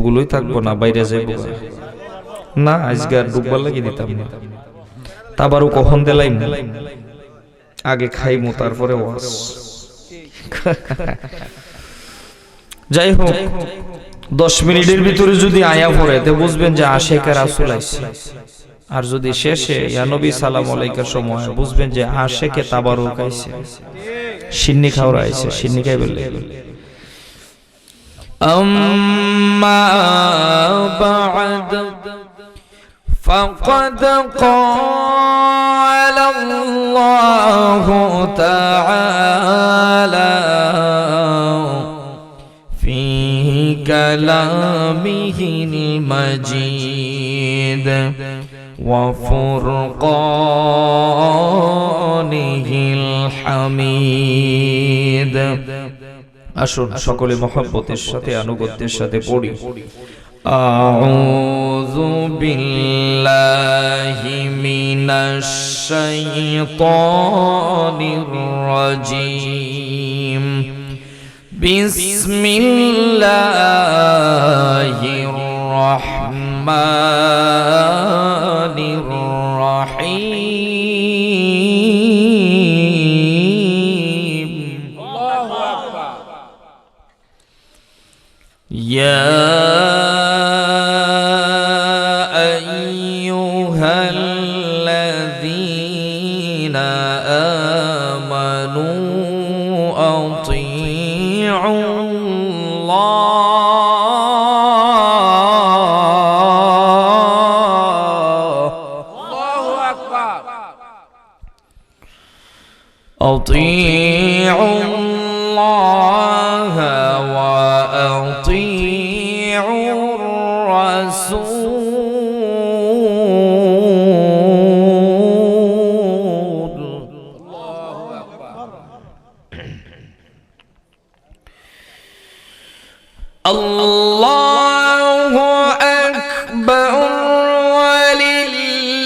এতগুলোই থাকবো না, বাইরে যাইব না, আজকে আর ডুববার লাগি দিতাম না। তাবারও কখন দিলাম, আগে খাইমু তারপরে ওয়াজ। যাই হোক, 10 মিনিটের ভিতরে যদি আয়া পড়ে তো বুঝবেন যে আশিকে রাসূল আইছে, আর যদি শেষে ইয়া নবী সালাম আলাইকার সময় বুঝবেন যে আশিকে তাবারুক আইছে, সিন্নি খাওয়া আইছে, সিন্নি খাই বললে। আম্মা বা'দ ফাকাদ ক্বালা আল্লাহু তাআলা ফি কালামিহিল মাজিদ ওয়া ফুরকানিহিল হামিদ। আসুন সকলে মহব্বতের সাথে আনুগত্যের সাথে পড়ি। আউযু বিল্লাহি মিনাশ শাইতানির রাজীম। বিসমিল্লাহির রাহমানির রাহিম। আল্লাহু আকবার। ইয়া আইয়ুহাল্লাযীনা আমানু أطيعوا الله وأطيعوا الرسول. الله أكبر. الله أكبر ولله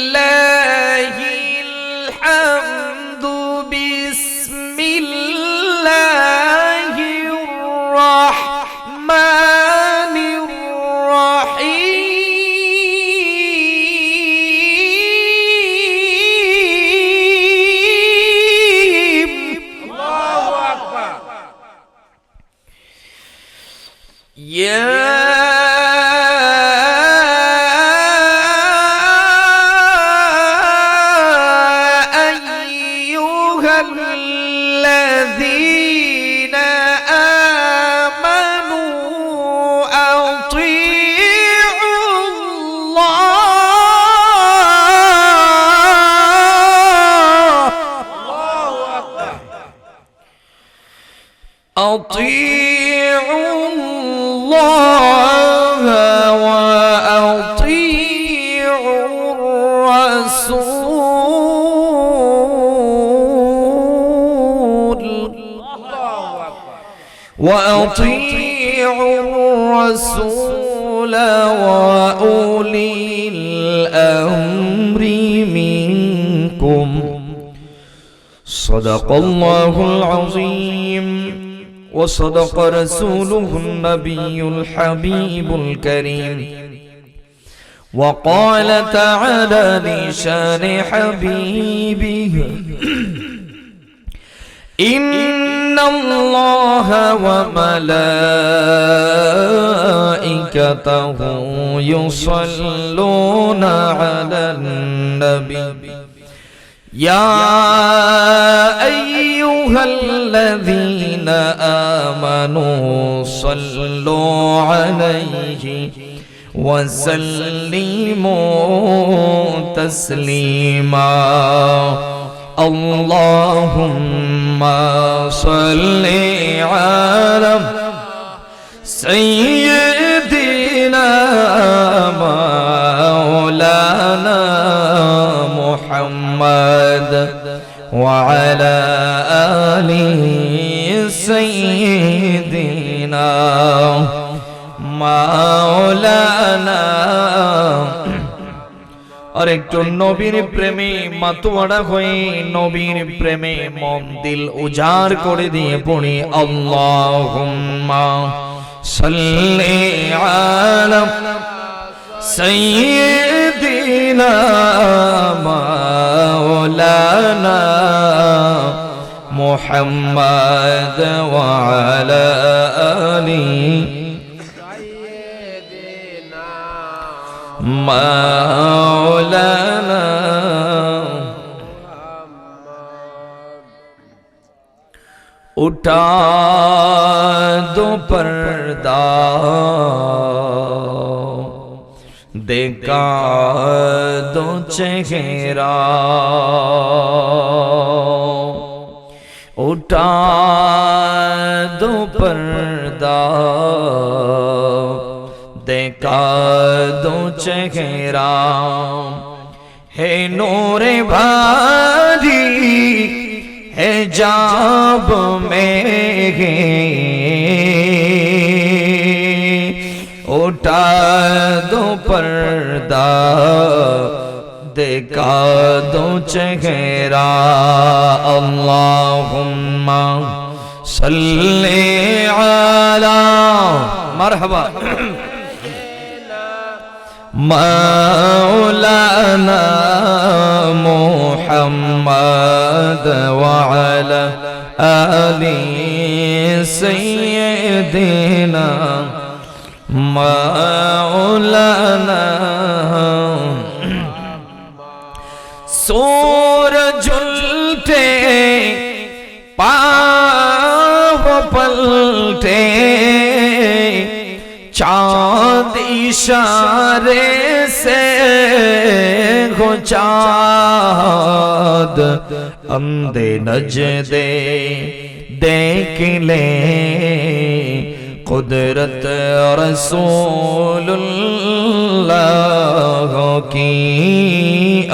الحمد. بسم الله الرحمن الرحيم. الله أكبر. يا أيها الذين آمنوا أطيعوا الله. الله أكبر. أطيعوا الله وأطيعوا الرسول. وأطيعوا الرسول وأولي الأمر منكم. صدق الله العظيم وصدق رسوله النبي الحبيب الكريم. وقال تعالى لشان حبيبه إن الله وملائكته يصلون على النبي يا أيها الذين آمنوا صلوا عليه وسلموا تسليما. اللهم صل على سيدنا مولانا محمد وعلى آله سيدنا مولانا. আর একটু নবীর প্রেমে মাতোয়ারা হয়ে নবীর প্রেমে মন দিল উজাড় করে দিয়ে পড়ি আল্লাহুম্মা সাল্লি আলা সাইয়্যিদিনা মাওলানা মুহাম্মদ ওয়া আলা আলিহি মাওলানা उठा दो पर्दा देखा दो चेहरा उठा दो पर्दा देखा दो चेहरा है नूरे भारी है जाब में उठा दो पर्दा देखा दो चेहरा अल्लाहुम्मा सल्ली अला मरहबा मौलाना मुहम्मद व अला आलि सय्यिदिना मौलाना सूरज उल्टे पाँव पलटे चाँद इशारे से हो चाँद अंधे नजदे देख ले कुदरत रसूलुल्लाह की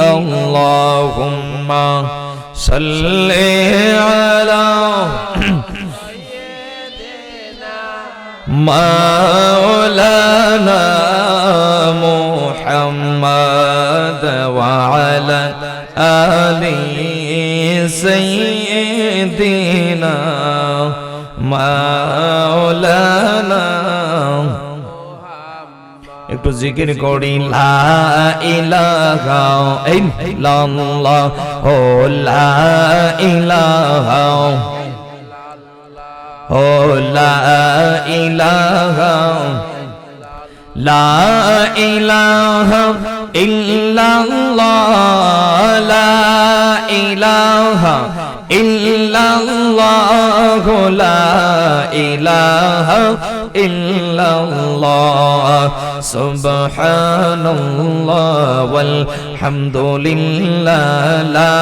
अल्लाहुम्मा सल्ली अला मौलाना मुहम्मद व अला आलि सय्यिदिना मौलाना একটু জিকির করি লা ইলাহা ইল্লাল্লাহ ও লা ইলাহা ও লা ইলাহা লা ইলাহা ইল্লাল্লাহ লা ইলাহা ইল্লাল্লাহ লা ইলাহা ইল্লাল্লাহ সুবহানাল্লাহ ওয়াল হামদুলিল্লাহ লা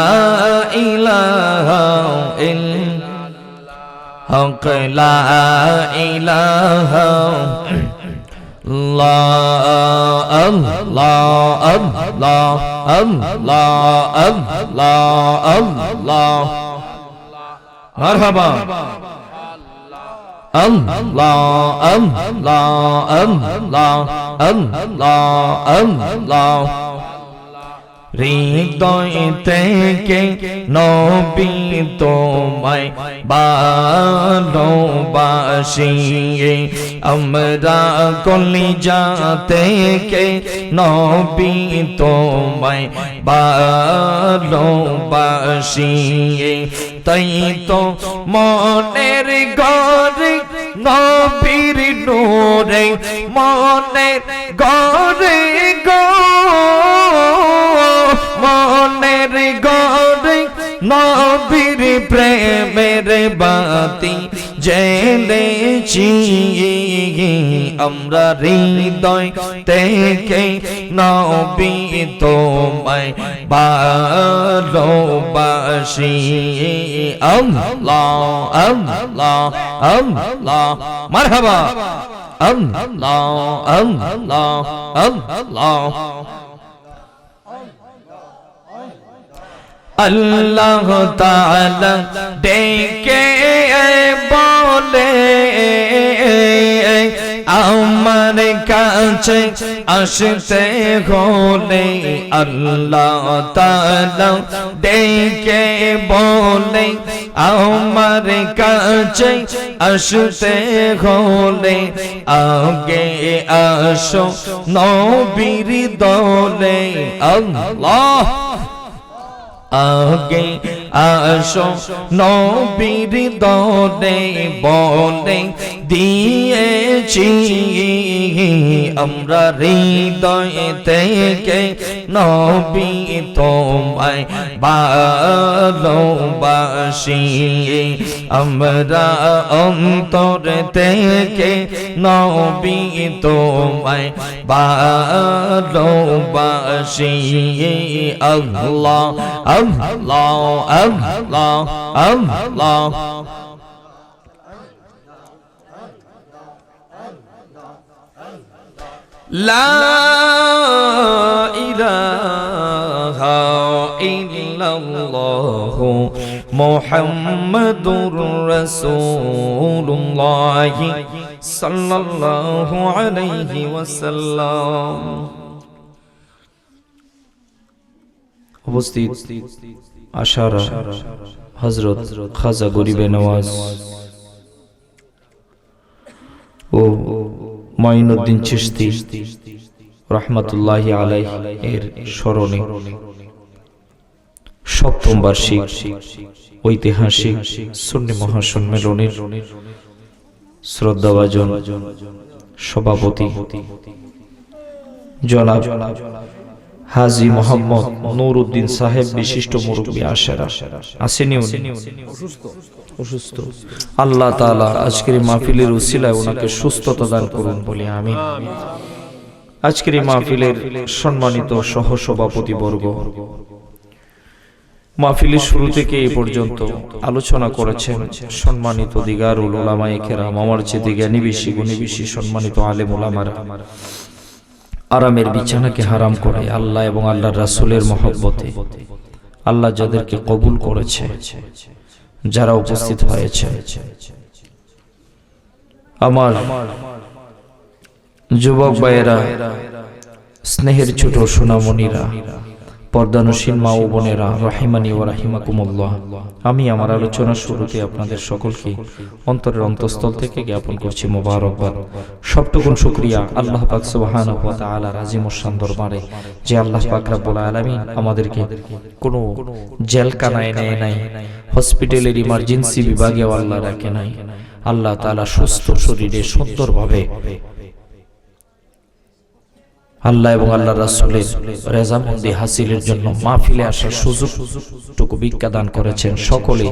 ইলাহা হক লা ইলাহা আল্লাহ আল্লাহ আল্লাহ আল্লাহ আল্লাহ আল্লাহ মারহাবা আল্লাহ আল্লাহ আল্লাহ আল্লাহ আল্লাহ হৃদয় থেকে নবী তোমায় ভালোবাসি আমরা কলিজা থেকে নবী তোমায় ভালোবাসি তাই তো মনের ঘরে নবীর নূরে মনের ঘরে গো মনের ঘরে নবীর প্রেমের বাতি জ্বেলেছি আমরা হৃদয় থেকে নবী তোমায় ভালোবাসি আল্লাহ আল্লাহ আল্লাহ মারহাবা আল্লাহ আল্লাহ আল্লাহ अल्लाह ताला डेके बोले আমার কাছে আসতে হলে আল্লাহ তাআলা ডেকে বলে আমার কাছে আসতে হলে আগে আসো নবীর দলে আল্লাহ আগে আসো নবীর দলে বলে দিয়েছি আমরা হৃদয় থেকে নবী তোমায় ভালোবাসি আমরা অন্তর থেকে নবী তোমায় ভালোবাসি আল্লাহ আল্লাহ আল্লাহ আল্লাহ লা ইলাহা ইল্লাল্লাহ মুহাম্মাদুর রাসূলুল্লাহ সাল্লাল্লাহু আলাইহি ওয়াসাল্লাম। উপস্থিত আশারা হযরত খাজা গরিবে নওয়াজ ও মাইনুদ্দিন চিশতি রাহমাতুল্লাহি আলাইহি এর স্মরণে সপ্তম বার্ষিক ঐতিহাসিক সুন্নি মহাসম্মেলনের শ্রদ্ধাভাজন সভাপতি জনাব হাজী মোহাম্মদ নুরউদ্দিন সাহেব বিশিষ্ট মুরব্বী আশারা আসেনি, অসুস্থ। আল্লাহ তাআলা আজকের মাহফিলের উসিলায় ওনাকে সুস্থতা দান করুন বলি আমিন। আজকের এই মাহফিলের সম্মানিত সহসভাপতি বর্গ, মাহফিলের শুরু থেকে এই পর্যন্ত আলোচনা করেছেন সম্মানিত দিগারুল উলামায়ে কেরাম, আমার চেয়ে জ্ঞানী বেশি গুণী বেশি সম্মানিত আলেম উলামারা। আরামের বিছানাকে হারাম করে আল্লাহ এবং আল্লাহর রাসূলের মহব্বতে আল্লাহ যাদেরকে কবুল করেছে, যারা উপস্থিত হয়েছে, আমার যুবক ভাইয়েরা, স্নেহের ছোট সোনামণিরা, পর্দানসীন মা ও বোনেরা, রাহিমানি ওয়া রাহিমাকুমুল্লাহ, আমি আমার আলোচনার শুরুতে আপনাদের সকলকে অন্তরের অন্তঃস্থল থেকে জ্ঞাপন করছি মোবারকবাদ। সবটুকুন শুকরিয়া আল্লাহ পাক সুবহানাহু ওয়া তাআলার আযীম শান দরবারে যে আল্লাহ পাক রব্বুল আলামিন আমাদেরকে কোনো জেলখানায় নেয় নাই, হসপিটালের ইমার্জেন্সি বিভাগে আল্লাহ রাখে নাই। আল্লাহ তাআলা সুস্থ শরীরে সুন্দরভাবে আল্লাহ এবং আল্লাহর রাসূলের রেজামন্দি হাসিলের জন্য মাহফিলে আসার সুযোগটুকু ভিক্ষা দান করেছেন। সকলে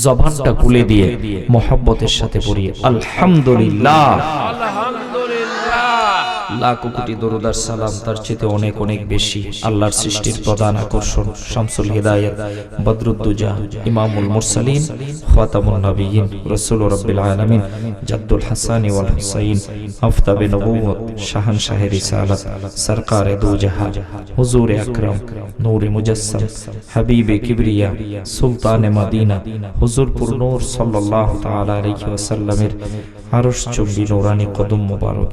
জবানটা খুলে দিয়ে মহব্বতের সাথে পড়ি আলহামদুলিল্লাহ। লাখ কোটি দরুদ আর সালাম তার চেয়ে অনেক অনেক বেশি আল্লাহর সৃষ্টির প্রধান আকর্ষণ শামসুল হিদায়াত বদরুদ্দুজা ইমামুল মুরসালিন খাতামুন নবিয়্যিন রাসূলুর রাব্বিল আলামিন জাদ্দুল হাসান ওয়াল হুসাইন আফতাবে নবুওয়াত শাহানশাহে রিসালাত সরকারে দু জাহান হুজুরে আকরাম নূরে মুজাসসাম হাবিবে কিবরিয়া সুলতানে মদিনা হুজুর পুর নূর সাল্লাল্লাহু তাআলা আলাইহি ওয়াসাল্লামের আরশ চুম্বি নূরানি কদম মোবারক।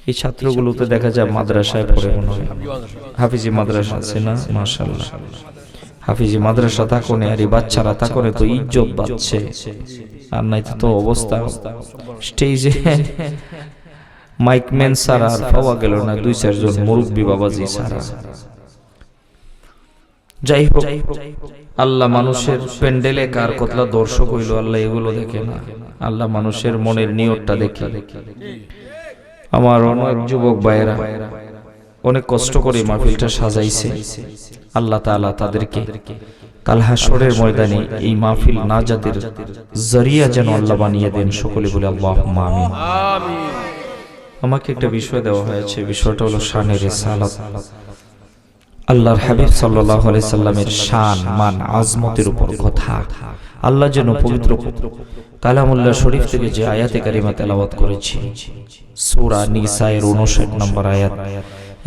এই ছাত্রগুলোতে দেখা যায় মাদ্রাসায় পড়ে, মনে হয় হাফিজি মাদ্রাসা আছে না, মাশাআল্লাহ। হাফিজি মাদ্রাসা থাকনে আর এই বাচ্চারা থাকনে তো ইজ্জত পাচ্ছে, আর নাই তো অবস্থা স্টেজে মাইকম্যান সারা আর পাওয়া গেল না, দুই চারজন মুরব্বী বাবাজি সারা। যাই হোক, আল্লাহ মানুষের প্যান্ডেলে কার কতলা দর্শক হইল আল্লাহ এগুলো দেখে না, আল্লাহ মানুষের মনের নিয়তটা দেখে। আমার অনেক যুবক ভাইয়েরা অনেক কষ্ট করে মাহফিলটা সাজাইছে, আল্লাহ তাআলা তাদেরকে কাল হাশরের ময়দানে এই মাহফিল নাজাতের জরিয়া যেন আল্লাহ বানিয়ে দেন। সকলে বলে আল্লাহুম্মা আমিন। আমাকে একটা বিষয় দেওয়া হয়েছে, বিষয়টা হলো শানে রিসালাত। আল্লাহর হাবিব সাল্লাল্লাহু আলাইহি সাল্লামের শান মান আজমতের উপর কথা। আল্লাহ যেন পবিত্র কালামুল্লাহ শরীফ থেকে যে আয়াতে কারিমা তেলাওয়াত করেছি, সূরা নিসা এর 59 নম্বর আয়াত,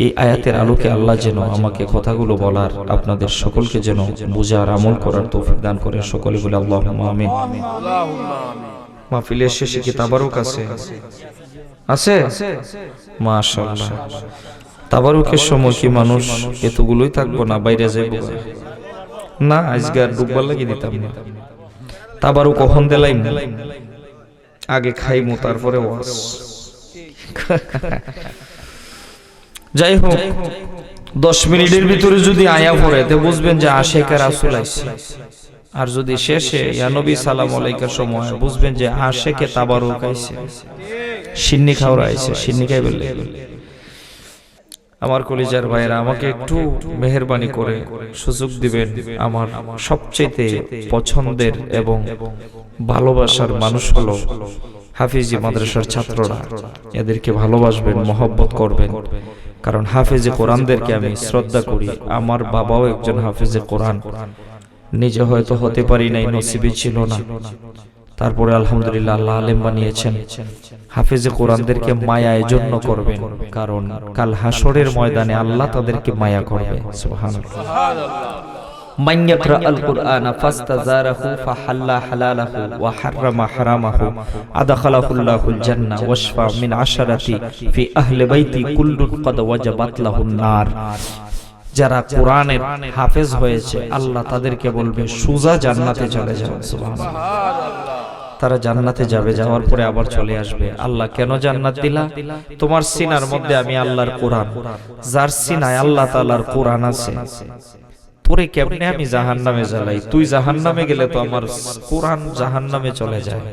এই আয়াতের আলোকে আল্লাহ যেন আমাকে কথাগুলো বলার, আপনাদের সকলকে যেন বুঝার আমল করার তৌফিক দান করে। সকলে বলে আল্লাহুম্মা আমিন। মাহফিলের শেষে কি তাবারুক আছে? আছে মাশাআল্লাহ। তাবারুকের সময় কি মানুষ এতগুলোই থাকবো না, বাইরে যাইব না? আজকে আর ডুববার লাগি দিতাম না। তাবারুক কখন দিলাম, আগে খাইমু তারপরে ওয়াজ। যাই হোক, 10 মিনিটের ভিতরে যদি আয়া পড়ে তো বুঝবেন যে আশিকে রাসূল আইছে। আর যদি শেষে ইয়া নবী সালাম আলাইকার সময় বুঝবেন যে আশিকে তাবারুক আইছে, সিন্নি খাওয়া আইছে, সিন্নি খাই বললে। আমার কলিজার ভাইরা, আমাকে একটু মেহেরবানি করে সুযোগ দিবেন। আমার সবচেয়ে পছন্দের এবং ভালোবাসার মানুষ হলো হাফিজি মাদ্রাসার ছাত্ররা। এদেরকে ভালোবাসবেন, মহব্বত করবেন, কারণ হাফিজে কোরআনদেরকে আমি শ্রদ্ধা করি। আমার বাবাও একজন হাফিজে কোরআন, নিজে হয়তো হতে পারি নাই, নসিবে ছিল না, তারপরে আলহামদুলিল্লাহ আল্লাহ আলেম বানিয়েছেন। হাফিজে কোরআনদেরকে মায়া এজন্য করবেন কারণ কাল হাসরের ময়দানে আল্লাহ তাদেরকে মায়া করবে। সুবহানাল্লাহ। মান ইয়াকরা আল কুরআনা ফাস্তাজারাহু ফাহাল্লা হালালাহু ওয়া হাররামা হারামাহু আদখালাহুল্লাহুল জান্নাহ ওয়াশফা মিন আশারাতি ফি আহলি বাইতি কুল্লুন ক্বাদ ওয়াজাবাত লাহুন নার। যারা কোরআনের হাফেজ হয়েছে আল্লাহ তাদেরকে বলবে সোজা জান্নাতে চলে যাও। সুবহানাল্লাহ। তারা জান্নাতে যাবে, যাওয়ার পরে আবার চলে আসবে। আল্লাহ কেন জান্নাত দিলা? তোমার সিনার মধ্যে আমি আল্লাহর কোরআন, যার সিনায় আল্লাহ তাআলার কোরআন আছে, তোরে কেমনে আমি জাহান্নামে জ্বালাই? তুই জাহান্নামে গেলে তো আমার কোরআন জাহান্নামে চলে যায়।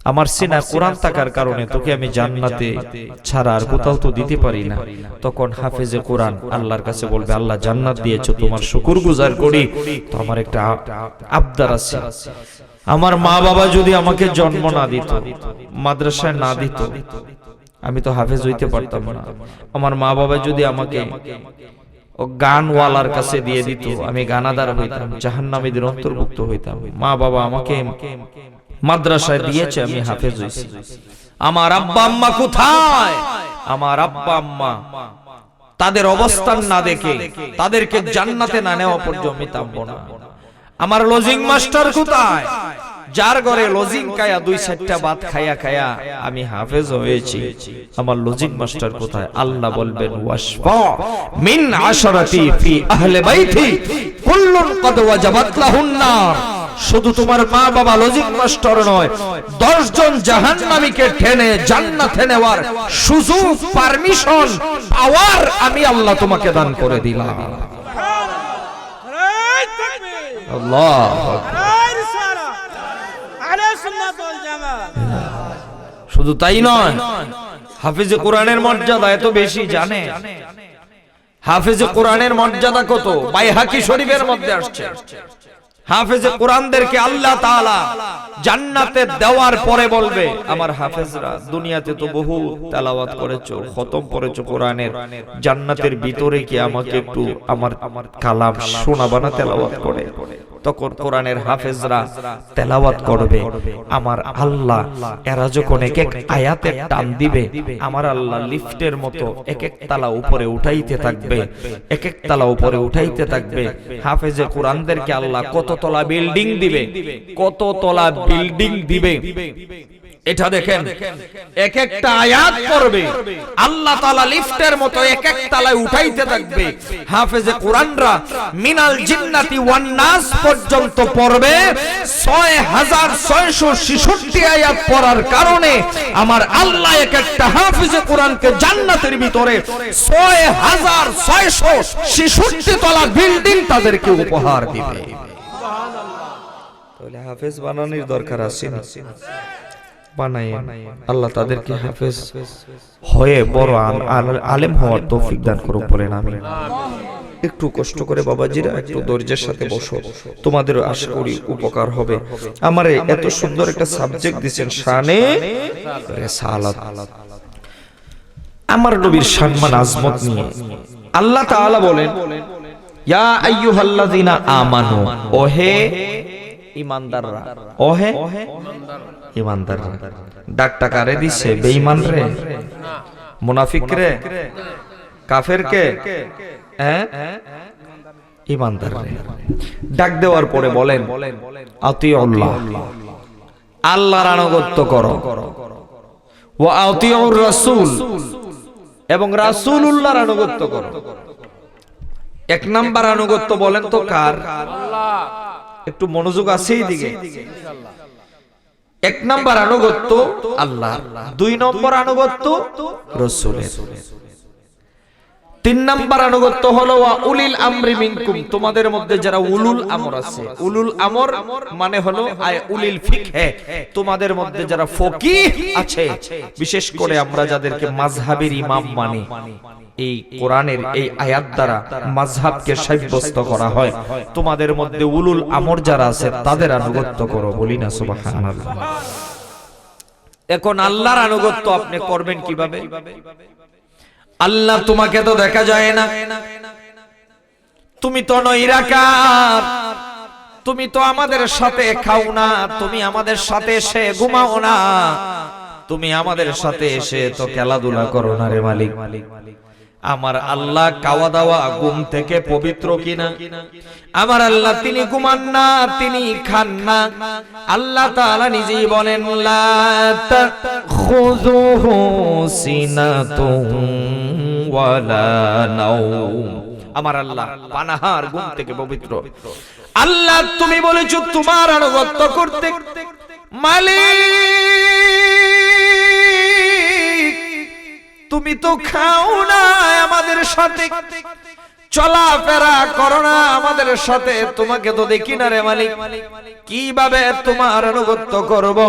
আমার সিনা কোরআন থাকার কারণে তোকে আমি জান্নাতে ছাড়া আর কোথাও তো দিতে পারি না। তখন হাফেজে কোরআন আল্লাহর কাছে বলবে, আল্লাহ জান্নাত দিয়েছো, তোমার শুকরগুজার করি, তো আমার একটা আবদার আছে। আমার মা বাবা যদি আমাকে জন্ম না দিত, মাদ্রাসায় না দিত, আমি তো হাফেজ হইতে পারতাম না। আমার মা বাবা যদি আমাকে গানওয়ালার কাছে দিয়ে দিত, আমি গানাদার হইতাম, জাহান্নামীদের অন্তর্ভুক্ত হইতাম। মা বাবা আমাকে মাদ্রাসায় দিয়েছে, আমি হাফেজ হইছি। আমার আব্বা আম্মা কোথায়? আমার আব্বা আম্মা তাদের অবস্থান না দেখে, তাদেরকে জান্নাতে না নেওয়া পর্যন্ত আমি থামবো না। আমার লজিং মাস্টার কোথায়? যার ঘরে লজিং খায়া 2-4টা ভাত খায়া খায়া আমি হাফেজ হয়েছি, আমার লজিং মাস্টার কোথায়? আল্লাহ বলবেন ওয়াশফা মিন আশরাতি ফি আহলি বাইতি কুল্লুন ক্বাদ ওয়াজাবাত লাহুন নার। শুধু তোমার মা বাবা লজিং মাস্টার নয়, 10 জন জাহান্নামীকে ঠেনে জান্নাতে নেওয়ার সুযোগ, পারমিশন, পাওয়ার আমি আল্লাহ তোমাকে দান করে দিলাম। শুধু তাই নয়, হাফিজে কোরআনের মর্যাদা এত বেশি জানে। হাফিজে কোরআনের মর্যাদা কত? বাইহাকি শরীফের মধ্যে আসছে, হাফেজে কোরআনদেরকে আল্লাহ তাআলা জান্নাতে দেওয়ার পরে বলবে, আমার হাফেজরা দুনিয়াতে তো বহু তেলাওয়াত করেছো, খতম করেছো কোরআনের, জান্নাতের ভিতরে কি আমাকে একটু আমার কালাম শোনাবা না তেলাওয়াত করে? তখন কোরআনের হাফেজরা তেলাওয়াত করবে। আমার আল্লাহ এরা যখন এক এক আয়াতের টান দিবে, আমার আল্লাহ লিফটের মতো এক এক তালা উপরে উঠাইতে থাকবে, এক এক তালা উপরে উঠাইতে থাকবে। হাফেজে কোরআনদেরকে আল্লাহ কত তলা বিল্ডিং দিবে, কত তলা বিল্ডিং দিবে। এটা দেখেন, এক একটা আয়াত পড়বে, আল্লাহ তাআলা লিফটের মতো এক এক তলায় উঠাইতে থাকবে। হাফেজে কোরআনরা মিনাল জিন্নাতি ওয়ান নাস পর্যন্ত পড়বে। 6666 আয়াত পড়ার কারণে আমার আল্লাহ এক একটা হাফেজে কোরআনকে জান্নাতের ভিতরে 6666 তলা বিল্ডিং তাদেরকে উপহার দিবে। তাহলে হাফেজ বানানোর দরকার আছে না? বানায় আল্লাহ তাদেরকে হাফেজ হয়ে বড় আলেম হওয়ার তৌফিক দান করুন, বলেন আমিন। একটু কষ্ট করে বাবাজিরা, একটু ধৈর্যের সাথে বসো, তোমাদেরও আশা করি উপকার হবে। আমারে এত সুন্দর একটা সাবজেক্ট দিয়েছেন, শানে রিসালাত, আমার নবীর সম্মান আজমত নিয়ে আল্লাহ তাআলা বলেন, ইয়া আইয়ুহাল্লাযিনা আমানু, ওহে ঈমানদাররা, ওহে ঈমানদাররা। ডাকটা কারে দিছে? বেঈমান রে, মুনাফিক রে, কাফের কে? ঈমানদার রে। ডাক দেওয়ার পরে বলেন, আতিউল্লাহ, আল্লাহর আনুগত্য করো, ওয়া আতিউর রাসূল, এবং রাসূলুল্লাহর আনুগত্য করো। এক নাম্বার আনুগত্য বলেন তো কার? আল্লাহ। একটু মনোযোগ আছে এই দিকে। এক নাম্বার আনুগত্য আল্লাহ, দুই নম্বর আনুগত্য রাসূলের, তিন নাম্বার আনুগত্য হলো ওয়া উলিল আমরি মিনকুম, তোমাদের মধ্যে যারা উলুল আমর আছে। উলুল আমর মানে হলো উলিল ফিকহে, তোমাদের মধ্যে যারা ফকিহ আছে, বিশেষ করে আমরা যাদেরকে মাযহাবের ইমাম মানি, এই কোরআনের এই আয়াত দ্বারা মাযহাবকে সাব্যস্ত করা হয়, তোমাদের মধ্যে উলুল আমর যারা আছে তাদের আনুগত্য করো। বলি না সুবহানাল্লাহ। এখন আল্লাহর আনুগত্য আপনি করবেন কিভাবে? আল্লাহ তোমাকে তো দেখা যায় না, তুমি তো নৈরাকার, তুমি তো আমাদের সাথে খাও না, তুমি আমাদের সাথে এসে ঘুমাও না, তুমি আমাদের সাথে এসে তো খেলাধুলা করো না রে মালিক। আমার আল্লাহ খাওয়া দাওয়া ঘুম থেকে পবিত্র কিনা? আমার আল্লাহ তিনি ঘুমান না, তিনি খান না। আল্লাহ তাআলা নিজেই বলেন লা তাখুযুহু সিনাতুন ওয়ালা নাওম, আমার আল্লাহ পানাহার ঘুম থেকে পবিত্র। আল্লাহ তুমি বলেছো তোমার আনুগত্য করতে, মালিক তুমি তো খাও না, আমাদের সাথে চলাফেরা করো না আমাদের সাথে, তোমাকে তো দেখি না রে মালিক, কিভাবে তোমার আনুগত্য করব?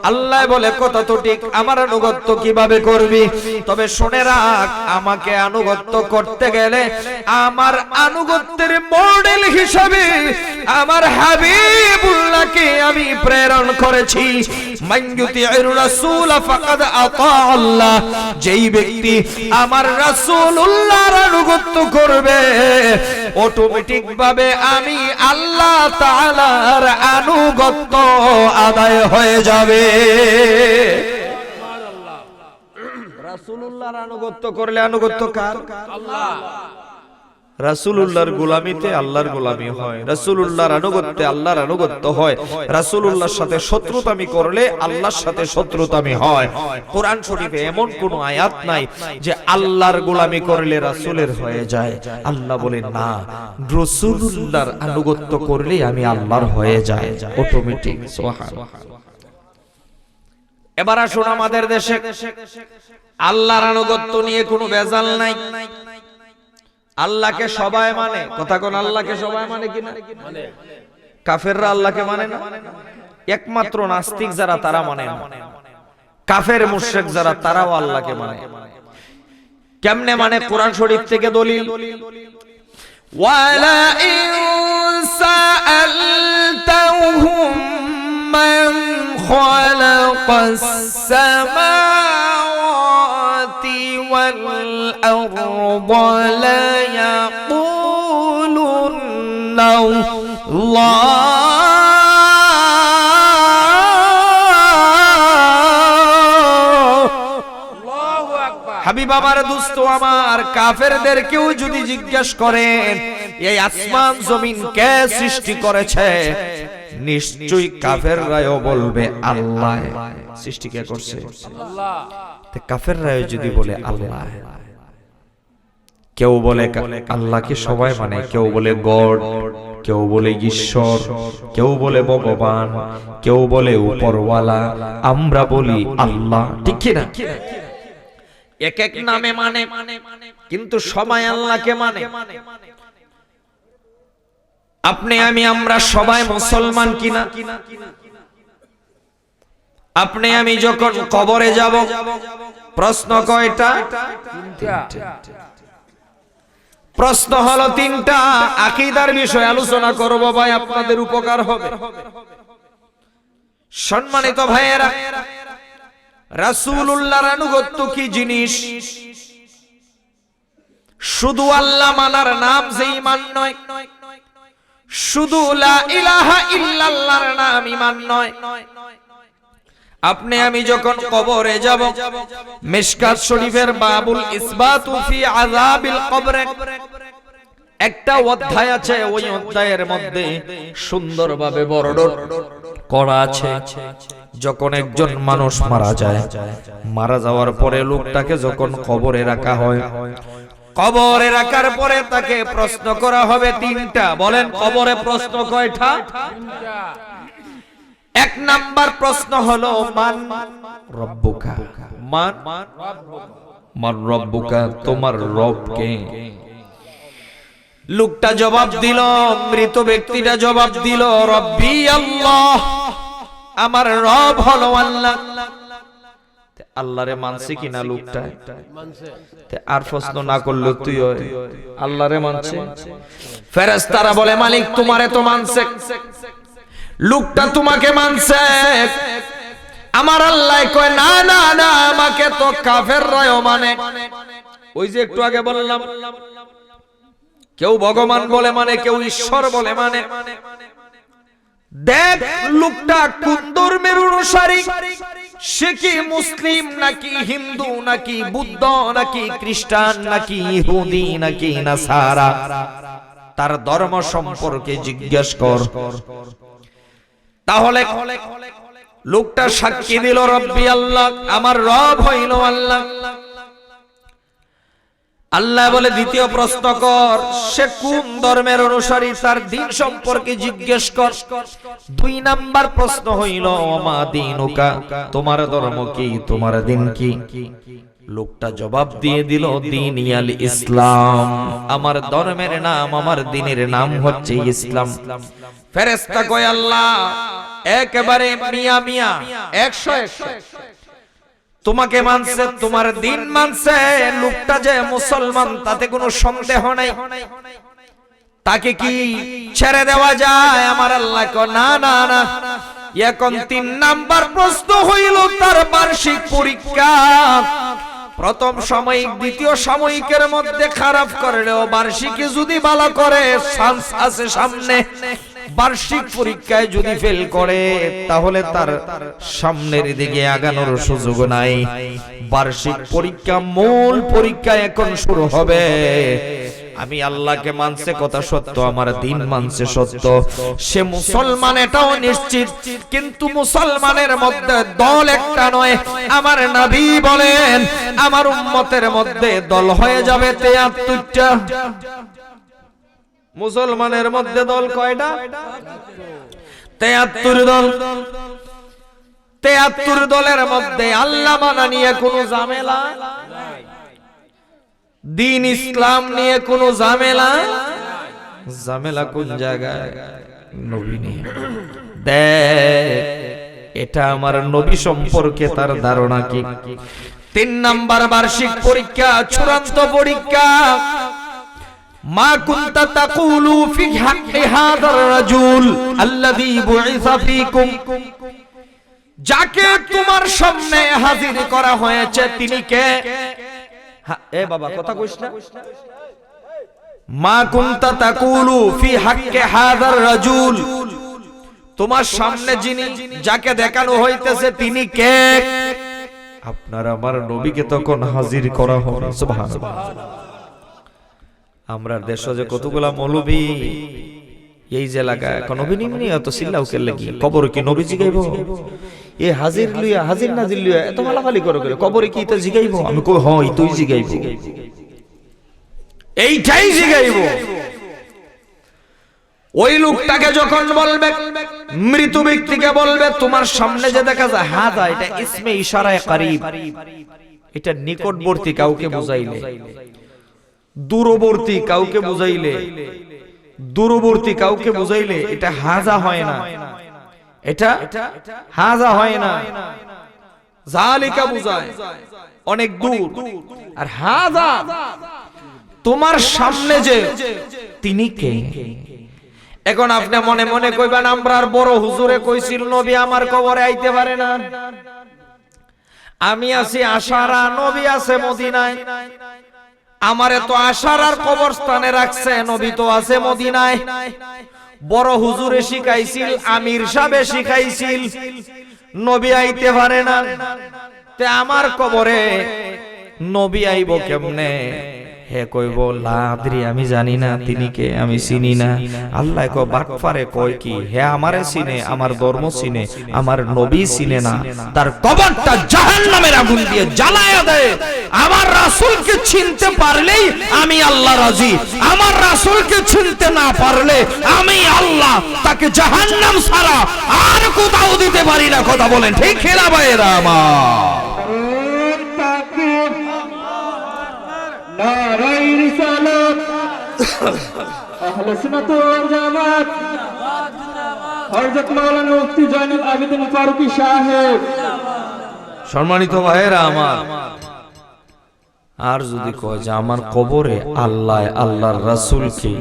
আল্লাহ বলে কথা তো ঠিক, আমার আনুগত্য কিভাবে করবি? তবে শুনে রাখ, আমাকে আনুগত্য করতে গেলে আমার আনুগত্যের মডেল হিসাবে আমার হাবিবুল্লাহকে আমি প্রেরণ করেছি। মান ইউতিউর রাসূল ফাকাদ আতা আল্লাহ, যেই ব্যক্তি আমার রাসূলুল্লাহর আনুগত্য করবে অটোমেটিক ভাবে আমি আল্লাহ তাআলার আনুগত্য আদায় হয়ে যাবে। রাসূলুল্লাহর আনুগত্য করলে আনুগত্য কার? আল্লাহ। রাসূলুল্লাহর গোলামিতে আল্লাহর গোলামি হয়, রাসূলুল্লাহর আনুগত্যে আল্লাহর আনুগত্য হয়। রাসূলুল্লাহর সাথে শত্রুতামি করলে আল্লাহর সাথে শত্রুতামি হয়। কোরআন শরীফে এমন কোন আয়াত নাই যে আল্লাহর গোলামি করলে রাসূলের হয়ে যায়। আল্লাহ বলেন না, রাসূলুল্লাহর আনুগত্য করলে আমি আল্লাহর হয়ে যায় অটোমেটিক। সুবহানাল্লাহ। এবার আসুন আমাদের দেশে আল্লাহর আনুগত্য নিয়ে কোনো ভেজাল নাই। আল্লাহকে সবাই মানে, কথা কোন আল্লাহকে সবাই মানে কিনা? কাফেররা আল্লাহকে মানে না, একমাত্র নাস্তিক যারা তারা মানে না, কাফের মুশরিক যারা তারাও আল্লাহকে মানে। কেমনে মানে? কোরআন শরীফ থেকে দলিল, ওয়ালা ইন সাআলতাহুম মান খালাকাস সামাওয়াতি ওয়াল আরদা লা ইয়াকুলুন্না আল্লাহ। হাবিব আমার, দোস্ত আমার, কাফেরদেরকেও যদি জিজ্ঞেস করেন এই আসমান জমিন কে সৃষ্টি করেছে, নিশ্চয়ই কাফেররাও বলবে আল্লাহ। সৃষ্টি কে করছে? আল্লাহ। তো কাফেররাও যদি বলে আল্লাহ, কেউ বলে আল্লাহকে সবাই মানে, কেউ বলে গড, কেউ বলে ঈশ্বর, কেউ বলে ভগবান, কেউ বলে উপরওয়ালা, আমরা বলি আল্লাহ, ঠিক কি না? এক এক নামে মানে, কিন্তু সবাই আল্লাহকে মানে। আপনি আমি আমরা সবাই মুসলমান কিনা? আপনি আমি যখন কবরে যাব, প্রশ্ন কয়টা? প্রশ্ন হলো তিনটা। আকীদার বিষয়ে আলোচনা করব ভাই, আপনাদের উপকার হবে। সম্মানিত ভাইয়েরা, রাসূলুল্লাহর আনুগত্য কি জিনিস? শুধু আল্লাহ মানার নাম যে ঈমান নয়, শুধু লা ইলাহা ইল্লাল্লাহর নাম ঈমান নয়। আপনি আমি যখন কবরে যাব, মিশকাত শরীফের বাবুল ইসবাতু ফি আযাবিল কবর, একটা অধ্যায় আছে, ওই অধ্যায়ের মধ্যে সুন্দরভাবে বর্ণনা করা আছে যখন একজন মানুষ মারা যায়, মারা যাওয়ার পরে লোকটাকে যখন কবরে রাখা হয়, কবরে রাখার পরে তাকে প্রশ্ন করা হবে তিনটা। বলেন কবরে প্রশ্ন কয়টা? এক নাম্বার প্রশ্ন হলো মান রব্বুকা, মান রব্বুকা, তোমার রব কে? লোকটা জবাব দিল, মৃত ব্যক্তিটা জবাব দিল, রব্বি আল্লাহ, আমার রব হলো আল্লাহ। আল্লাহরে মানছে কিনা লোকটা? আর প্রশ্ন না করলে তুই আল্লাহরে মানছে। ফেরেশতারা বলে মালিক তোমারে তো মানছে, লোকটা তোমাকে মানছে। আমার আল্লাহ কয় না না না, আমাকে তো কাফেররাও মানে। ওই যে একটু আগে বললাম, কেউ ভগবান বলে মানে, কেউ ঈশ্বর বলে মানে। দেখ লোকটা কোন ধর্মের অনুসারী, সে কি মুসলিম নাকি হিন্দু নাকি বুদ্ধ নাকি খ্রিস্টান নাকি ইহুদি নাকি নাসারা, তার ধর্ম সম্পর্কে জিজ্ঞেস কর। তাহলে লোকটা সাক্ষী দিল রব্বি আল্লাহ, আমার রব হইল আল্লাহ। আল্লাহ বলে দ্বিতীয় প্রশ্ন কর, সে কোন ধর্মের অনুসারী, তার দিন সম্পর্কে জিজ্ঞেস কর। দুই নাম্বার প্রশ্ন হইল ওমা দীনুকা, তোমার ধর্ম কি, তোমার দিন কি? লোকটা জবাব দিয়ে দিল দীনি আল ইসলাম, আমার ধর্মের নাম, আমার দিনের নাম হচ্ছে ইসলাম। ফেরেশতা কয় আল্লাহ একেবারে মিয়া মিয়া 100 তোমাকে মানছে, তোমার দিন মানছে, লোকটা যে মুসলমান তাতে কোনো সন্দেহ নাই, তাকে কি ছেড়ে দেওয়া যায়? আমার আল্লাহ কয় না না না। এখন 3 নাম্বার প্রশ্ন হইল তার বার্ষিক পরীক্ষা। প্রথম সাময়িক দ্বিতীয় সাময়িকের মধ্যে খারাপ করলেও বার্ষিকে যদি ভালো করে চান্স আছে সামনে। বার্ষিক পরীক্ষায় যদি ফেল করে তাহলে তার সামনের দিকে আগানোর সুযোগ নাই। বার্ষিক পরীক্ষা, মূল পরীক্ষা এখন শুরু হবে। আমি আল্লাহকে মানছে কথা সত্য, আমার দিন মানছে সত্য, সে মুসলমান এটাও নিশ্চিত। কিন্তু মুসলমানের মধ্যে দল একটা নয়। আমার নবী বলেন আমার উম্মতের মধ্যে দল হয়ে যাবে 73টা। মুসলমানের মধ্যে দল কয়টা? 73 দল। 73 দলের মধ্যে আল্লাহ মানা নিয়ে কোনো ঝামেলা নাই, দিন ইসলাম নিয়ে কোনো ঝামেলা। ঝামেলা কোন জায়গায়? নবী নিয়ে। দেখ এটা আমার নবী সম্পর্কে তার ধারণা কি। 3 নাম্বার বার্ষিক পরীক্ষা, চূড়ান্ত পরীক্ষা। মা কুনতা তাকুলু ফি হাক্কি হাযার রাজুল আল্লাযী বুইসা ফীকুম, যাকে তোমার সামনে হাজির করা হয়েছে তিনি কে? এ বাবা কথা কইছ না। মা কুনতা তাকুলু ফি হাক্কি হাযার রাজুল, তোমার সামনে যিনি, যাকে দেখানো হইতেছে তিনি কে? আপনার আমার নবীকে তখন হাজির করা হবে। সুবহানাল্লাহ। আমরা দেশে যে কতগুলা মৌলবী এই যে লাগা এখন নবী নিমনি এত চিল্লাও কে লাগি, কবর কি নবী জিগাইব? এ হাজির লইয়া হাজির নাজির লইয়া এত মালামালি করে করে, কবরে কি তা জিগাইব? আমি কই হই তুই জিগাইব, এইটাই জিগাইব। ওই লোকটাকে যখন বলবে, মৃত ব্যক্তিকে বলবে তোমার সামনে যে দেখা যায় হাজা, এটা ইসমে ইশারায়ে করিব, এটা নিকটবর্তী কাউকে বুঝাইলে, দূরবর্তী কাউকে বুঝাইলে, দূরবর্তী কাউকে বুঝাইলে এটা হাজা হয় না, এটা হাজা হয় না। জালিকা বুঝায় অনেক দূর, আর হাজা তোমার সামনে যে তিনি কে। এখন আপনি মনে মনে কইবেন আমরা আর বড় হুজুরে কইছিল নবী আমার কবরে আইতে পারে না। আমি আছি আশারা, নবী আছে মদিনায়, আমারে তো আশারার কবরস্থানে রাখছে, নবী তো আছে মদিনায়। বড় হুজুরে শিখাইছিল, আমির সাহেবে শিখাইছিল, নবী আইতে পারে না, তে আমার কবরে নবী আইব কেমনে? হে কইব লা আদরি, আমি জানি না তিনি কে, আমি চিনি না। আল্লাহ কয় বাটপারে কয় কি, হে আমারে চিনে, আমার ধর্ম চিনে, আমার নবী চিনে না, তার কবরটা জাহান্নামের আগুন দিয়ে জ্বালায়া দেয়। আমার রাসূলকে চিনতে পারলেই আমি আল্লাহ রাজি, আমার রাসূলকে চিনতে না পারলে আমি আল্লাহ তাকে জাহান্নাম ছাড়া আর কোথাও দিতে পারি না। কথা বলেন ঠিক খেলা ভাইরা আমার। নারায়ে রিসালাত, আহলে সুন্নাত ওয়াল জামাত, হযরত মাওলানা মুফতি জয়নুল আবেদিন ফারুকী সাহেব। সম্মানিত ভাইরা আমার, আর যদি কয় যে আমার কবরে আল্লাহ আল্লাহর রাসূলকে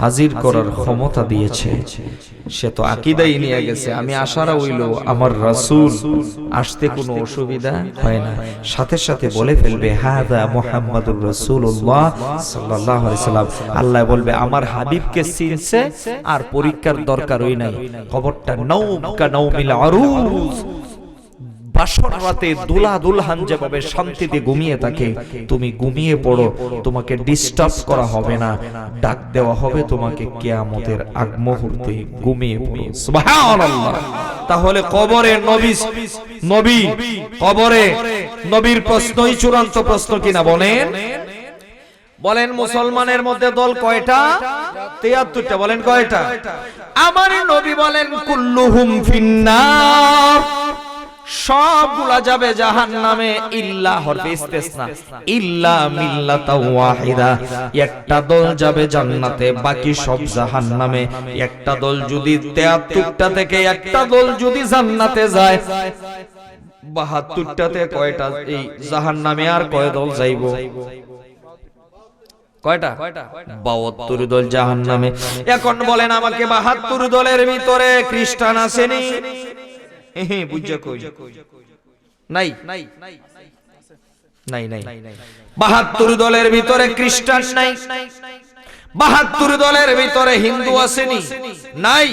হাজির করার ক্ষমতা দিয়েছে, সে তো আকীদাই নিয়ে গেছে। আমি আশারা হইল আমার রাসূল আসতে কোনো অসুবিধা হয় না, সাথে সাথে বলে ফেলবে হাযা মুহাম্মাদুর রাসূলুল্লাহ সাল্লাল্লাহু আলাইহি সাল্লাম। আল্লাহ বলবে আমার হাবিবকে চিনছে, আর পরীক্ষার দরকারই নাই। কবরটা নওম কা নওমিল আরুজ, বাসর রাতে দুলা দুলহান যেভাবে শান্তিতে ঘুমিয়ে থাকে, তুমি ঘুমিয়ে পড়ো, তোমাকে ডিস্টার্ব করা হবে না, ডাক দেওয়া হবে তোমাকে কিয়ামতের আগ মুহূর্তে, ঘুমিয়ে পড়ো। সুবহানাল্লাহ। তাহলে কবরে নবী, কবরে নবীর প্রশ্নই চূড়ান্ত প্রশ্ন কিনা বলেন? বলেন মুসলমানের মধ্যে দল কয়টা? ৭৩টা। বলেন কয়টা? আমার নবী বলেন কুল্লুহুম ফিন্নার, সবগুলা যাবে জাহান্নামে ইল্লা হরফে ইস্তিসনা, ইল্লা মিল্লাতা ওয়াহিদা, একটা দল যাবে জান্নাতে, বাকি সব জাহান্নামে। একটা দল যদি ৭৩টা থেকে একটা দল যদি জান্নাতে যায়, ৭২টাতে কয়টা এই জাহান্নামে আর কয় দল যাইব? কয়টা? ৭২ দল জাহান্নামে। এখন বলেন আমাকে ৭২ দলের ভিতরে খ্রিস্টান আসেনি? বুঝা কই নাই, নাই নাই। ৭২ দলের ভিতরে খ্রিস্টান নাই, ৭২ দলের ভিতরে হিন্দু আসেনি? নাই।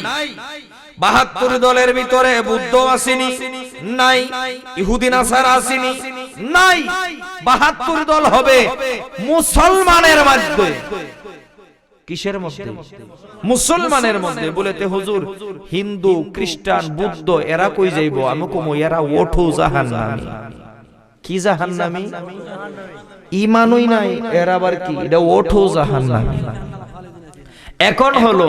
৭২ দলের ভিতরে বৌদ্ধ আসেনি? নাই। ইহুদি নাসারা আসেনি? নাই। ৭২ দল হবে মুসলমানের মধ্যে। কিসের মধ্যে? মুসলমানের মধ্যে। বলেতে হুজুর হিন্দু খ্রিস্টান বৌদ্ধ এরা কই যাইব? আমি কম এরা ওঠো জাহান্নামী। কি জাহান্নামী? ঈমানই নাই এর আবার কি? এটা ওঠো জাহান্নামী। এখন হলো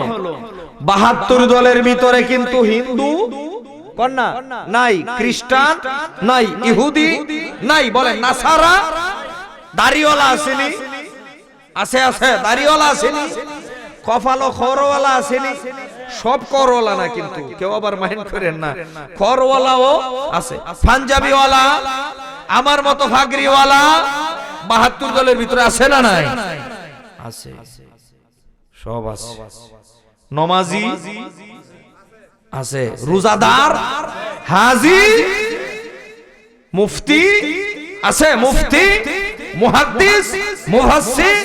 ৭২ দলের ভিতরে কিন্তু হিন্দু কন্যা নাই, খ্রিস্টান নাই, ইহুদি নাই, বলেন নাসারা, দাড়িওয়ালা আসেনি? আছে আছে, দাড়িওয়ালা আসেনি? কপালো খরওয়ালা আসেনি? সব করওয়ালা না কিন্তু, কেউ আবার মাইন্ড করেন না, খরওয়ালাও আছে, পাঞ্জাবিওয়ালা, আমার মতো ফাগরিওয়ালা ৭২ দলের ভিতরে আছে না? নাই, আছে, সব আছে। নমাজি আছে, রোজাদার, হাজি, মুফতি আছে, মুফতি, মুহাদ্দিস, মুফাসসির।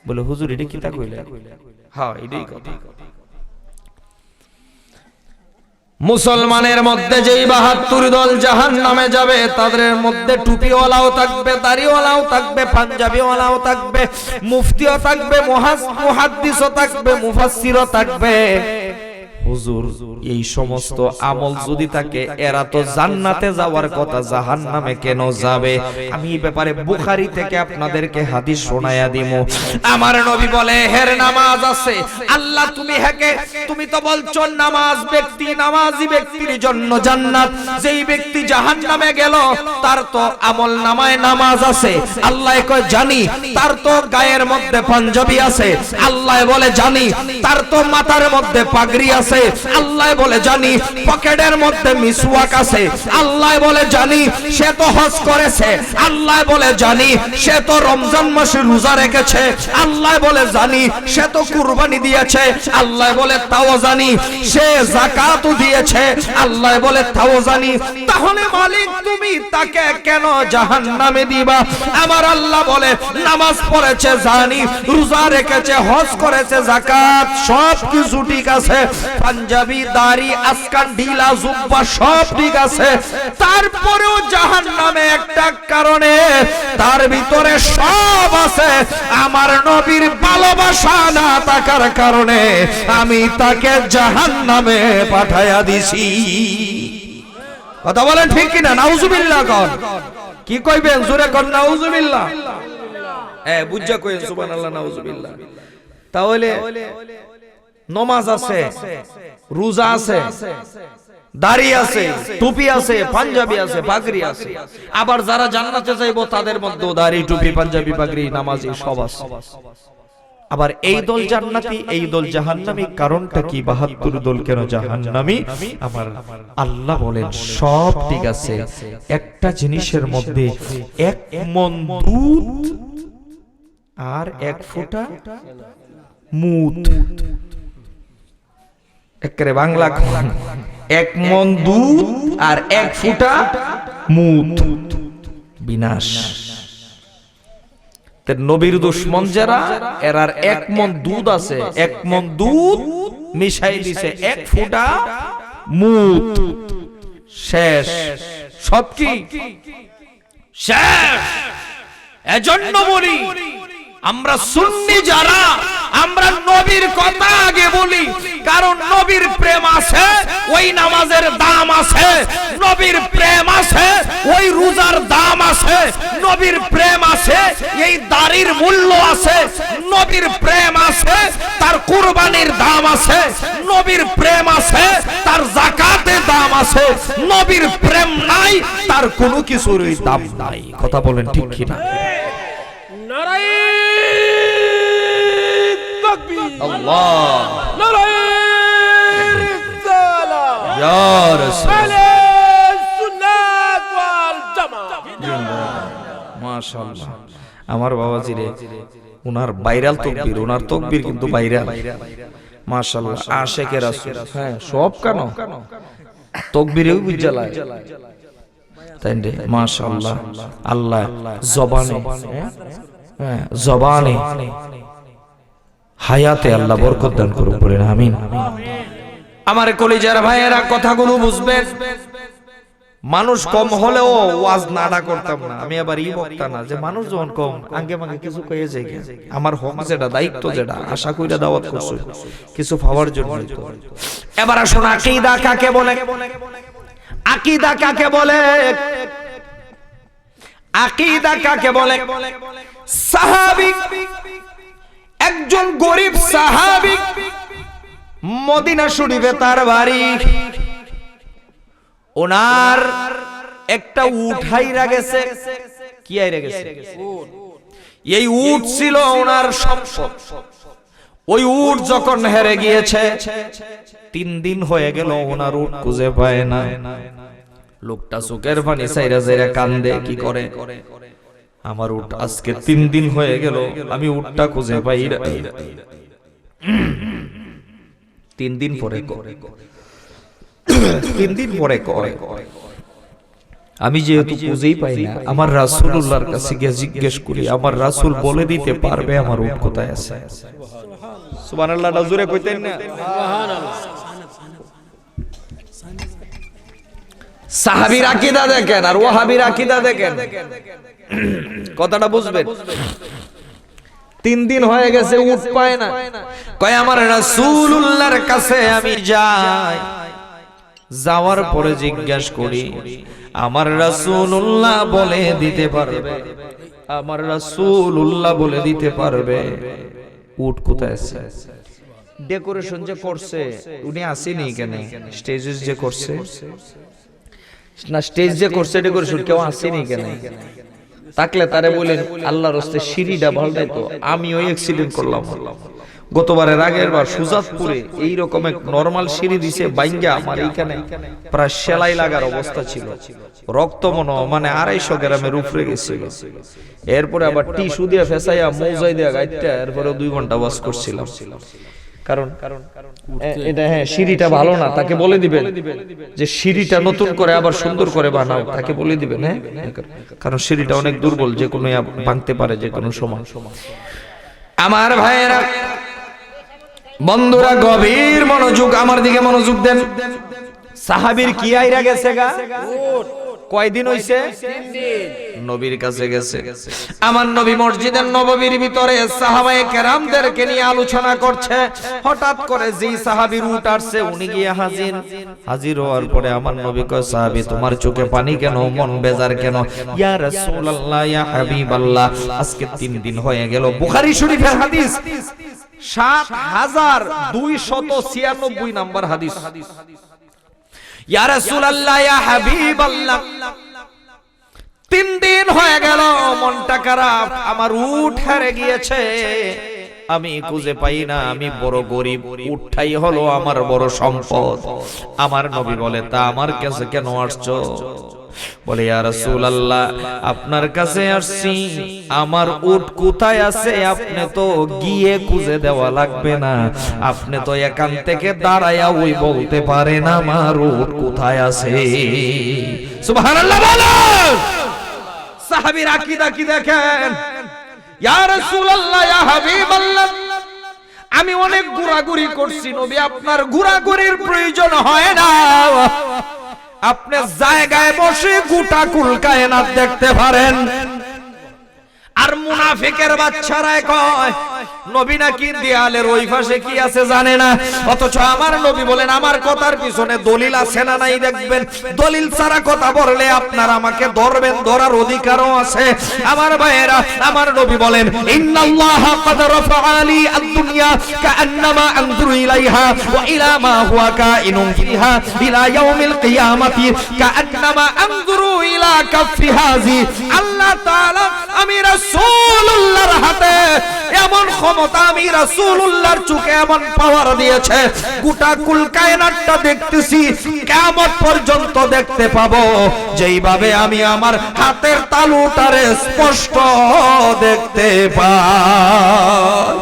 বলে হুজুর এটা কি তা কইলা? হ্যাঁ এটাই কথা। মুসলমানের মধ্যে যেই ৭২ দল জাহান্নামে যাবে, তাদের মধ্যে টুপিওয়ালাও থাকবে, দাড়িওয়ালাও থাকবে, পাঞ্জাবিওয়ালাও থাকবে, মুফতিও থাকবে, মুহাদ্দিসও থাকবে, মুফাসসিরও থাকবে। হুজুর এই সমস্ত আমল যদি থাকে, এরা তো জান্নাতে যাওয়ার কথা, জাহান্নামে কেন যাবে? আমি এই ব্যাপারে বুখারী থেকে আপনাদেরকে হাদিস শোনায়া দিমু। আমার নবী বলে হের নামাজ আছে, আল্লাহ তুমি তো বলছো নামাজ ব্যক্তি, নামাজি ব্যক্তির জন্য জান্নাত। যেই ব্যক্তি জাহান্নামে গেল তার তো আমল নামায় নামাজ আছে। আল্লাহ কয় জানি, তার তো গায়ের মধ্যে পাঞ্জাবি আছে। আল্লাহ বলে জানি, তার তো মাথার মধ্যে পাগড়ি আছে। আল্লাহ বলে জানি, পকেটের মধ্যে মিসওয়াক আছে। আল্লাহ বলে জানি, সে তো হজ করেছে। আল্লাহ বলে জানি, সে তো রমজান মাসে রোজা রেখেছে। আল্লাহ বলে জানি, সে তো কুরবানি দিয়েছে। আল্লাহ বলে তাও জানি, সে যাকাতও দিয়েছে। আল্লাহ বলে তাও জানি। তাহলে মালিক তুমি তাকে কেন জাহান্নামে দিবা? আমার আল্লাহ বলে নামাজ পড়েছে জানি, রোজা রেখেছে, হজ করেছে, যাকাত সব কিছু ঠিক আছে, পাঞ্জাবি, দাড়ি, আসকান, ঢিলা, জুব্বা সব ঠিক আছে, তারপরেও জাহান্নামে একটা কারণে, তার ভিতরে সব আছে, আমার নবীর ভালোবাসা না থাকার কারণে আমি তাকে জাহান্নামে পাঠায়া দিছি। কথা বলেন ঠিক কিনা? নাউজুবিল্লাহ কন। কি কইবেন? জোরে কন নাউজুবিল্লাহ। বুঝা কইেন সুবহানাল্লাহ, নাউজুবিল্লাহ। তাহলে নামাজ আছে, রোজা আছে, দাড়ি আছে, টুপি আছে, পাঞ্জাবি আছে, পাগড়ি আছে। আবার যারা জান্নাতে যাইবো তাদের মধ্যে দাড়ি, টুপি, পাঞ্জাবি, পাগড়ি, নামাজি সব আছে। আবার এই দল জান্নাতি, এই দল জাহান্নামী। কারণটা কি? ৭২ দল কেন জাহান্নামী? আমার আল্লাহ বলেন সব ঠিক আছে, একটা জিনিসের মধ্যে 1 মণ দুধ আর 1 ফোঁটা মুত। একেবারে বাংলা, 1 মণ দুধ আর 1 ফোঁটা মুত, বিনাশ। নবীর দুশমন যারা, এরার 1 মণ দুধ আছে, 1 মণ দুধ মিশাই দিছে 1 ফোঁটা মুত, শেষ। সব কি শেষ। এজন্য বলি আমরা সুন্নি যারা, আমরা নবীর কথা আগে বলি, কারণ নবীর প্রেম আছে, ওই নামাজের দাম আছে। নবীর প্রেম আছে, ওই রোজার দাম আছে। নবীর প্রেম আছে, এই দাড়ির মূল্য আছে। নবীর প্রেম আছে, তার কুরবানির দাম আছে। নবীর প্রেম আছে, তার যাকাতের দাম আছে। নবীর প্রেম নাই, তার কোনো কিছুরই দাম নাই। কথা বলেন ঠিক কিনা? আল্লাহ, মাশাআল্লাহ। আমার বাবাজি রে, উনার ভাইরাল তাকবীর, উনার তাকবীর কিন্তু ভাইরাল। মাশাআল্লাহ, আশিকে রাসূল। হ্যাঁ, সব কেন তাকবীরেও বুঝালায়, তাই রে? মাশাআল্লাহ। আল্লাহ জবানে, হ্যাঁ জবানে, হায়াতে আল্লাহ বরকত দান করুন, বলেন আমিন। আমার কলিজার ভাইয়েরা, কথাগুলো বুঝবেন। মানুষ কম হলেও ওয়াজ নাডা করতাম না। আমি আবার ই বক্তা না যে মানুষ যখন কম আগে মাগে কিছু কয়ে যায়। আমার হক যেটা, দায়িত্ব যেটা, আশা কইরা দাওয়াত করছি কিছু পাওয়ার জন্য। এবার আসুন, আকীদা কাকে বলে? আকীদা কাকে বলে? আকীদা কাকে বলে? সাহাবী, একজন গরিব সাহাবী, মদিনা শরীফে তার বাড়ি। ওনার একটা উট হাইরা গেছে। কি হাইরা গেছে? এই উট ছিল ওনার সম্পদ। ওই উট যখন হেরে গিয়েছে, 3 দিন হয়ে গেল, ওনার উট খুঁজে পায় না। লোকটা চোখের পানি ছাইরা ছাইরা কান্দে। কি করে? আমার উট আজকে 3 দিন হয়ে গেল, আমি উটটা খুঁজে পাই না। 3 দিন পরে 3 দিন পরে কয়, আমি যেহেতু খুঁজেই পাই না, আমার রাসূলুল্লাহর কাছে গিয়ে জিজ্ঞেস করি, আমার রাসূল বলে দিতে পারবে আমার উট কোথায় আছে? সুবহানাল্লাহ, জোরে কইতেন না? সাহাবীর আকীদা দেখেন আর ওয়াহাবীর আকীদা দেখেন, কথাটা বুঝবেন। 3 দিন হয়ে গেছে, উট পায় না। কয় আমার রাসূলুল্লাহর কাছে আমি যাই, যাওয়ার পরে জিজ্ঞাসা করি, আমার রাসূলুল্লাহ বলে দিতে পারবে, আমার রাসূলুল্লাহ বলে দিতে পারবে উট কোথায় আছে? ডেকোরেশন যে করছে উনি আসেনি কেন? স্টেজে যে করছে না, স্টেজ যে করছে ডেকোরেশন, কেউ আসেনি কেন? তাকলে তারে বলেন আল্লাহর রাস্তায় সিঁড়িটা ভালটাই তো, আমি ওই অ্যাক্সিডেন্ট করলাম গতবারের আগের বার সুজাতপুরে। এইরকম এক নরমাল সিঁড়ি দিছে বাইঙ্গা, আমার এইখানে প্রায় সেলাই লাগার অবস্থা ছিল, রক্ত মানে 250 গ্রামের উপরে গেছিল। এরপরে আবার টিস্যু দিয়ে ফেসাইয়া মৌজাই দিয়া গাইতে, এরপরে 2 ঘন্টা ওয়াশ করছিলাম। কারণ এটা, হ্যাঁ সিঁড়িটা ভালো না, তাকে বলে দিবেন যে সিঁড়িটা নতুন করে আবার সুন্দর করে বানাও, তাকে বলে দিবেন। হ্যাঁ, কারণ সিঁড়িটা অনেক দুর্বল, যে কোনো ভাঙতে পারে যে কোনো সময়। আমার ভাইয়েরা, বন্ধুরা গভীর মনোযোগ, আমার দিকে মনোযোগ দেন। সাহাবীর কি আইরা গেছে গা? কয়দিন হইছে? 3 দিন। নবীর কাছে গেছে। আমার নবী মসজিদের নববীর ভিতরে সাহাবায়ে কেরামদেরকে নিয়ে আলোচনা করছে। হঠাৎ করে যেই সাহাবীর উট আসছে উনি গিয়ে হাজির হওয়ার পরে আমার নবী কয়, সাহাবী তোমার চোখে পানি কেন, মন বেজার কেন? ইয়া রাসূলুল্লাহ, ইয়া হাবিবাল্লাহ, আজকে 3 দিন হয়ে গেল। বুখারী শরীফের হাদিস ৭,২৯৬ নাম্বার হাদিস। ইয়া রাসূলুল্লাহ, ইয়া হাবিবাল্লাহ, 3 দিন হয়ে গেল, মনটা খারাপ, আমার উট হারিয়ে গিয়েছে, আমি খুঁজে পাই না, আমি বড় গরিব, উটটাই হলো আমার বড় সম্পদ। আমার নবী বলে, তা আমার কাছে কেন আসছো? বলে, ইয়া রাসূলুল্লাহ, আপনার কাছে আসছি, আমার উট কোথায় আছে আপনি তো গিয়ে খুঁজে দেওয়া লাগবে না, আপনি তো এখান থেকে দাঁড়ায়া ওই বলতে পারেন আমার উট কোথায় আছে। সুবহানাল্লাহ বলেন। সাহাবীর আকীদা কি দেখেন। ইয়া রাসূলুল্লাহ, ইয়া হাবিবাল্লাহ, আমি অনেক ঘোরাঘুরি করছি নবী, আপনার ঘোরাঘুরির প্রয়োজন হয় না, আপনি জায়গায় বসে গোটা কুল কায়নাত দেখতে পারেন। আর মুনাফিকের বাচ্চারা কয় নবী নাকি দেয়ালের ওই পাশে কি আছে জানে না, অথচ আমার নবী বলেন আমার কথার পিছনে দলিল আছে না নাই দেখবেন। দলিল ছাড়া কথা বললে আপনারা আমাকে ধরবেন, ধরার অধিকারও আছে। আমার ভাইয়েরা, আমার নবী বলেন, ইন্নাল্লাহা ক্বাদ রাফআলি আদ-দুনিয়া কাআন্নামা আনজুরু ইলাইহা ওয়া ইলা মা হুয়া কাইনুন ফিহা ইলা ইয়াউমিল কিয়ামাতি কাআন্নামা আনজুরু ইলা কাফি হাযি। আল্লাহ তাআলা আমি রাসূলুল্লাহর হাতে এমন ক্ষমতা, আমি রাসূলুল্লাহর চোখে এমন পাওয়ার দিয়েছে, গোটা কুল কায়নাতটা দেখতেছি, কিয়ামত পর্যন্ত দেখতে পাবো যেইভাবে আমি আমার হাতের তালুটারে স্পষ্ট দেখতে পাই।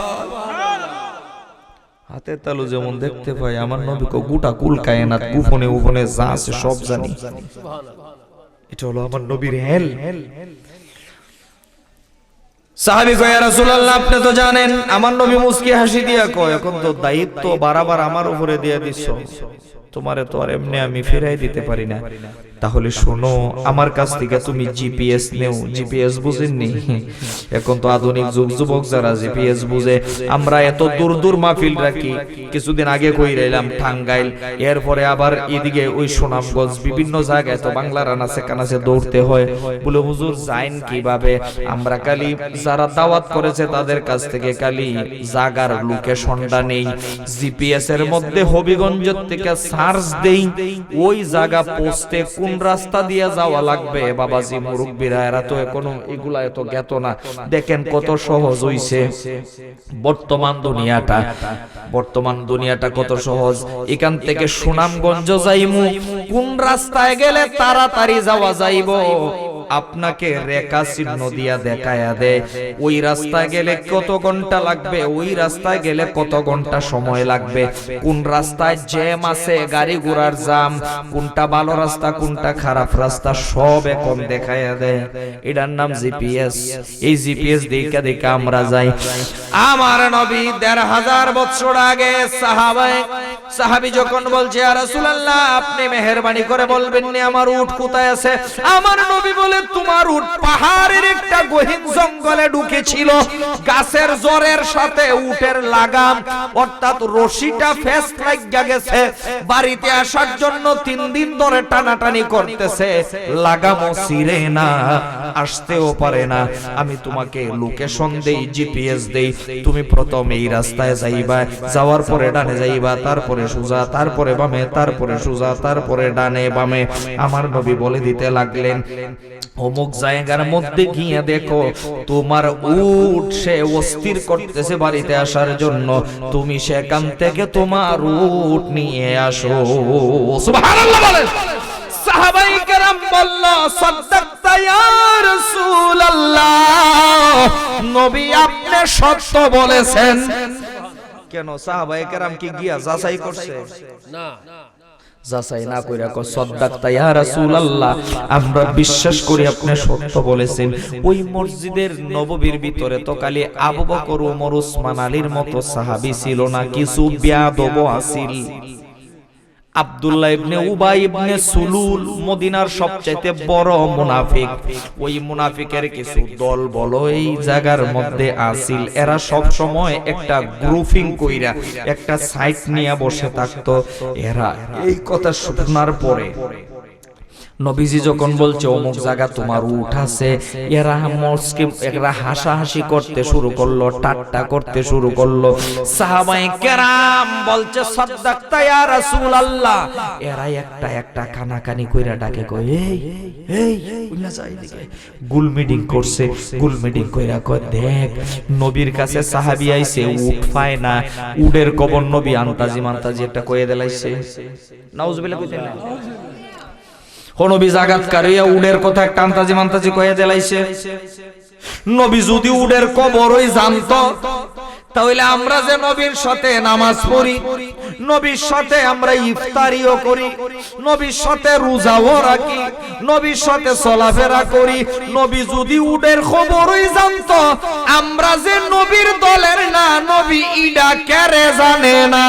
হাতের তালু যেমন দেখতে পাই, আমার নবী কো গোটা কুল কায়নাত গোপনে গোপনে যা আছে সব জানি। এটা হলো আমার নবীর হেল। সাহাবী কয়, ইয়া রাসূলুল্লাহ, আপনি তো জানেন। আমার নবী মুস্কি হাসি দিয়া কয়, এখন তো দায়িত্ব বারবার আমার উপরে দিয়ে দিছো, তোমারে তো আর এমনি আমি ফিরাই দিতে পারি না। তাহলে শোনো, আমার কাছ থেকে তুমি জিপিএস নেও। জিপিএস বুঝেননি? এখন তো আধুনিক যুগ, যুবক যারা জিপিএস বুঝে। আমরা এত দূর দূর মাহফিল রাখি, কিছুদিন আগে কই রাইলাম টাঙ্গাইল, এরপরে আবার এদিকে ওই সুনামগঞ্জ, বিভিন্ন জায়গায় তো বাংলার আনাচে কানাচে দৌড়তে হয়। বলে হুজুর যাইন কিভাবে? আমরা খালি যারা দাওয়াত করেছে তাদের কাছ থেকে খালি জাগার লোকেশনটা নেই, জিপিএস এর মধ্যে হবিগঞ্জ থেকে সার্চ দেই, ওই জায়গা পোস্টে কোন রাস্তা দিয়ে যাওয়া লাগবে। বাবাজি মুরব্বিরা এরা তো এখনো এগুলা এত জ্ঞাত না। দেখেন কত সহজ হইছে বর্তমান দুনিয়াটা কত সহজ। এখান থেকে সুনামগঞ্জ যাইমু, কোন রাস্তায় গেলে তাড়াতাড়ি যাওয়া যাইব, আপনাকে রেখা চিহ্ন দিয়া দেখায়া দেয়। ওই রাস্তায় গেলে কত ঘন্টা লাগবে, ওই রাস্তায় গেলে কত ঘন্টা সময় লাগবে, কোন রাস্তায় জ্যাম আছে, গাড়ি ঘোড়ার জাম, কোনটা ভালো রাস্তা কোনটা খারাপ রাস্তা, সব এখন দেখায়া দেয়। এটার নাম জিপিএস। এই জিপিএস দেখা দেখা আমরা যাই। আমার নবী ১৫০০ বছর আগে সাহাবী যখন বলছে, ইয়া রাসূলুল্লাহ, আপনি মেহেরবানি করে বলবেন না আমার উট কোথায় আছে? আমার নবী বলে, তোমার উট পাহাড়ের একটা গহীন জঙ্গলে ঢুকেছিল, গাছের জোরের সাথে উটের লাগাম অর্থাৎ রশিটা ফেস লাগা গেছে, বাড়িতে আসার জন্য 3 দিন ধরে টানাটানি করতেছে, লাগামও ছিঁড়ে না, আসতেও পারে না। আমি তোমাকে লোকেশন দেই, জিপিএস দেই, তুমি প্রথম এই রাস্তায় যাইবা, যাওয়ার পরে ডানে যাইবা, তারপরে সোজা, তারপরে বামে, তারপরে সোজা, তারপরে ডানে বামে। আমার নবী বলে দিতে লাগলেন, অমুক জায়গার মধ্যে গিয়ে দেখো তোমার উট সে অস্থির করতেছে বাড়িতে আসার জন্য, তুমি সেখান থেকে তোমার উট নিয়ে আসো। সুবহানাল্লাহ বলেন। সাহাবায়ে কেরাম বলল, সাদাক্তা ইয়া রাসূলুল্লাহ, নবী আপনি সত্য বলেছেন। কেন সাহাবায়ে কেরাম কি গিয়া যাচাই করছে? না, যাচাই না কইরা কয় সাদ্দাকতা ইয়া রাসূলুল্লাহ, আমরা বিশ্বাস করি আপনি সত্য বলেছেন। ওই মসজিদের নববীর ভিতরে তো খালি আবু বকর, ওমর, উসমান, আলীর মতো সাহাবী ছিল না, কিছু বেয়াদব আছিল। আব্দুল্লাহ ইবনে উবাই ইবনে সুলুল মদিনার সবচাইতে বড় মুনাফিক, ওই মুনাফিকের কিছু দল বলো এই জায়গার মধ্যে আসিল। এরা সব সময় একটা গ্রুপিং কইরা একটা সাইট নিয়ে বসে থাকতো। এরা এই কথা শোনার পরে নবীজি যখন বলছে অমুক জায়গা তোমার উঠ আছে, এরা হাসাহাসি করতে শুরু করলো, ঠাট্টা করতে শুরু করলো। সাহাবায়ে কেরাম বলছে সাদ্দাকতা ইয়া রাসূলুল্লাহ, এরা একটা একটা কানাকানি কইরা ডাকে, কই এই এই কইলা যাই দিকে। গুল মিটিং করছে, গুল মিটিং কইরা কয় দেখ নবীর কাছে সাহাবী আইছে, উঠ পায় না, উডের কবর নবী আন্তাজি মান্তাজি একটা কইয়া দেলাইছে। নাউজুবিল্লাহ কইতেন না, নবী জাগাতকার হইয়া উডের কথা একটা আন্তাজি মান্তাজি কইয়া দেলাইছে। নবী যদি উডের কবরই জানতো, তাহলে আমরা যে নবীর সাথে নামাজ পড়ি, নবীর সাথে আমরা ইফতারিও করি, নবীর সাথে রোজাও রাখি, নবীর সাথে চলাফেরা করি, নবী যদি উডের খবরই জানতো, আমরা যে নবীর দলের না, নবী ইডা কেরে জানে না।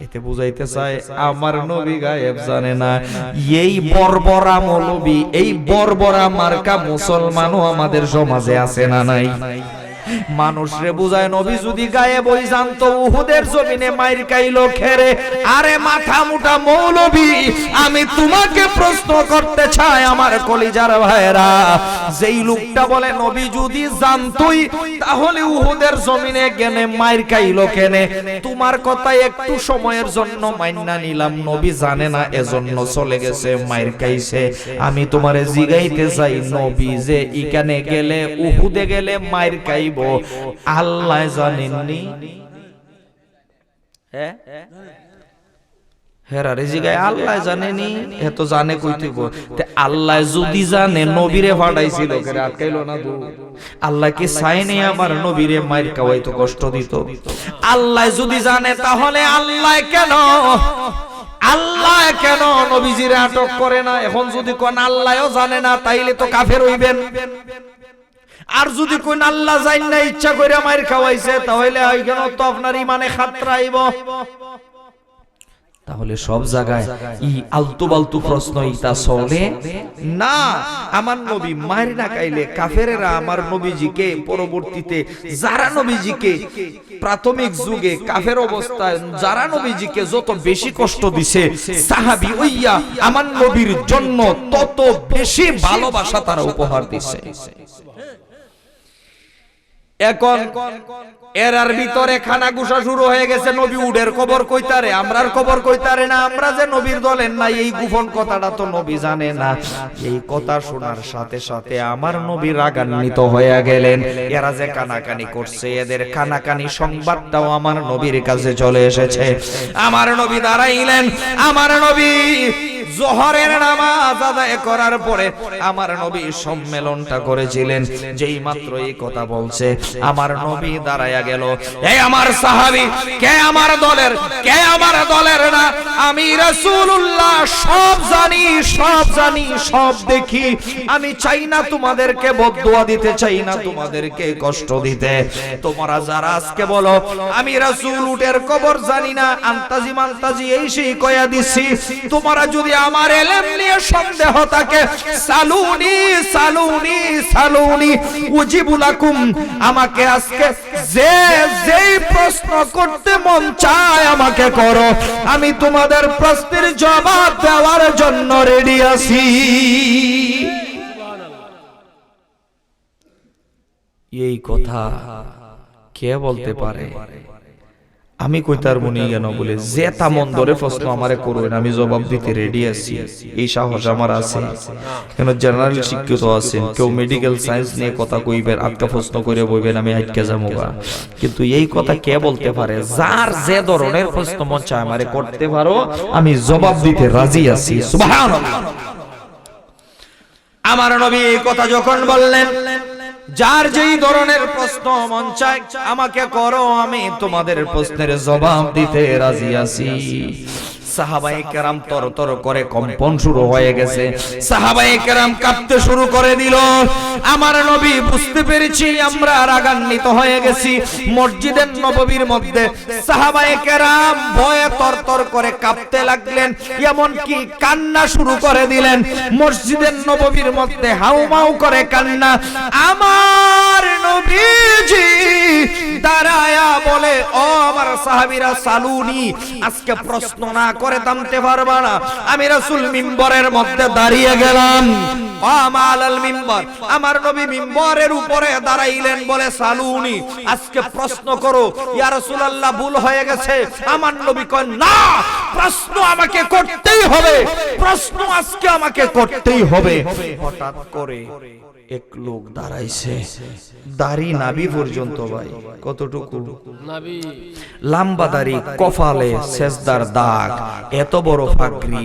এতে বুঝাইতে চায় আমার নবী গায়েব জানে না। এই বর্বরা মৌলবী, এই বর্বরা মার্কা মুসলমানও আমাদের সমাজে আছে না নাই? মানুষরে বুঝায় নবী যদি গায়েবই জানতো, উহুদের জমিনে মাইর খাইলো খেরে। আরে মাথা মুটা মৌলবী, আমি তোমাকে প্রশ্ন করতে চাই আমার কলিজার ভাইরা, যেই লোকটা বলে নবী যদি জানতোই তাহলে উহুদের জমিনে গেনে মাইর খাইলো কেনে? তোমার কথা একটু সময়ের জন্য মাইন্না নিলাম, নবী জানে না এজন্য চলে গেছে, মাইর খাইছে। আমি তোমারে জিগাইতে চাই, নবী যে এখানে গেলে, উহুদে গেলে মাইর খাইব, আল্লাহ জানেননি? হেরারে জিগায় আল্লাহ জানেনি, এ তো জানে কইতেব। আল্লাহ যদি জানে নবীরে ফাটাইছিল, কেরে আটকাইলো না? আল্লাহ কি চাইনি আমার নবীরে মাইর খাওয়াইতো, কষ্ট দিত? আল্লাহ যদি জানে তাহলে আল্লাহ কেন নবীজিরে আটক করে না? এখন যদি কোন আল্লাহও জানে না, তাইলে তো কাফের হইবেন। আর যদি কোন আল্লাহ জান না ইচ্ছা করে মাইর খাওয়াইছে, তাহলে ওইখানে তো আপনার ইমানে খাতরা আইব। তাহলে সব জায়গায় ই আলতু বালতু প্রশ্ন ইতা চলে না। আমার নবী মাইর না খাইলে কাফেরেরা আমার নবীজিকে পরবর্তীতে যারা নবীজিকে প্রাথমিক যুগে কাফের অবস্থায় যারা নবীজিকে যত বেশি কষ্ট দিছে, সাহাবী হইয়া আমার নবীর জন্য তত বেশি ভালোবাসা তারা উপহার দিছে। এখন এরার ভিতরে খানা গুসা শুরু হয়ে গেছে, নবী উডের কবর কইতারে, আমরার কবর কইতারে না, আমরা যে নবীর দলের না, এই গোপন কথাটা তো নবী জানে না। এই কথা শোনার সাথে সাথে আমার নবী রাগান্বিত হয়ে গেলেন। এরা যে কানাকানি করছে, এদের কানাকানি সংবাদটাও আমার নবীর কাছে চলে এসেছে। আমার নবী দাঁড়াইলেন, আমার নবী জোহরের নামাজ আদায় করার পরে আমার নবী সম্মেলনটা করেছিলেন। যেই মাত্র এই কথা বলছে, আমার নবী দাঁড়ায়া গেল। এই আমার সাহাবী, কে আমার দলের, কে আমার দলের না? আমি রাসূলুল্লাহ সব জানি, সব জানি, সব দেখি। আমি চাই না তোমাদেরকে বদদুয়া দিতে, চাই না তোমাদেরকে কষ্ট দিতে। তোমরা যারা আজকে বলো আমি রাসূল উটের কবর জানি না, আন্তাজি মান্তাজি এই সেই কয়া দিছি, তোমরা যদি আমার ইলম নিয়ে সন্দেহ থাকে, সালুনি সালুনি সালুনি উজিবু লাকুম, আমাকে আজকে যেই প্রশ্ন করতে মন চায় আমাকে করো, আমি তোমাদের প্রশ্নের জবাব দেওয়ার জন্য রেডি আছি। এই কথা কে বলতে পারে? আমি কইতার মনি কেন বলে যে তেমন ধরে প্রশ্ন আমারে করবেন, আমি জবাব দিতে রেডি আছি, এই সাহস আমার আছে। কেন জেনারেল শিক্ষিত আছেন, কেউ মেডিকেল সায়েন্স নিয়ে কথা কইবেন, আটকা প্রশ্ন করে বইবেন, আমি আটকে যাবো। কিন্তু এই কথা কে বলতে পারে? যার যে ধরনের প্রশ্ন মন চায় আমারে করতে পারো, আমি জবাব দিতে রাজি আছি। সুবহানাল্লাহ। আমার নবী এই কথা যখন বললেন, যার যেই ধরনের প্রশ্ন মন চায় আমাকে করো, আমি তোমাদের প্রশ্নের জবাব দিতে রাজি আছি। সাহাবায়ে কেরাম তরতর করে কম্পন শুরু হয়ে গেছে, সাহাবায়ে কেরাম কাঁপতে শুরু করে দিল। আমার নবী বুঝতে পেরেছি আমরা রাগান্বিত হয়ে গেছি। মসজিদের নববীর মধ্যে সাহাবায়ে কেরাম ভয়ে তরতর করে কাঁপতে লাগলেন, এমন কি কান্না শুরু করে দিলেন। মসজিদের নববীর মধ্যে হাউমাউ করে কান্না। আমার নবীজি দাঁড়ায়া বলে, ও আমার সাহাবীরা, সালুনি, আজকে প্রশ্ন না করে থামতে পারবা না। আমি রাসূল মিম্বরের মধ্যে দাঁড়িয়ে গেলাম। আমাল মিম্বর, আমার নবী মিম্বরের উপরে দাঁড়াইলেন, বলে সালুনি, আজকে প্রশ্ন করো। ইয়া রাসূলুল্লাহ, ভুল হয়ে গেছে। আমার নবী কয়, না, প্রশ্ন আমাকে করতেই হবে, প্রশ্ন আজকে আমাকে করতেই হবে। হঠাৎ করে এক লোক দাঁড়াইছে, দাড়ি নাভি পর্যন্ত, ভাই কতটুকু নাভি, লম্বা দাড়ি, কপালে সেজদার দাগ, এত বড় পাগড়ি,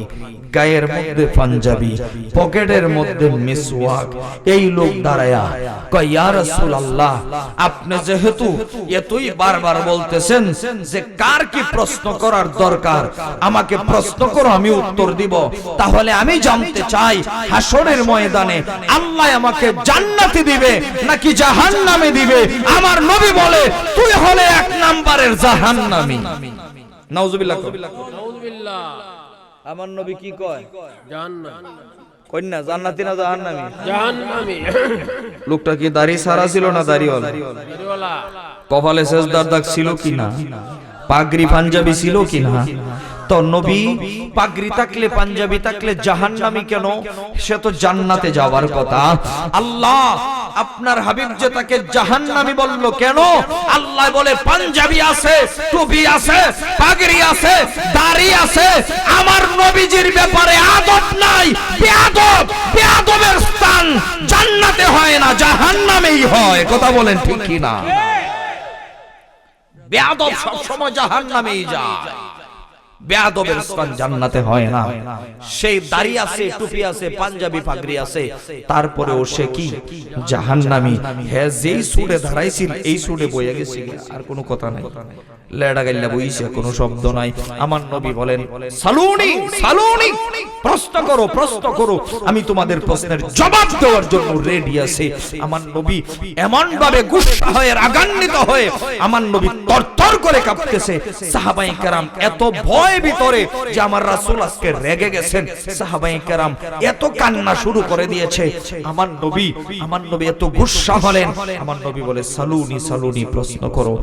গায়ের মধ্যে পাঞ্জাবি, পকেটের মধ্যে মিসওয়াক। এই লোক দাঁড়ায়া কয়, ইয়া রাসূলুল্লাহ, আপনি যেহেতু এতই বারবার বলতেছেন যে কার কি প্রশ্ন করার দরকার, আমাকে প্রশ্ন করো, আমি উত্তর দিব। তাহলে আমি জানতে চাই, হাসরের ময়দানে আল্লাহ আমাকে জান্নাতে দিবে নাকি জাহান্নামে দিবে? আমার নবী বলে, তুই হলে এক নাম্বারের জাহান্নামী। নাউজুবিল্লাহ, নাউজুবিল্লাহ। আমার নবী কি কয়? জাহান্নাম। কই না জান্নাতি না জাহান্নামী? জাহান্নামী। লোকটা কি দাড়ি সারা ছিল না দাড়িওয়ালা? দাড়িওয়ালা। কপালে সেজদার দাগ ছিল কিনা? পাগড়ি পাঞ্জাবি ছিল কিনা? তো নবী পাগড়ি থাকলে পাঞ্জাবি থাকলে জাহান্নামী কেন? সে তো জান্নাতে যাওয়ার কথা। আল্লাহ আপনার হাবিব যে তাকে জাহান্নামী বলল কেন? আল্লাহ বলে, পাঞ্জাবি আছে, টুপি আছে, পাগড়ি আছে, দাড়ি আছে, আমার নবীজির ব্যাপারে আদব নাই, বেয়াদব। বেয়াদবের স্থান জান্নাতে হয় না, জাহান্নামেই হয়। কথা বলেন ঠিক কি না? বেয়াদব সব সময় জাহান্নামেই যায়, বেয়াদবের স্থান জান্নাতে হয় না। সেই দাড়ি আছে, টুপি আছে, পাঞ্জাবি পাগড়ি আছে, তারপরেও সে কি জাহান্নামী। হ্যাঁ, যেই সুরে দাঁড়াইছিল এই সুরে বইয়া গেছে, আর কোনো কথা নাই, লেডা গাইলা বইছে, কোনো শব্দ নাই। আমার নবী বলেন, সালুনি, সালুনি, প্রশ্ন করো, প্রশ্ন করো, আমি তোমাদের প্রশ্নের জবাব দেওয়ার জন্য রেডি আছি। আমার নবী এমন ভাবে গুসা হয়ে রাগান্বিত হয়ে আমার নবী তরতর করে কাঁপতেছে। সাহাবায়ে কেরাম এত ভয় ভিতরে যে আমার রাসূল আজকে রেগে গেছেন। সাহাবায়ে কেরাম এত কান্না শুরু করে দিয়েছে। আমার নবী এত গুসা হলেন। আমার নবী বলে, সালুনি, সালুনি, প্রশ্ন করো।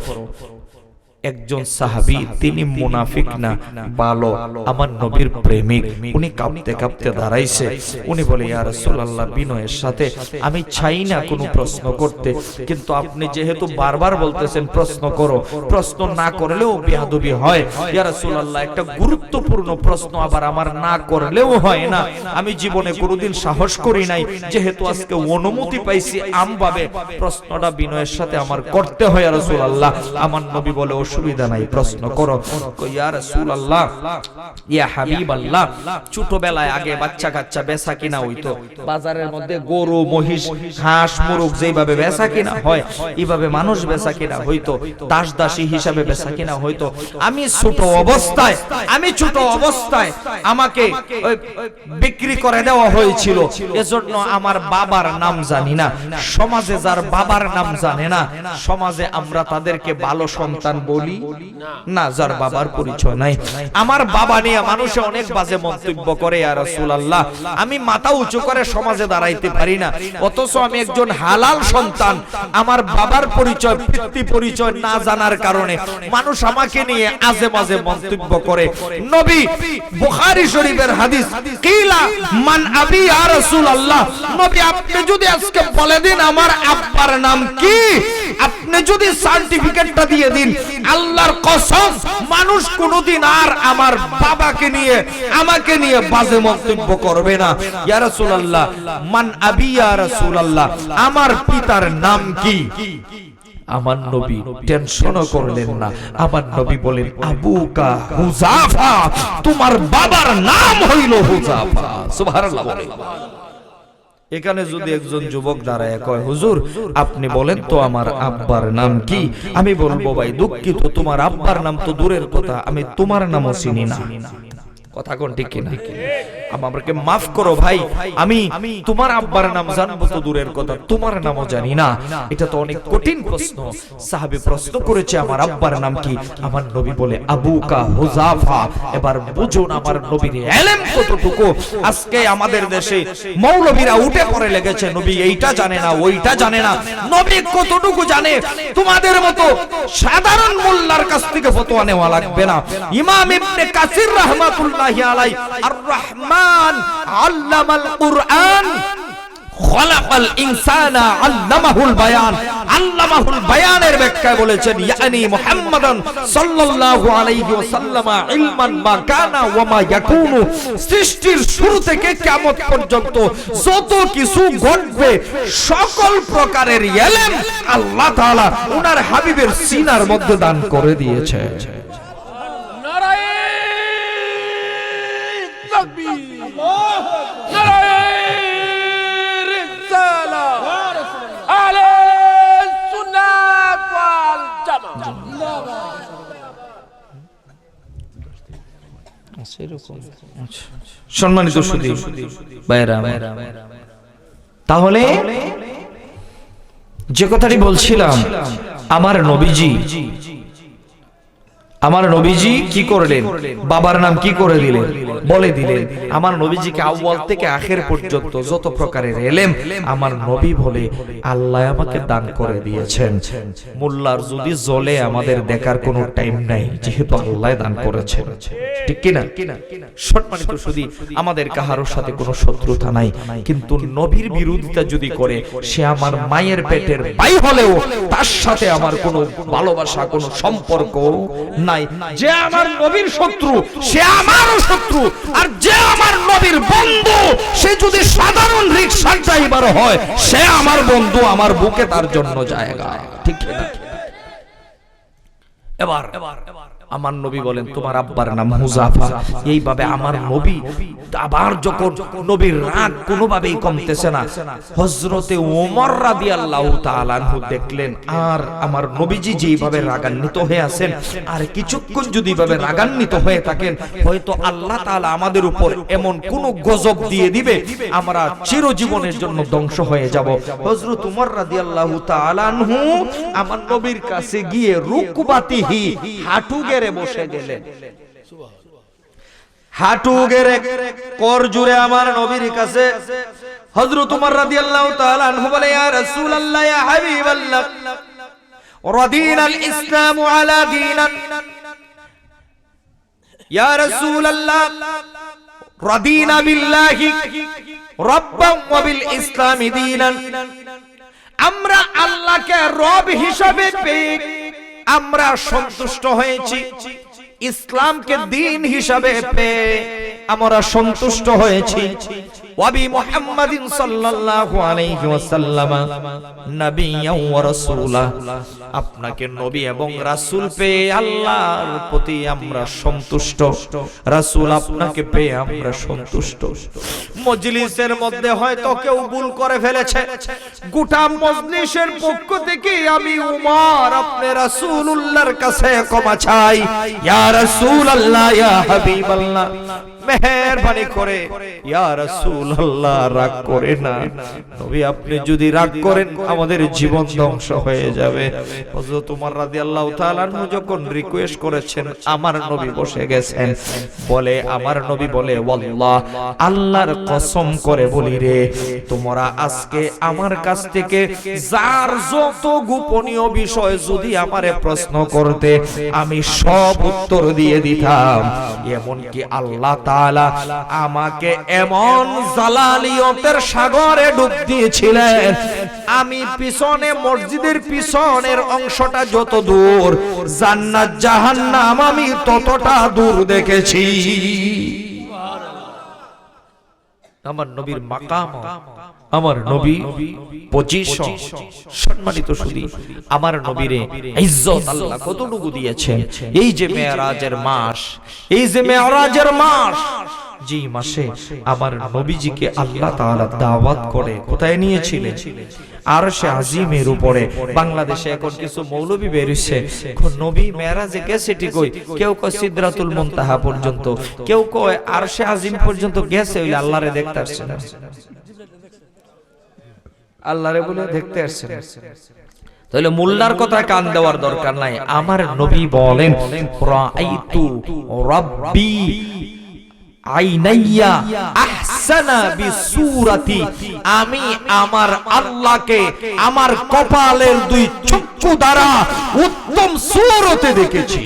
একজন সাহাবী, তিনি মুনাফিক না, ভালো, আমার নবীর প্রেমিক, উনি কাঁপতে কাঁপতে দাঁড়াইছে। উনি বলে, ইয়া রাসূলুল্লাহ, বিনয়ের সাথে আমি চাই না কোনো প্রশ্ন করতে, কিন্তু আপনি যেহেতু বারবার বলতেছেন প্রশ্ন করো, প্রশ্ন না করলেও বেয়াদবি হয়। ইয়া রাসূলুল্লাহ, একটা গুরুত্বপূর্ণ প্রশ্ন আবার আমার না করলেও হয় না। আমি জীবনে কোনোদিন সাহস করি নাই, যেহেতু আজকে অনুমতি পাইছি আমভাবে প্রশ্নটা বিনয়ের সাথে আমার করতে হয়। ইয়া রাসূলুল্লাহ, আমার নবী বলে, অসুবিধা নাই, প্রশ্ন করো। ইয়া রাসূলুল্লাহ, ইয়া হাবিবাল্লাহ, ছোটবেলায় আগে বাচ্চা কাচ্চা বেচা কিনা হইতো, বাজারের মধ্যে গরু, মহিষ, হাঁস, মুরগ যেভাবে বেচা কিনা হয়, এইভাবে মানুষ বেচা কিনা হইতো, দাস দাসী হিসাবে বেচা কিনা হইতো। আমি ছোট অবস্থায় আমাকে বিক্রি করে দেওয়া হয়েছিল। এজন্য আমার বাবার নাম জানি না। সমাজে যার বাবার নাম জানে না, সমাজে আমরা তাদেরকে ভালো সন্তান বলি না, যার বাবার পরিচয় নাই। আমার বাবা নিয়ে মানুষে অনেক বাজে মন্তব্য করে। ইয়া রাসূলুল্লাহ, আমি মাথা উঁচু করে সমাজে দাঁড়াইতে পারি না, অথচ আমি একজন হালাল সন্তান। আমার বাবার পরিচয়, পিতৃ পরিচয় না জানার কারণে মানুষ আমাকে নিয়ে আজে বাজে মন্তব্য করে। নবী বুখারী শরীফের হাদিস, কিলা মান আবি ইয়া রাসূলুল্লাহ, নবী আপনি যদি আজকে বলে দিন আমার আব্বার নাম কি, আপনি যদি সার্টিফিকেটটা দিয়ে দিন, আল্লাহর কসম মানুষ কোনোদিন আর আমার বাবাকে নিয়ে, আমাকে নিয়ে বাজে মন্তব্য করবে না। ইয়া রাসূলুল্লাহ, মান আবি ইয়া রাসূলুল্লাহ, আমার পিতার নাম কি? আমার নবী টেনশনও করলেন না। আমার নবী বলেন, আবুকা হুযাফা, তোমার বাবার নাম হইল হুযাফা। সুবহানাল্লাহ। এখানে যদি একজন যুবক দাঁড়ায় কয়, হুজুর আপনি বলেন তো আমার আব্বার নাম কি, আমি বলবো, ভাই দুঃখিত, তোমার আব্বার নাম তো দূরের কথা, আমি তোমার নামও চিনি না। কথা কোন ঠিক কিনা? আমাকে মাফ করো ভাই, আমি তোমার আব্বার নাম জানবো তো দূরের কথা, তোমার নামও জানি না। এটা তো অনেক কঠিন প্রশ্ন। সাহাবী প্রশ্ন করেছে আমার আব্বার নাম কি? আমার নবী বলে আবুকা হুযাফা। এবার বুঝুন আমার নবীর ইলম কতটুকু। আজকে আমাদের দেশে মৌলবীরা উঠে পড়ে লেগেছে, নবী এইটা জানে না ওইটা জানে না। নবী কতটুকু জানে? তোমাদের মতো সাধারণ মোল্লার কাছ থেকে ফতোয়া নেওয়া লাগবে না। ইমাম ইবনে কাসির রাহমাতুল্লাহি আলাইহি আর রহমান আল্লামাল কুরআন খলাকাল ইনসানা আল্লামাহুল বায়ান। আল্লামাহুল বায়ানের ব্যাখ্যায় বলেছেন ইয়ানি মুহাম্মাদান সাল্লাল্লাহু আলাইহি ওয়াসাল্লাম ইলমান মা কানা ওয়া মা ইয়াকুনু। সৃষ্টির শুরু থেকে কিয়ামত পর্যন্ত যত কিছু ঘটবে সকল প্রকারের ইলম আল্লাহ তাআলা ওনার হাবিবের সিনার মধ্যে দান করে দিয়েছে। নারায়ে তাকবীর, নারায়ে রিসালাত, আহলে সুন্নাত ওয়াল জামাত। সম্মানিত সুধী ভাইরা, তাহলে যে কথাটি বলছিলাম, আমার নবীজি কি করলেন? বাবার নাম কি করে দিলেন? বলে দিলেন। আমার নবীজিকে আউয়াল থেকে আখের পর্যন্ত যত প্রকারের ইলম আমার নবী বলে আল্লাহ আমাকে দান করে দিয়েছেন। মোল্লার যদি জ্বলে আমাদের দেখার কোনো টাইম নাই, যেহেতু আল্লাহ দান করেছেন। ঠিক কিনা? সম্মানিত সুধী, আমাদের কাহারোর সাথে কোনো শত্রুতা নাই, কিন্তু নবীর বিরোধিতা যদি করে সে আমার মায়ের পেটের ভাই হলেও তার সাথে আমার কোনো ভালোবাসা, কোনো সম্পর্ক নাই। যে আমার নবীর শত্রু সে আমারও শত্রু, আর যে আমার নবীর বন্ধু সে যদি সাধারণ রিকশা ড্রাইভার হয় সে আমার বন্ধু, আমার বুকে তার জন্য জায়গা। ঠিক না? এবার আমার নবী বলেন তোমার আব্বার নাম হুযাফা। এইভাবে আমার নবী আবার যখন নবীর রাগ কোনোভাবেই কমতেছে না, হযরতে ওমর রাদিয়াল্লাহু তাআলা আনহু দেখলেন আর আমার নবীজি যেভাবে রাগান্বিত হয়ে আছেন, আর কিছুক্ষণ যদি ভাবে রাগান্বিত হয়ে থাকেন হয়তো আল্লাহ তাআলা আমাদের উপর এমন কোন গজব দিয়ে দিবে আমরা চিরজীবনের জন্য ধ্বংস হয়ে যাব। হযরত ওমর রাদিয়াল্লাহু তাআলা আনহু আমার নবীর কাছে গিয়ে রুকবাতিহি হাঁটু গেড়ে বসে গেলেন। হাঁটু গেড়ে কর জুড়ে আমার নবীর কাছে হযরত ওমর রাদিয়াল্লাহু তাআলা আনহু বলে ইয়া রাসূলুল্লাহ ইয়া হাবিবাল্লাহ রাদিনাল ইসলামু আলা দীনান, ইয়া রাসূলুল্লাহ রাদিনা বিল্লাহি রাব্বান ওয়া বিল ইসলামি দীনান। আমরা আল্লাহকে রব হিসাবে পেয়ে আমরা সন্তুষ্ট হয়েছি, ইসলামকে দ্বীন হিসাবে পেয়ে আমরা সন্তুষ্ট হয়েছি। ওয়াবি মুহাম্মাদিন সাল্লাল্লাহু আলাইহি ওয়াসাল্লাম নবিয়্যান ওয়া রাসূলা, আপনাকে নবী এবং রাসূল পেয়ে আল্লাহর প্রতি আমরা সন্তুষ্ট, রাসূল আপনাকে পেয়ে আমরা সন্তুষ্ট। মজলিসের মধ্যে হয়তো কেউ ভুল করে ফেলেছে, গোটা মজলিসের পক্ষ থেকে আমি উমর আপনি রাসূলুল্লাহর কাছে ক্ষমা চাই। ইয়া রাসূলুল্লাহ ইয়া হাবিবাল্লাহ, মেহেরবানি করে ইয়া রাসূলুল্লাহ রাগ করে না, নবী আপনি যদি রাগ করেন আমাদের জীবন ধ্বংস হয়ে যাবে। হযরত ওমর রাদিয়াল্লাহু তাআলা আনহু যখন রিকোয়েস্ট করেছেন আমার নবী বসে গেছেন, বলে আমার নবী বলে ওয়াল্লাহ আল্লাহর কসম করে বলি রে, তোমরা আজকে আমার কাছ থেকে যার যত গোপনীয় বিষয় যদি আমারে প্রশ্ন করতে আমি সব উত্তর দিয়ে দিতাম। এমনকি আল্লাহ তাআলা আমাকে এমন জালালিয়তের সাগরে ডুব দিয়েছিলেন, আমি পিছনে মসজিদের পিছনের অংশটা যত দূর জান্নাত জাহান্নাম আমি ততটা দূর দেখেছি। আমার নবীর মাকাম, আমার নবী পজিশন, সম্মানিত সুধী আমার নবীরে ইজ্জত আল্লাহ কতটুকু দিয়েছেন। এই যে মেরাজের মাস, এই যে মেরাজের মাস যেই মাসে আমার নবীজিকে আল্লাহ তাআলা দাওয়াত করে কোথায় নিয়েছিলেন? আরশে আজিমের উপরে। বাংলাদেশে এখন কিছু মৌলবি বের হইছে, নবী মেরাজে গেছে ঠিকই, কেউ কয় সিদরাতুল মুনতাহা পর্যন্ত, কেউ কয় আরশে আজিম পর্যন্ত গেছে, হইলে আল্লাহরে দেখতে আসছে না, আল্লাহরে বলে দেখতে আসছে না। তাহলে মোল্লার কথা কান দেওয়ার দরকার নাই। আমার নবী বলেন রাআইতু রাব্বি আইনাইয়া আহসানা বিসূরাতি, আমি আমার আল্লাহকে আমার কপালের দুই চক্ষু দ্বারা উত্তম সূরতে দেখেছি।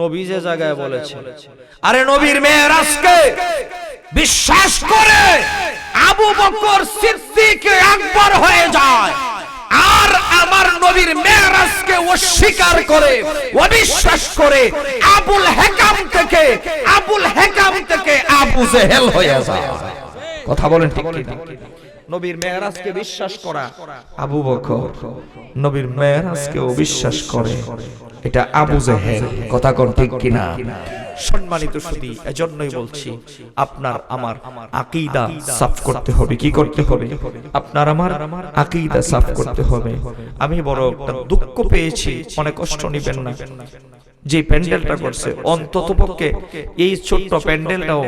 নবী যে জায়গায় বলেছে, আরে নবীর মেরাজকে বিশ্বাস করে আবু বকর সিদ্দিক আকবর হয়ে যায়, আর আমার নবীর মেরাজকে অস্বীকার করে অবিশ্বাস করে আবুল হেকাম থেকে আবু জেহেল হয়ে যায়। কথা বলেন ঠিক কি না? নবীর মেরাজকে বিশ্বাস করা আবু বকর, নবীর মেরাজকে অবিশ্বাস করে এটা আবু জেহেল। কথা কোন ঠিক কি না? সম্মানিত সুধী, এজন্যই বলছি আপনার আমার আকীদা সাফ করতে হবে। কি করতে হবে? আপনার আমার আকীদা সাফ করতে হবে। আমি বড় একটা দুঃখ পেয়েছি, অনেক কষ্ট নেবেন না। যে প্যান্ডেলটা করছে, অন্ততপক্ষে এই ছোট্ট প্যান্ডেলটাও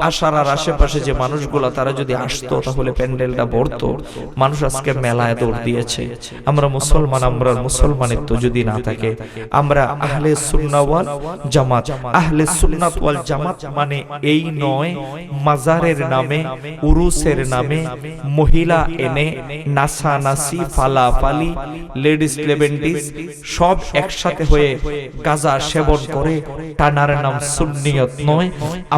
আশারার আশেপাশে যে মানুষগুলা তারা যদি আসতো তাহলে প্যান্ডেলটা ভরতো। মানুষ আজকে মেলায় দৌড় দিয়েছে। আমরা মুসলমান, আমরা মুসলমানিত্ব যদি না থাকে, আমরা আহলে সুন্নাহ ওয়াল জামাত। আহলে সুন্নাত ওয়াল জামাত মানে এই নয় মাজারের নামে, উরুসের নামে মহিলা এনে নাসানাসি, ফালাফালি, লেডিস লেভেন্টিস সব একসাথে হয়ে গাঁজা সেবন করে টানার নাম সুন্নিয়ত নয়।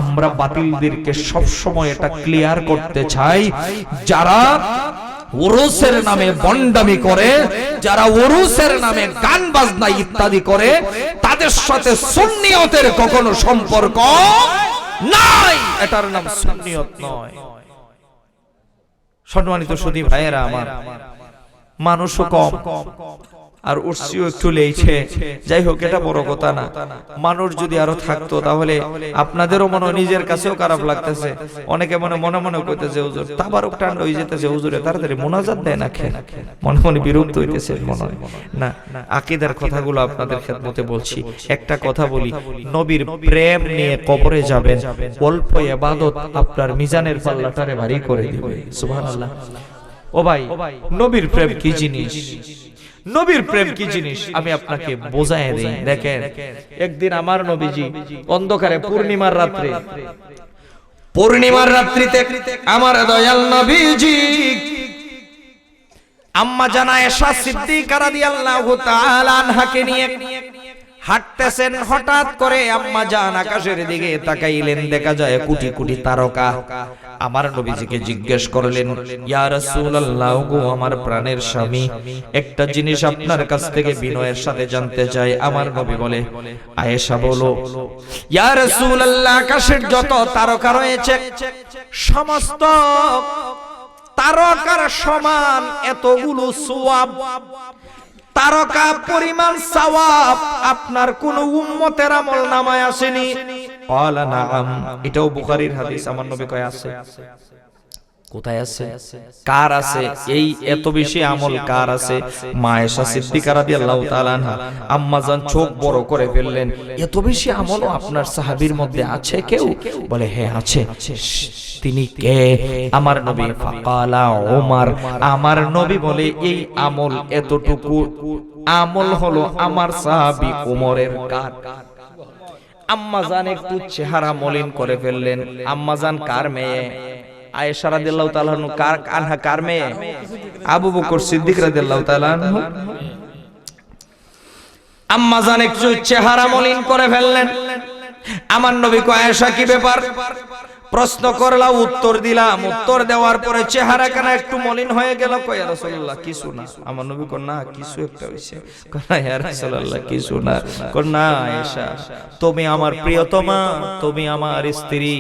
আমরা বাতিলদেরকে সব সময় এটা ক্লিয়ার করতে চাই, যারা উরুসের নামে বন্ডামি করে, যারা উরুসের নামে গান বাজনা ইত্যাদি করে, তাদের সাথে সুন্নিয়তের কখনো সম্পর্ক নাই। এটার নাম সুন্নিয়ত নয়। সম্মানিত সুধী ভাইয়েরা আমার, মানুষও কম আর উৎসিও একটু লেইছে, যাই হোক এটা বড় কথা না। মানুষ যদি আরো থাকতো তাহলে আপনাদেরও মনে নিজের কাছেও খারাপ লাগতেছে। অনেকে মনে মনে কইতেছে হুজুর তাবারক টান হই যেতেছে, হুজুরে তাড়াতাড়ি মুনাজাত দেয় না, খেয়ে মনে বিরক্ত হইতেছে মনে হয় না। আকীদার কথাগুলো আপনাদের খেদমতে বলছি। একটা কথা বলি, নবীর প্রেম নিয়ে কবরে যাবেন, অল্প ইবাদত আপনার মিজানের পাল্লাটারে ভারী করে দিবে। সুবহানাল্লাহ। ও ভাই, নবীর প্রেম কি জিনিস? নবীর প্রেম কি জিনিস আমি আপনাকে বোঝায় দেই। দেখেন, একদিন আমার নবীজি অন্ধকারে পূর্ণিমার রাত্রিতে আমার দয়াল নবীজি আম্মা জানা আয়েশা সিদ্দিকা রাদিয়াল্লাহু তাআলা আনহাকে নিয়ে হাঁটতেছেন। হঠাৎ করে আম্মা জান আকাশের দিকে তাকাইলেন, দেখা যায় কোটি কোটি তারকা। আমার নবীজিকে জিজ্ঞেস করলেন, ইয়া রাসূলুল্লাহ গো আমার প্রাণের স্বামী, একটা জিনিস আপনার কাছ থেকে বিনয়ের সাথে জানতে চাই। আমার নবী বলে, আয়েশা বলো। ইয়া রাসূলুল্লাহ, আকাশের যত তারকা রয়েছে সমস্ত তারকার সমান এতগুলো সওয়াব, তারকা পরিমাণ সওয়াব আপনার কোন উম্মতের আমল নামায় আসেনি। ক্বালা নাআম, এটাও বুখারীর হাদিস। আমার নবী কয় আছে। কোথায় আছে? কার আছে? এই এত বেশি আমল কার আছে? মা আয়েশা সিদ্দিকা রাদিয়াল্লাহু তাআলা আনহা আম্মা জান চোখ বড় করে ফেললেন, এত বেশি আমলও আপনার সাহাবীর মধ্যে আছে কেউ? বলে হ্যাঁ আছে। তিনি কে? আমার নবী। ফাকালা ওমর, আমার নবী বলে এই আমল, এতটুকু আমল হলো আমার সাহাবী ওমরের কার। আম্মা জান একটু চেহারা মলিন করে ফেললেন। আম্মা জান কার মেয়ে? আয়েশা রাদিয়াল্লাহু তাআলা আনহা কার মেয়ে? আবু বকর সিদ্দিক রাদিয়াল্লাহু তাআলা আনহু। আম্মা জান একটু চেহারা মলিন করে ফেললেন। আমার নবী কয়, আয়েশা কি ব্যাপার? প্রশ্ন করলাম, উত্তর দিলাম। উত্তর দেওয়ার পরে চেহারা কেন একটু মলিন হয়ে গেল? কয়, ইয়া রাসূলুল্লাহ কিছু না। আমার নবী কয়, না কিছু একটা হইছে। কয়, না ইয়া রাসূলুল্লাহ কিছু না। কয়, না আয়েশা তুমি আমার প্রিয়তমা, তুমি আমার স্ত্রী,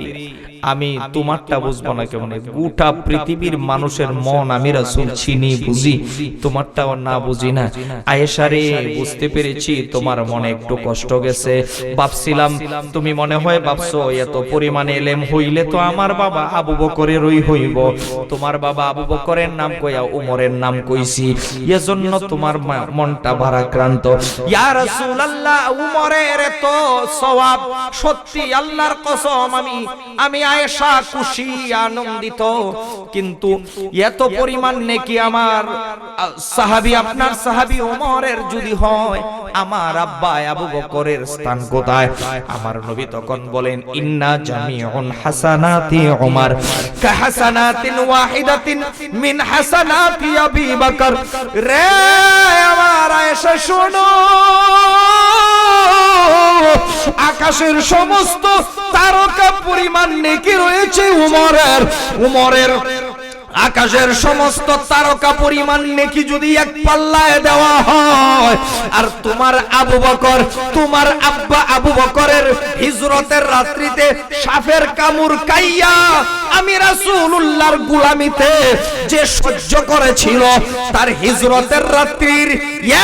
আমি তোমারটা বুঝবো না কেমন? গোটা পৃথিবীর মানুষের মন আমি রাসূল চিনি বুঝি, তোমারটাও না বুঝি না। আয়েশা রে, বুঝতে পেরেছি তোমার মনে একটু কষ্ট গেছে। ভাবছিলাম তুমি মনে হয় ভাবছো এত পরিমাণে এলেম হইলে তো আমার বাবা আবু বকরেরই হইব, তোমার বাবা আবু বকরের নাম কইয়া উমরের নাম কইছি, এজন্য তোমার মনটা ভারাক্রান্ত। ইয়া রাসূলুল্লাহ, উমরের তো সওয়াব, সত্যি আল্লাহর কসম আমি আয়েশা খুশি আনন্দিত, কিন্তু এত পরিমাণ নেকি আমার সাহাবী, আপনার সাহাবী ওমরের যদি হয়, আমার আব্বা আবু বকরের স্থান কোথায়? আমার নবী তখন বলেন, ইন্না জামিউন হাসানাতি উমর কাহাসানাতিন ওয়াহিদাতিন মিন হাসানাতি আবি বকর। রে আমার আয়েশা শোনো, আকাশের সমস্ত তারকা পরিমাণ নেকি রয়েছে উমরের আকাশের সমস্ত তারকা পরিমাণ নেকি যদি এক পাল্লায় দেওয়া হয়, আর তোমার আবু বকর, তোমার আব্বা আবু বকরের হিজরতের রাত্রিতে সাপের কামড় খাইয়া আমি রাসূলুল্লাহর গোলামিতে যে সহ্য করেছিল, তার হিজরতের রাত্রির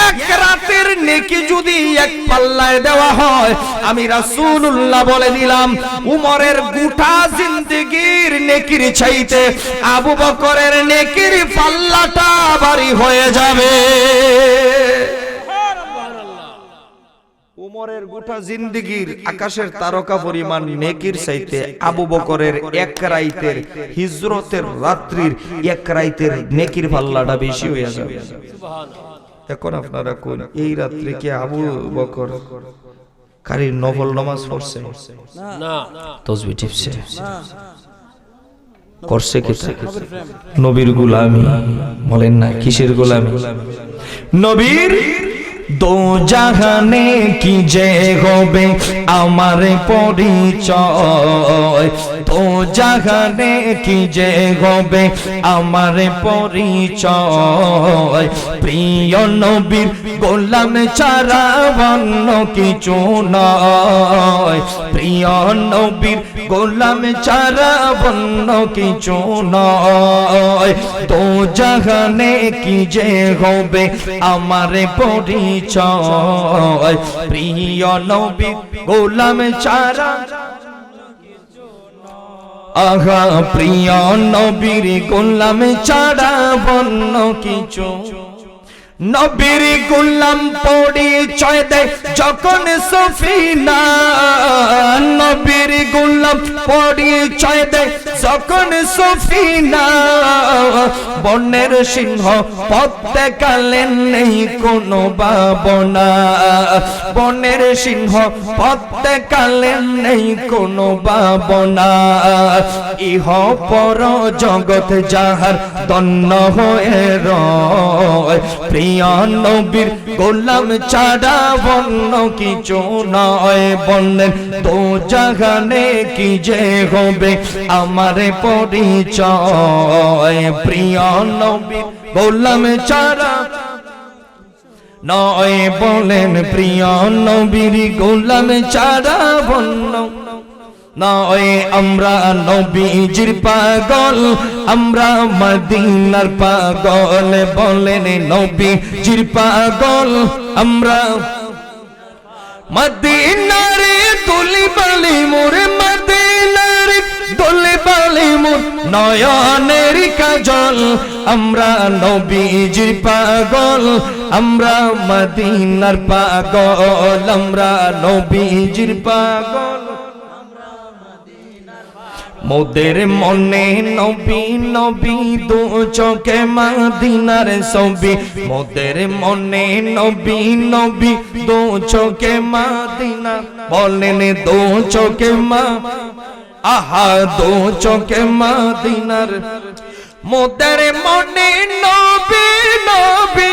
এক রাতের নেকি যদি এক পাল্লায় দেওয়া হয়, আমি রাসূলুল্লাহ বলে দিলাম উমরের গোটা জিন্দেগীর নেকির চাইতে আবু বকরের নেকির পাল্লাটা ভারী হয়ে যাবে। উমরের গোটা জিন্দেগীর আকাশের তারকা পরিমাণ নেকির চাইতে আবু বকরের এক রাইতের হিজরতের রাত্রির এক রাইতের নেকির পাল্লাটা বেশি হয়ে যাবে। এখন আপনারা কোন এই রাত্রে কি আবু বকর কারি নফল নামাজ পড়ছে না, তাসবিহ টিপছে করছে কি? নবীর গোলামি বলেন না, কিসের গোলামি? নবীর দো জাহানে কি যে হবে আমার পরিচয়, দো জাহানে কি যে হবে আমার পরিচয়, প্রিয় নবীর গোলাম ছাড়া অন্য কিছু নয়, প্রিয় নবীর গোলাম ছাড়া অন্য কিছু নয়, দো জাহানে কি যে হবে আমার পরিচয়, প্রিয় নবী গোলাম ছাড়া, আহা প্রিয় নবীর গোলাম ছাড়া অন্য কিছু। নবীর গোলাম পরিচয় দেয় যখন সফিনা, নবীর গোলাম পরিচয় দেয় যখন সফিনা, বনের সিংহ পথ দেখালেন নেই কোনো ভাবনা, বনের সিংহ পথ দেখালেন নেই কোনো ভাবনা, ইহ পর জগৎ যাহার ধন্য হয়ে রয়, প্রিয় নবীর গোলাম ছাড়া অন্য কিছু নয়, বললেন দো জাহানে কি যে হবে আমার পরিচয়, প্রিয় নবীর গোলাম ছাড়া নয়, বলেন প্রিয় নবীর গোলাম ছাড়া অন্য নয়। আমরা নবীজির পাগল, আমরা মদিনার পাগল, বলেন নবীজির পাগল, আমরা মদিনার তুলি বালি মোর, মদিনার তুলি বালি মোর নয়নের কাজল, আমরা নবীজির পাগল, আমরা মদিনার পাগল, আমরা নবীজির পাগল, মোদের মনে নবী নবী দু চোখে মদিনার ছবি, মোদের মনে নবী নবী দু চোখে মদিনা, বলেন দু চোখে মা, আহা দু চোখে মদিনার, মোদের মনে নবী নবী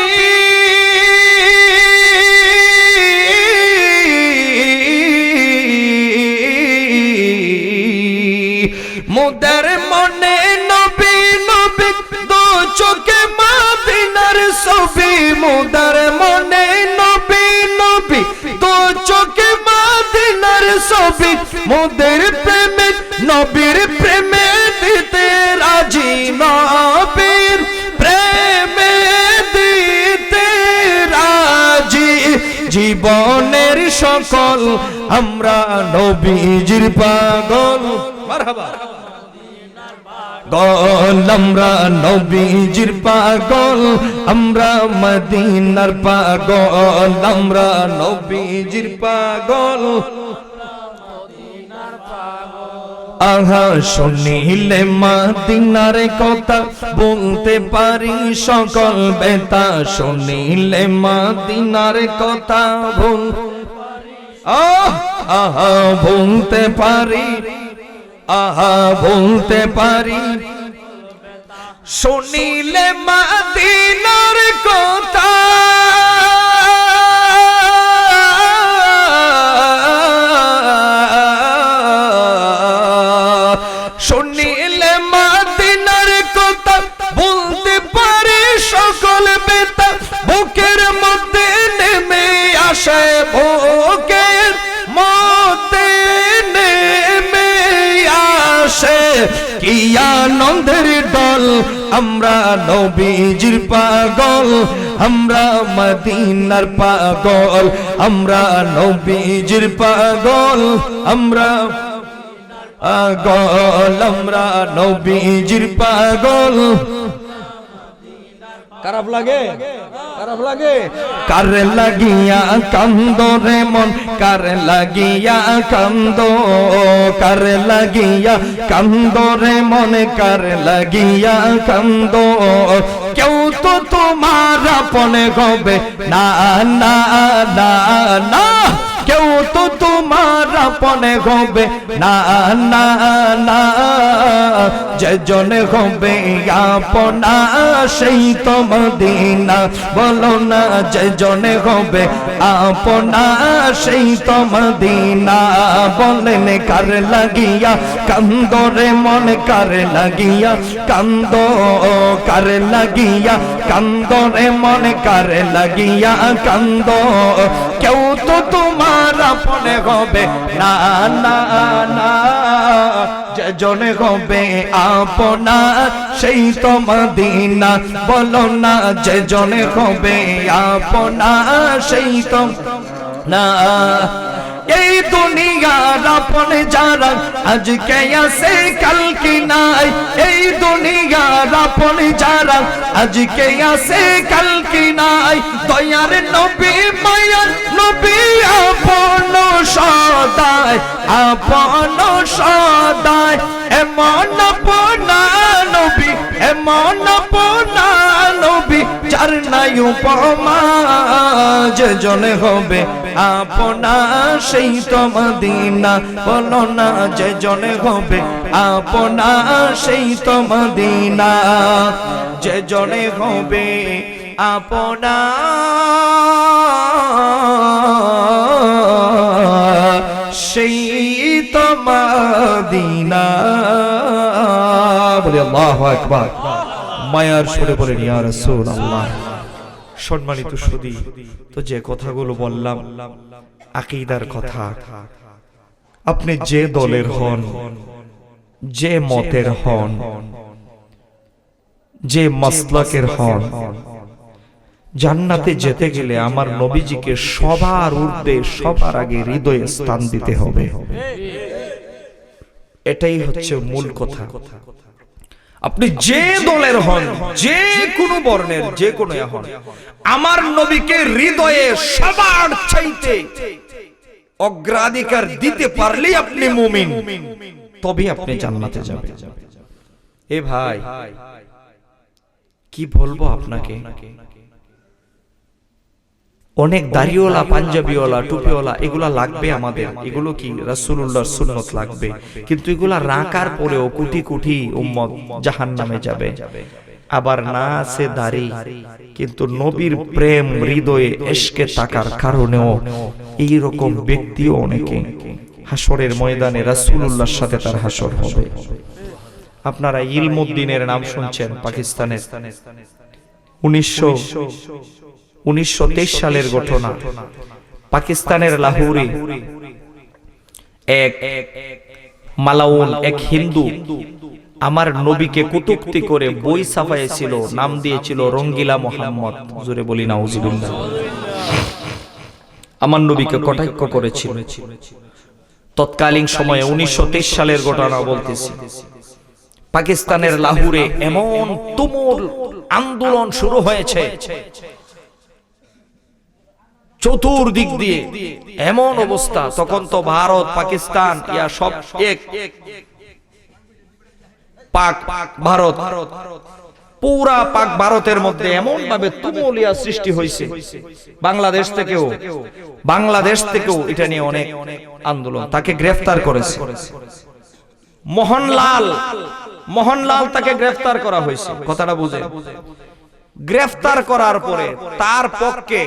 মোদের মনে নবী নবী দো চোখে মদিনার ছবি, মোদের মনে নবী নবী দো চোখে মদিনার ছবি, মোদের প্রেমে নবীর জীবনের সকল আমরা নবীজির পাগল মারহাবা আমরা নবীজির পাগল আমরা মদিনার পাগল আমরা নবীজির পাগল আহা শুনিলে মদিনার কথা বলতে পারি সকল বেতা শুনিলে মদিনার কথা আহা বলতে পারি আহা বলতে পারি শুনিলে মদিনার কথা শুনিলে মদিনার কথা বলতে পারি সকল বেতা বুকের মধ্যে নেমে আসে বুকের মধ্যে নেমে আসে কি আনন্দের দল আমরা নবীজির পাগল আমরা মদিনার পাগল আমরা নবীজির পাগল আমরা পাগল আমরা নবীজির পাগল খারাপ লাগে খারাপ লাগে কার লাগিয়া কান্দ রে মন কার লাগিয়া কান্দ কার লাগিয়া কান্দ রে মন কার লাগিয়া কান্দ কেউ তো তোমার আপন হবে না না না না কেউ তো তোমার আপন হবে না না না যেজন হবে আপনা সেই তো মদিনা বলো না যেজন হবে আপনা সেই তো মদিনা বলেন কার লাগিয়া কান্দ রে মন কার লাগিয়া কান্দ কার লাগিয়া কান্দ রে মন কার লাগিয়া কান্দ কেউ তো তোমার আপন হবে না না না যেজন হবে আপনা সেই তো মদিনা বলো না যেজন হবে আপনা সেই তো না এই দুনিয়ার আপন যারা আজকে আছে কালকে নাই এই দুনিয়ার আপন যারা আজকে আছে কালকে নাই দয়ার নবী মায়ার নবী আপন সদায় আপন সদায় এমন আপনা নবী এমন আপনা নবী যার নাই উপমা যেজন হবে আপনা সেই তো মদিনা বলো না যেজন হবে আপনা সেই তো মদিনা যেজন হবে আপনা সেই তো মদিনা বলে আল্লাহু আকবার মায়ার সুরে বলেন ইয়া রাসূলুল্লাহ সম্মানিত সুধী তো যে কথাগুলো বললাম আকীদার কথা আপনি যে দলের হন যে মতের হন যে মাসলাকের হন জান্নাতে যেতে গেলে আমার নবীজিকে সবার ঊর্ধ্বে সবার আগে হৃদয়ে স্থান দিতে হবে এটাই হচ্ছে মূল কথা আপনি যে দলের হন যে কোনো বর্ণের যে কোনো হন আমার নবীকে হৃদয়ে সবার চাইতে অগ্রাধিকার দিতে পারলেই আপনি মুমিন তবে আপনি জান্নাতে যাবেন এ ভাই কি বলবো আপনাকে অনেক দাড়িওয়ালা পাঞ্জাবিওয়ালা টুপিওয়ালা এগুলা লাগবে আমাদের এগুলো কি রাসূলুল্লাহর সুন্নাত লাগবে কিন্তু এগুলা রাখার পরেও কোটি কোটি উম্মত জাহান্নামে যাবে আবার না আছে দাড়ি কিন্তু নবীর প্রেম হৃদয়ে ইশকে থাকার কারণেও এই রকম ব্যক্তিও অনেকে হাসরের ময়দানে রাসূলুল্লাহর সাথে তার হাসর হবে আপনারা ইলমুদ্দিনের নাম শুনছেন পাকিস্তানের 1923 সালের ঘটনা পাকিস্তানের লাহোরে এক মালাউন এক হিন্দু আমার নবীকে কটূক্তি করে বই ছাপাইছিল নাম দিয়েছিল রঙ্গিলা মোহাম্মদ জোরে বলি নাউজুবিল্লাহ আমার নবীকে কটাক্ষ করেছিল। তৎকালীন সময়ে 1923 সালের ঘটনা বলতেছি, পাকিস্তানের লাহোরে এমন তুমুল আন্দোলন শুরু হয়েছে, চতুর্দিক দিয়ে এমন অবস্থা। তখন তো ভারত পাকিস্তান ইয়া সব এক, পাক ভারত, পুরা পাক ভারতের মধ্যে এমন ভাবে তুমুল ইয়া সৃষ্টি হয়েছে। বাংলাদেশ থেকেও এটা নিয়ে অনেক আন্দোলন। তাকে গ্রেফতার করেছে মোহনলাল, তাকে গ্রেফতার করা হয়েছে। কথাটা বুঝে, গ্রেফতার করার পরে তার পক্ষে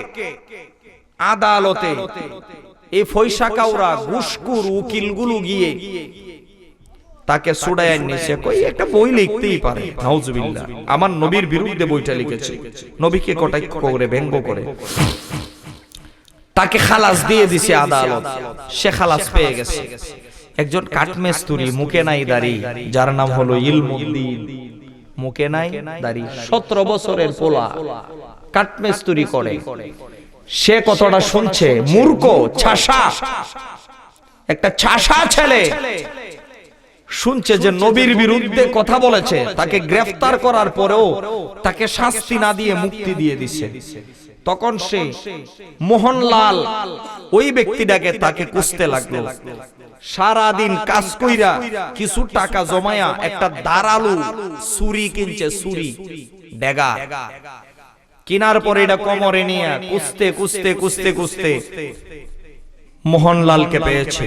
আদালতে এই ফয়সা কাউরা ঘুষখোর উকিলগুলো গিয়ে তাকে ছুড়ায় নিয়েছে। কই একটা বই লিখতেই পারে, নাউজুবিল্লাহ, আমার নবীর বিরুদ্ধে বইটা লিখেছে, নবীকে কটাক্ষ করে ব্যঙ্গ করে। তাকে খালাস দিয়ে দিছে আদালত, সে খালাস পেয়ে গেছে। একজন কাঠমিস্ত্রি, মুখে নাই দাড়ি, যার নাম হলো ইলমুদ্দিন, মুখে নাই দাড়ি, 17 বছরের পোলা, কাঠমিস্ত্রি করে। সে কতটা শুনছে, মূর্খ ছাসা, একটা ছাসা ছেলে শুনছে যে নবীর বিরুদ্ধে কথা বলেছে। তাকে গ্রেফতার করার পরেও তাকে শাস্তি না দিয়ে মুক্তি দিয়ে দিছে। তখন সে মোহনলাল ওই ব্যক্তিটাকে তাকে কুস্তে লাগলো। সারা দিন কাজ কইরা কিছু টাকা জমায়া একটা ধারালো ছুরি কিনছে, ছুরি ডেগা কিনার পরে এটা কোমরে নিয়ে কুস্তে কুস্তে কুস্তে কুস্তে মোহনলালকে পেয়েছে।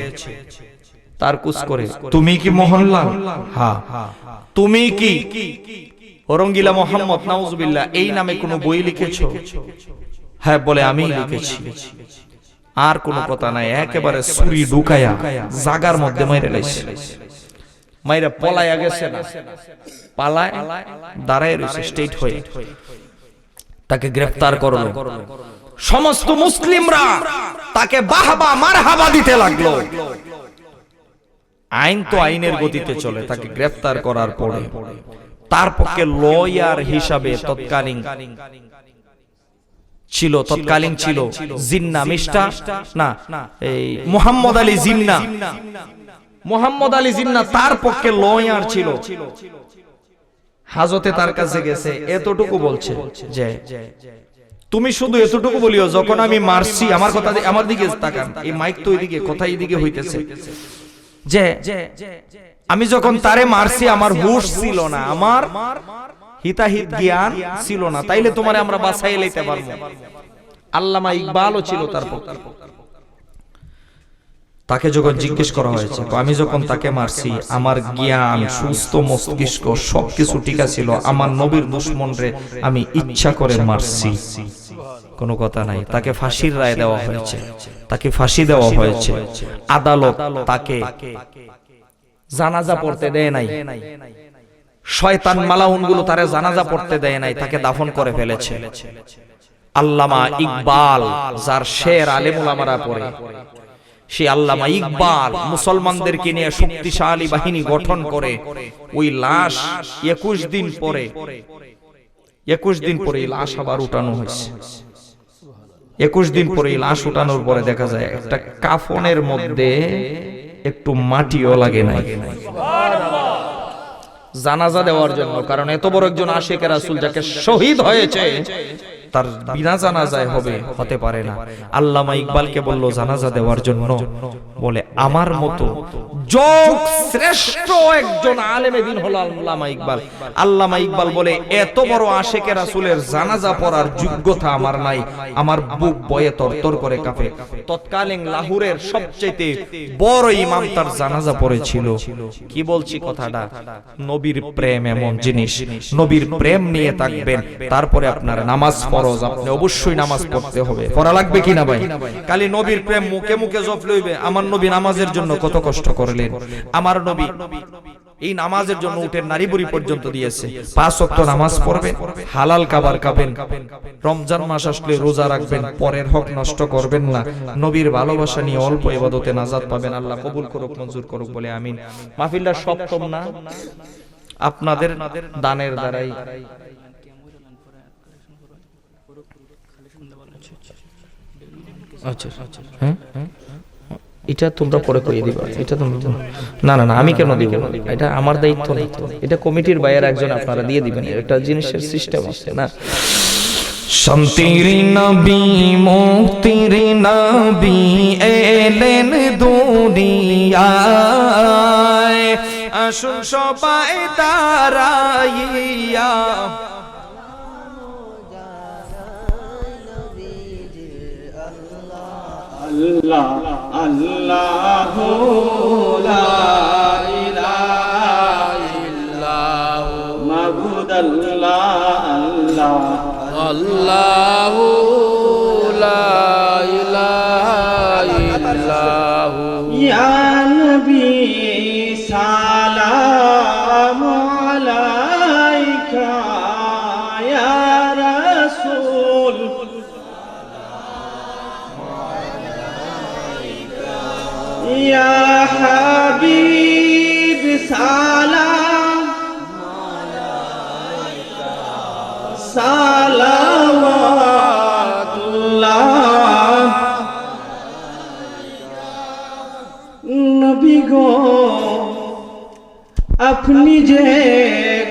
তার কুস করে, তুমি কি মোহনলাল? হ্যাঁ। তুমি কি রঙ্গিলা মোহাম্মদ নাউজুবিল্লাহ এই নামে কোনো বই লিখেছো? হ্যাঁ বলে, আমি লিখেছি। আর কোনো কথা নাই, একেবারে ছুরি ঢুকায়া জাগার মধ্যে মাইরে লাইছে। মাইরা পলায়া গেছে না, পালায় দাঁড়ায় রয়েছে স্টেট হয়ে। তাকে গ্রেফতার করলো। সমস্ত মুসলিমরা তাকে বাহবা মারহাবা দিতে লাগলো। আইন তো আইনের গতিতে চলে। তাকে গ্রেফতার করার পরে তার পক্ষে লয়ার হিসাবে তৎকালীন ছিল জিন্না মিস্টার না, এই মোহাম্মদ আলী জিন্না, তার পক্ষে লয়ার ছিল। হাজতে তার কাছে গেছে, এতটুকু বলছে যে তুমি শুধু এতটুকু বলিও, যখন আমি মারছি, আমার কথা, আমার দিকে তাকান, এই মাইক তো এইদিকে, কথা এইদিকে হইতেছে, যে আমি যখন তারে মারছি আমার হুশ ছিল না, আমার হিতাহিত জ্ঞান ছিল না, তাইলে তোমারে আমরা বাঁচাই লইতে পারবো। আল্লামা ইকবালও ছিল তার পক্ষে। তাকে যখন জিজ্ঞেস করা হয়েছে, আমি যখন তাকে মারছি আমার জ্ঞান, সুস্থ মস্তিষ্ক সবকিছু ঠিক ছিল, আমার নবীর দুশমনরে আমি ইচ্ছা করে মারছি, কোনো কথা নাই। তাকে ফাঁসির রায় দেওয়া হয়েছে, তাকে ফাঁসি দেওয়া হয়েছে। আদালত তাকে জানাজা পড়তে দেয় নাই, শয়তান মালাউন গুলো তারে জানাজা পড়তে দেয় নাই, তাকে দাফন করে ফেলেছে। আল্লামা ইকবাল, যার শের আলেম ওলামারা পড়ে, সে আল্লামা ইকবাল মুসলমানদেরকে নিয়ে শক্তিশালী বাহিনী গঠন করে ওই লাশ 21 দিন পরে লাশ আবার উঠানো হয়েছে। 21 দিন পরে লাশ উঠানোর পরে দেখা যায় একটা কাফনের মধ্যে একটু মাটিও লাগে নাই জানাজা দেওয়ার জন্য। কারণ এত বড় একজন আশিক রাসূল যাকে শহীদ হয়েছে, তার বিনা জানাজায় হতে পারে না। আল্লামা ইকবালকে বলল জানাজা দেওয়ার জন্য, বলে আমার মতো যোগ শ্রেষ্ঠ একজন আলেমে দ্বীন হলো আল্লামা ইকবাল। আল্লামা ইকবাল বলে এত বড় আশিকে রাসূলের জানাজা পড়ার যোগ্যতা আমার নাই, আমার বুক বয়ে তরতর করে কাঁপে। তৎকালীন লাহোরের সবচেয়ে বড় ইমাম তার জানাজা পড়েছিল। কি বলছি কথাটা? নবীর প্রেম এমন জিনিস, নবীর প্রেম নিয়ে থাকবেন, তারপরে আপনার নামাজ ফরজ, আপনি অবশ্যই নামাজ পড়তে হবে। পড়া লাগবে কিনা ভাই? খালি নবীর প্রেম মুখে মুখে জপ লইবে। আমার নবী নামাজের জন্য কত কষ্ট করলেন, আমার নবী এই নামাজের জন্য উঠে নারী বুড়ি পর্যন্ত দিয়েছে। 5 ওয়াক্ত নামাজ পড়বেন, হালাল খাবার খাবেন, রমজান মাস আসলে রোজা রাখবেন, পরের হক নষ্ট করবেন না, নবীর ভালোবাসা নিয়ে অল্প ইবাদতে নাজাত পাবেন। আল্লাহ কবুল করুক, মঞ্জুর করুক বলে আমিন। মাহফিলটা সপ্তম না, আপনাদের দানের দ্বারাই আচ্ছা হ্যাঁ এটা তোমরা পরে করিয়ে দিবা, এটা তোমরা না না না আমি কেন দিব, এটা আমার দায়িত্ব নেই তো, এটা কমিটির বাইরে একজন আপনারা দিয়ে দিবেন, একটা জিনিসের সিস্টেম আছে না। শান্তির নবী মুক্তির নবী এলেন দুনিয়ায়, আসুন সবাই দাঁড়াইয়া আল্লাহ আল্লাহ লা ইলাহা ইল্লাল্লাহ মাবুদ আল্লাহ আল্লাহ আল্লাহু লা ইলাহা ইল্লাহু ইয়া নবী সালাম আলাইকা ইয়া রাসূল ইয়া হাবিব সালাম সালাওয়াতুল্লাহ নবী গো আপনি যে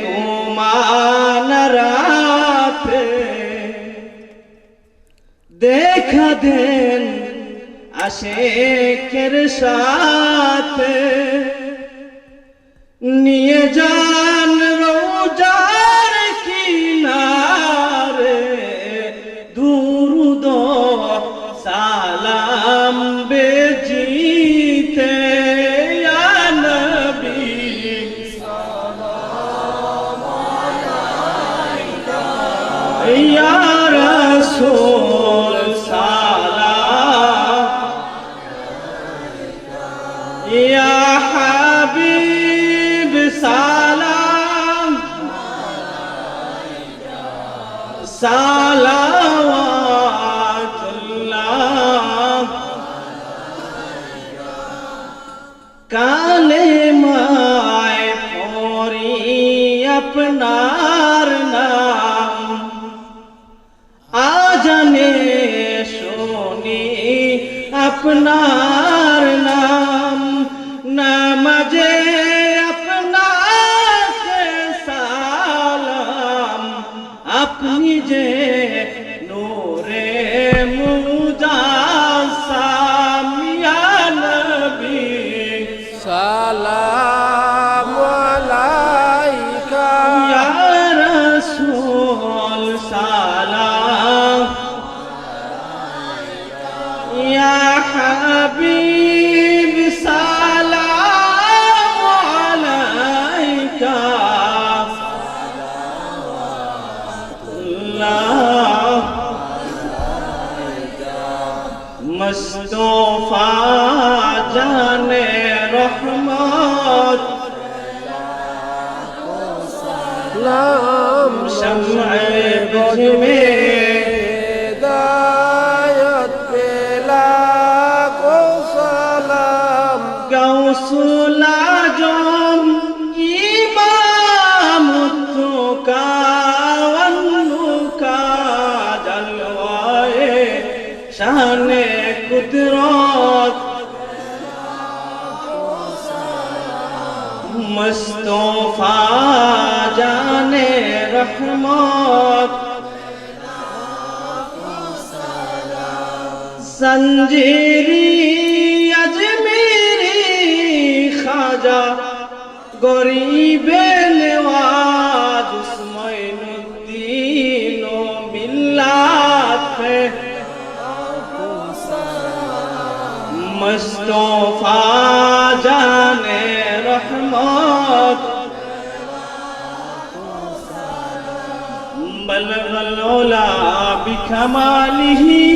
ঘুমান রাতে দেখা দেন আশেকের সাথে, নিয়ে যান রোজার কিনারে দুরুদ সালাম বেজিতে ইয়া নবী সালাম আলাইকা ইয়া রাসূল সালাম ইয়া হাবিব সালাম সালাওয়াতুল্লাহ কালেমায় পড়ি আপনার নাম, আজানে শুনি আপনার নাম, নামাজে আপনাকে সালাম, আপনি যে নূরে মুজাসসাম ইয়া নবী সালামু আলাইকা ইয়া রাসূল সালাম ইয়া হাবিব সালাম আলাইকা আল্লাহ মুস্তাফা জানে রহমত নাম शम्अ बुझ में हिदायत पेला को सलाम गौसुल आजम इमाम का वन्नु का जलवाए शान कुदरत मुस्तफा जाने रहमत संजीरी अजमेरी खाजा गरीबे नवाज उस्माइनुद्दीन मिल्लत पे मुस्तफा जाने रहमत बलगल उला बिकमालिही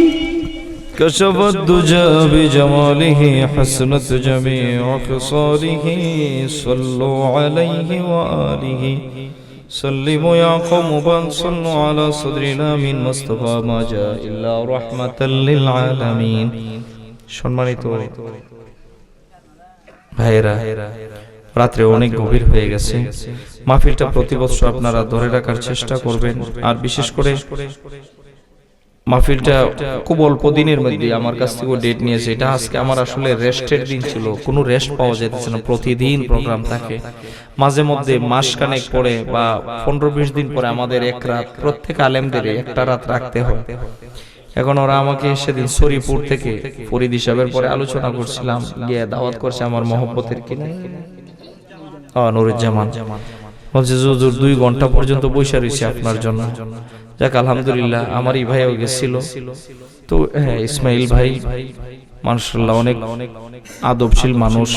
كشف الدجى بجماله حسنت جميع خصاله صلوا عليه وآله سلموا يا قوم بل صلوا على صدرنا من مصطفى ما جاء إلا رحمة للعالمين সম্মানিত ভাইরা রাত্রে অনেক গভীর হয়ে গেছে, মাহফিলটা প্রতি বছর আপনারা ধরে রাখার চেষ্টা করবেন, আর বিশেষ করে মাহফিলটা খুব অল্প দিনের মধ্যে আমার কাছ থেকে ডেট নিয়েছে। এটা আজকে আমার আসলে রেস্টের দিন ছিল, কোনো রেস্ট পাওয়া যেতেছে না। প্রতিদিন প্রোগ্রাম থাকে, মাঝে মধ্যে মাসখানেক পরে বা 15-20 দিন পরে আমাদের এক রাত প্রত্যেক আলেমদের একটা রাত রাখতে হয়। এখন ওরা আমাকে সেদিন শরীপুর থেকে ফরিদ হিসাবের পরে আলোচনা করছিলাম, গিয়ে দাওয়াত করছে আমার মহব্বতের কিনা নুরুজ্জামান, বলছে হুজুর 2 ঘন্টা পর্যন্ত বসে রয়েছে আপনার জন্য। যাক আলহামদুলিল্লাহ, আমারই ভাইও গেছিল। তো হ্যাঁ, ইসমাইল ভাই মাশাআল্লাহ অনেক আদবশীল মানুষ,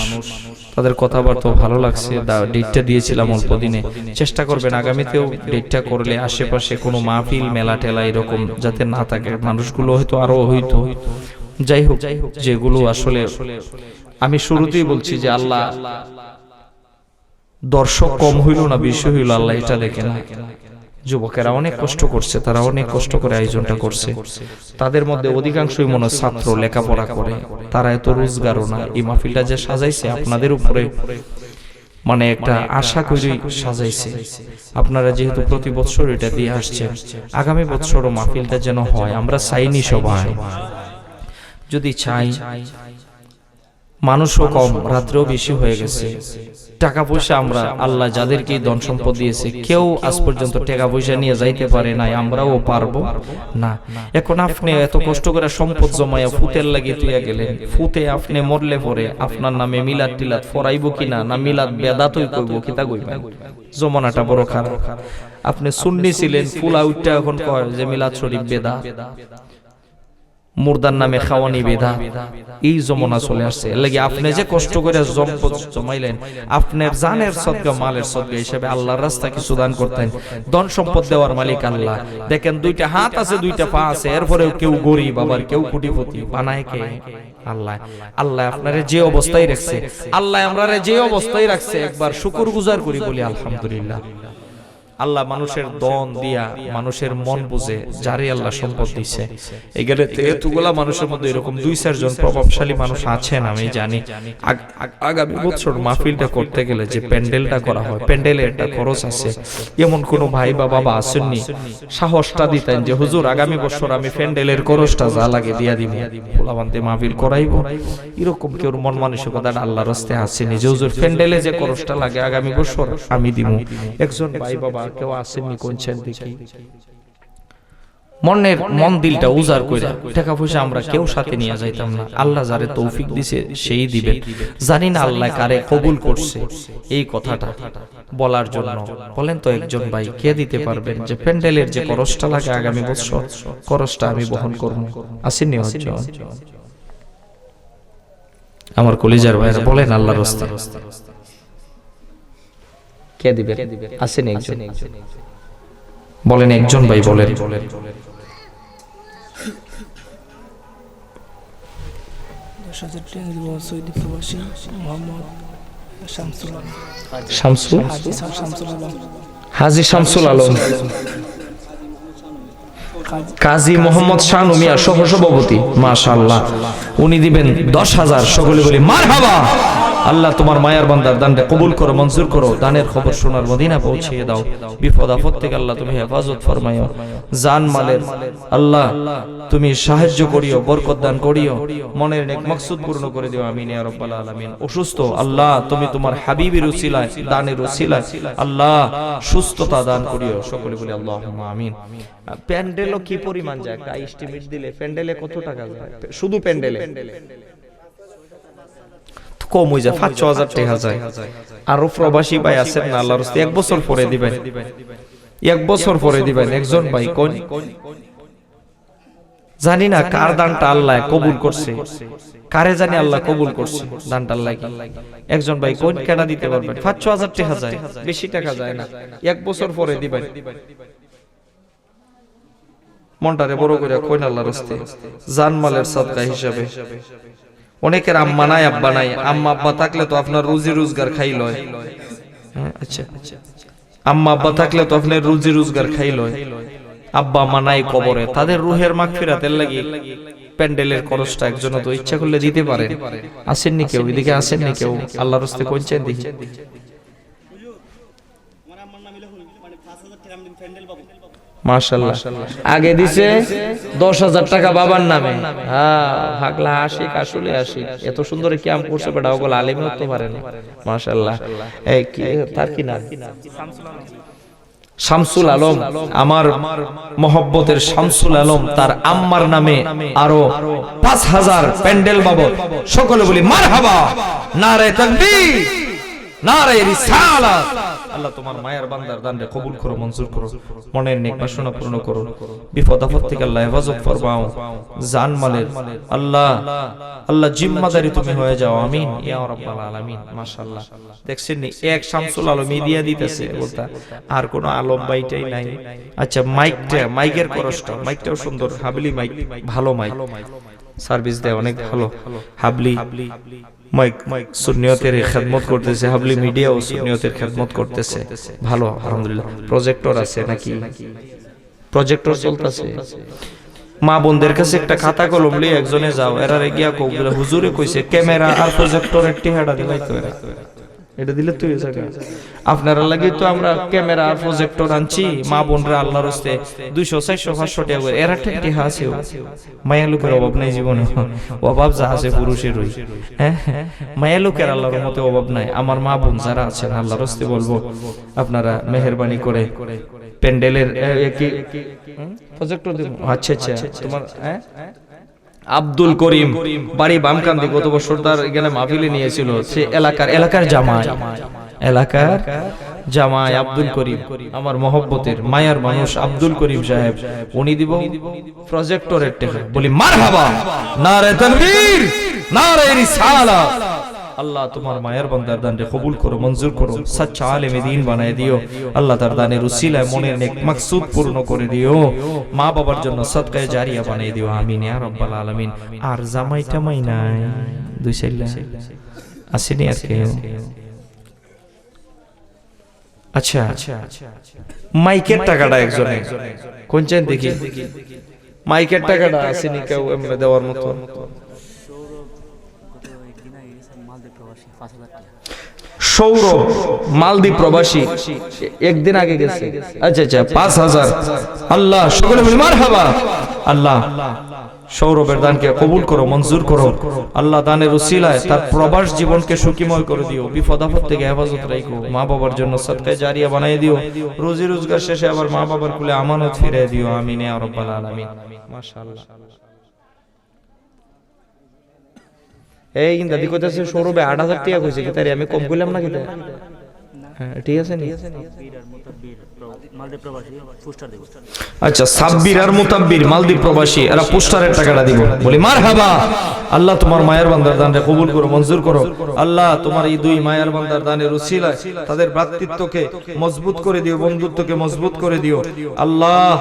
তাদের কথাবার্তা ভালো লাগছে। ডেটটা দিয়েছিলাম অল্প দিনে, চেষ্টা করবেন আগামীতেও ডেটটা করলে আশেপাশে কোনো মাহফিল মেলা টেলা এরকম যাতে না থাকে। মানুষগুলো হয়তো আরো হইতো, যাই হোক যেগুলো আসলে আমি শুরুতেই বলছি যে আল্লাহ দর্শক কম হইল না বেশি হইল আল্লাহ এটা দেখে না। যুবকেরা অনেক কষ্ট করছে, তারা অনেক কষ্ট করে আয়োজনটা করছে। তাদের মধ্যে অধিকাংশই মনে ছাত্র, লেখাপড়া করে, তারা এত রোজগারও না। এই মাহফিলটা যে সাজাইছে আপনাদের উপরে মানে একটা আশা করি সাজাইছে। আপনারা যেহেতু প্রতি বছর এটা দিয়ে আসছেন, আগামী বছরও মাহফিলটা যেন হয়। আমরা চাইনি সবাই, যদি চাই মানুষও কম, রাত্রেও বেশি হয়ে গেছে। টাকা পয়সা আমরা আল্লাহ যাদেরকে ধন সম্পদ দিয়েছে, কেউ আজ পর্যন্ত টাকা পয়সা নিয়ে যাইতে পারে নাই, আমরাও পারবো না। এখন আপনি এত কষ্ট করে সম্পদ জমায়া ফুতের লাগিয়ে তুইয়া গেলেন, ফুতে আপনি মরলে পরে আপনার নামে মিলাদ টিলাদ ফরাইব কিনা, না মিলাদ বেদাতই কইব কিতা কইবেন? জমানাটা বড় খারাপ। আপনি সুন্নি ছিলেন, ফুল আউটটা এখন কয় যে মিলাদ শরীফ বেদা, মুর্দার নামে খাওয়ানি বেদা। এই জমানা চলে আসছে। এর লাগি আপনি যে কষ্ট করে সম্পদ জমাইলেন, আপনার জানের সদকা মালের সদকা হিসেবে আল্লাহর রাস্তা কিছু দান করতেন। ধন সম্পদ দেওয়ার মালিক আল্লাহ। দেখেন 2টা হাত আছে, 2টা পা আছে, এরপরেও কেউ গরিব আবার কেউ কোটিপতি, বানায় কে? আল্লাহ। আল্লাহ আপনারে যে অবস্থায় রাখছে, আল্লাহ আমরারে যে অবস্থায় রাখছে, একবার শুকরগুজার করি বলি আলহামদুলিল্লাহ। আল্লাহ মানুষের দন দিয়া মানুষের মন বুঝে, যারে আল্লাহ সম্পদ দিছে। এখানে এতগুলা মানুষের মধ্যে এরকম 2-4 জন প্রভাবশালী মানুষ আছেন আমি জানি। আগামী বছর মাহফিলটা করতে গেলে যে প্যান্ডেলটা করা হয়, প্যান্ডেলের একটা খরচ আছে। এমন কোন ভাই বা বাবা আসেননি সাহসটা দিতেন যে হুজুর আগামী বছর আমি প্যান্ডেলের খরচটা যা লাগে দিয়া দিব, পোলাবান্তে মাহফিল করাইবো? এরকম কেউ মন মানসিকতা আল্লাহর রাস্তায় আসেনি যে হুজুর প্যান্ডেলে যে খরচটা লাগে আগামী বছর আমি দিব। একজন ভাই বাবা কেউ আসেননি কোনছেন দেখি? মন দিলটা উজাড় কইরা টাকা পয়সা আমরা কেউ সাথে নিয়ে যাইতাম না। আল্লাহ যারে তৌফিক দিছে সেই দিবেন। জানি না আল্লাহ কারে কবুল করছে এই কথাটা বলার জন্য। বলেন তো একজন ভাই কে দিতে পারবেন যে প্যান্ডেলের যে খরচটা লাগে আগামী বছর খরচটা আমি বহন করব? আসেননি হচ্ছে আমার কলিজার ভাইরা, বলেন আল্লাহর রাস্তায় কে দিবে? আসেন একজন, বলেন একজন ভাই, বলেন। হাজী শামসুল আলম, কাজী মোহাম্মদ শানু মিয়া সহসভাপতি, মাশাআল্লাহ, উনি দিবেন 10,000। সকলে বলি মারহাবা। আল্লাহ তোমার মায়ার বান্দার দানটা কবুল করো, মঞ্জুর করো। দানের খবর সোনার মদিনা পৌঁছিয়ে দাও। বিপদ আপদ থেকে আল্লাহ তুমি হেফাজত ফরমাইও। জান মালের আল্লাহ তুমি সাহায্য করিও, বরকত দান করিও, মনের নেক মাকসুদ পূর্ণ করে দিও। আমিন ইয়া রাব্বাল আলামিন। অসুস্থ আল্লাহ তুমি তোমার হাবিবের উসিলায়, দানের উসিলায় আল্লাহ সুস্থতা দান করিও। সকলে বলি আল্লাহুম্মা আমিন। প্যান্ডেলও কি পরিমাণ যায় একটা এস্টিমেট দিলে? প্যান্ডেলে কত টাকা যায়? শুধু প্যান্ডেলে কম হয়ে যায়, 5-6 হাজার টাকা যায়। আরো প্রবাসী ভাই আছেন না, আল্লাহর রাস্তায় 1 বছর পরে দিবেন, 1 বছর পরে দিবেন। একজন ভাই কোন জানি না কার দানটা আল্লাহ কবুল করছে, কারে জানি আল্লাহ কবুল করছে দানটা আল্লাহ। একজন ভাই কোন কেনা দিতে পারবেন? 5-6 হাজার টাকা যায়, বেশি টাকা যায় না। 1 বছর পরে দিবেন। মনটারে বড় করে কইন আল্লাহর রাস্তায় জানমালের সাদকা হিসাবে। অনেকের আম্মা নাই আব্বা নাই। আম্মা আব্বা থাকলে তো আপনার রুজি রোজগার খাই লয়। আচ্ছা, আম্মা আব্বা থাকলে তো আপনার রুজি রোজগার খাই লয়। আব্বা আম্মা নাই কবরে, তাদের রুহের মাগফিরাতের লাগি প্যান্ডেলের খরচটা একজন তো ইচ্ছা করলে দিতে পারে। আসেননি কেউ? এদিকে আসেননি কেউ? আল্লাহর রাস্তায় কোনছেন দেখি? মাশাআল্লাহ। আগে দিছে 10,000 টাকা বাবার নামে। হ্যাঁ, হাগলা আশিক আসলে আশিক। এত সুন্দর কিয়াম করছে বেটা, ওগুলো আলেমও তো পারে না। মাশাআল্লাহ। এই কি তার কি নাম? শামসুল আলম, আমার মহব্বতের শামসুল আলম, তার আম্মার নামে আরো 5,000 প্যান্ডেল বাবদ। সকলে বলি মারহাবা, নারে তাকবীর, নারে রিসালাত। আল্লাহ তোমার মায়ের বান্দার দানকে কবুল করো, মঞ্জুর করো, মনের নেক বাসনা পূর্ণ করো, বিপদ আপদ থেকে আল্লাহ হেফাজত ফরমাও, জান মালের আল্লাহ আল্লাহ জিম্মাদারি তুমি হয়ে যাও, আমিন ইয়া রাব্বাল আলামিন। মাশাআল্লাহ, দেখছেন নি এক শামসুল আলম দিয়া দিতেছে বলতা, আর কোন আলম বাইটাই নাই। আচ্ছা, মাইকের খরচটা, মাইকটাও সুন্দর, হাবলি মাইক, ভালো মাইক, সার্ভিস দেয় অনেক ভালো। হাবলি মাইক সুন্নিয়তের খেদমত করতেছে, হাবলি মিডিয়াও সুন্নিয়তের খেদমত করতেছে, ভালো আলহামদুলিল্লাহ। প্রজেক্টর আছে নাকি? প্রজেক্টর চলতেছে। মা বোনদের কাছে একটা খাতা কলম লিয়ে একজনে যাও, এরারে গিয়া কইলে হুজুরে কইছে ক্যামেরা আর প্রজেক্টরের টিহাটা দিলাই তো, এটা দিলে তো এই জায়গা আপনারা লাগি তো আমরা ক্যামেরা আর প্রজেক্টর আনছি। মা বোনরা আল্লাহর রাস্তে 200 400 500 টাকা করে এর একটা টিহা আছে। মায়া লোকের অভাব নাই জীবনে, অভাব যা আছে পুরুষের ওই। হ্যাঁ, মায়া লোকের আল্লাহর মতে অভাব নাই। আমার মা বোন যারা আছেন আল্লাহর রাস্তে বলবো, আপনারা মেহেরবানি করে প্যান্ডেলের কি প্রজেক্টর দেব। আচ্ছা আচ্ছা, তোমার আব্দুল করিম বাড়ি বামকান্দি, গত বছর তার এখানে মাহফিলে নিয়েছিল। সে এলাকার জামাই আব্দুল করিম, আমার মহব্বতের মায়ার মানুষ আব্দুল করিম সাহেব, উনি দিব প্রজেক্টরের টাকা। বলি মারহাবা, নারে তাকবীর, নারে রিসালাত। আল্লাহ তোমার মায়ের বান্দার দানকে কবুল করো, মঞ্জুর করো, সচ্চা আলেমে দ্বীন বানায় দিও। আল্লাহ তার দানের উসিলায় মনের নেক মাকসুদ পূর্ণ করে দিও, মা বাবার জন্য সদকায়ে জারিয়া বানিয়ে দিও, আমিন ইয়া রাব্বাল আলামিন। আর জামাই টামাই নাই, দুই সাইলা আসেনি আর কেউ? আচ্ছা, মাইকের টাকাটা একজনে কোন চাই দেখি, মাইকের টাকাটা আসেনি কেউ এমনি দেওয়ার মতো? সৌরভ মালদ্বীপ প্রবাসী একদিন আগে গেছে। আচ্ছা আচ্ছা, 5,000। আল্লাহ সকলে বলি মারহাবা। আল্লাহ সৌরভের দানকে কবুল করো, মঞ্জুর করো। আল্লাহ দানের উসিলায় তার প্রবাস জীবনকে সুখীময় করে দিও, বিপদ আপদ থেকে হেফাজত রাখো, মা বাবার জন্য সদকায়ে জারিয়া বানিয়ে দিও, রোজি রোজগার শেষে আবার মা বাবার কুলে আমানত ফিরিয়ে দিও, আমিন ইয়া রাব্বাল আলামিন। মাশাআল্লাহ। এই দাদি কইতাছে সৌরভে 8,000 টাকা কইছে, কি তারে আমি কম কইলাম না কিতা? হ্যাঁ ঠিক আছে নি। আচ্ছা, সাব্বির আর মুতাব্বির মালদ্বীপ প্রবাসী, এরা পোস্টারের টাকাটা দিব। বলি মারহাবা। আল্লাহ তোমার মায়ের বান্দার দানকে কবুল করো, মঞ্জুর করো। আল্লাহ তোমার এই দুই মায়ের বান্দার দানের উসিলায় তাদের ভ্রাতৃত্বকে মজবুত করে দিও, বন্ধুত্বকে মজবুত করে দিও। আল্লাহ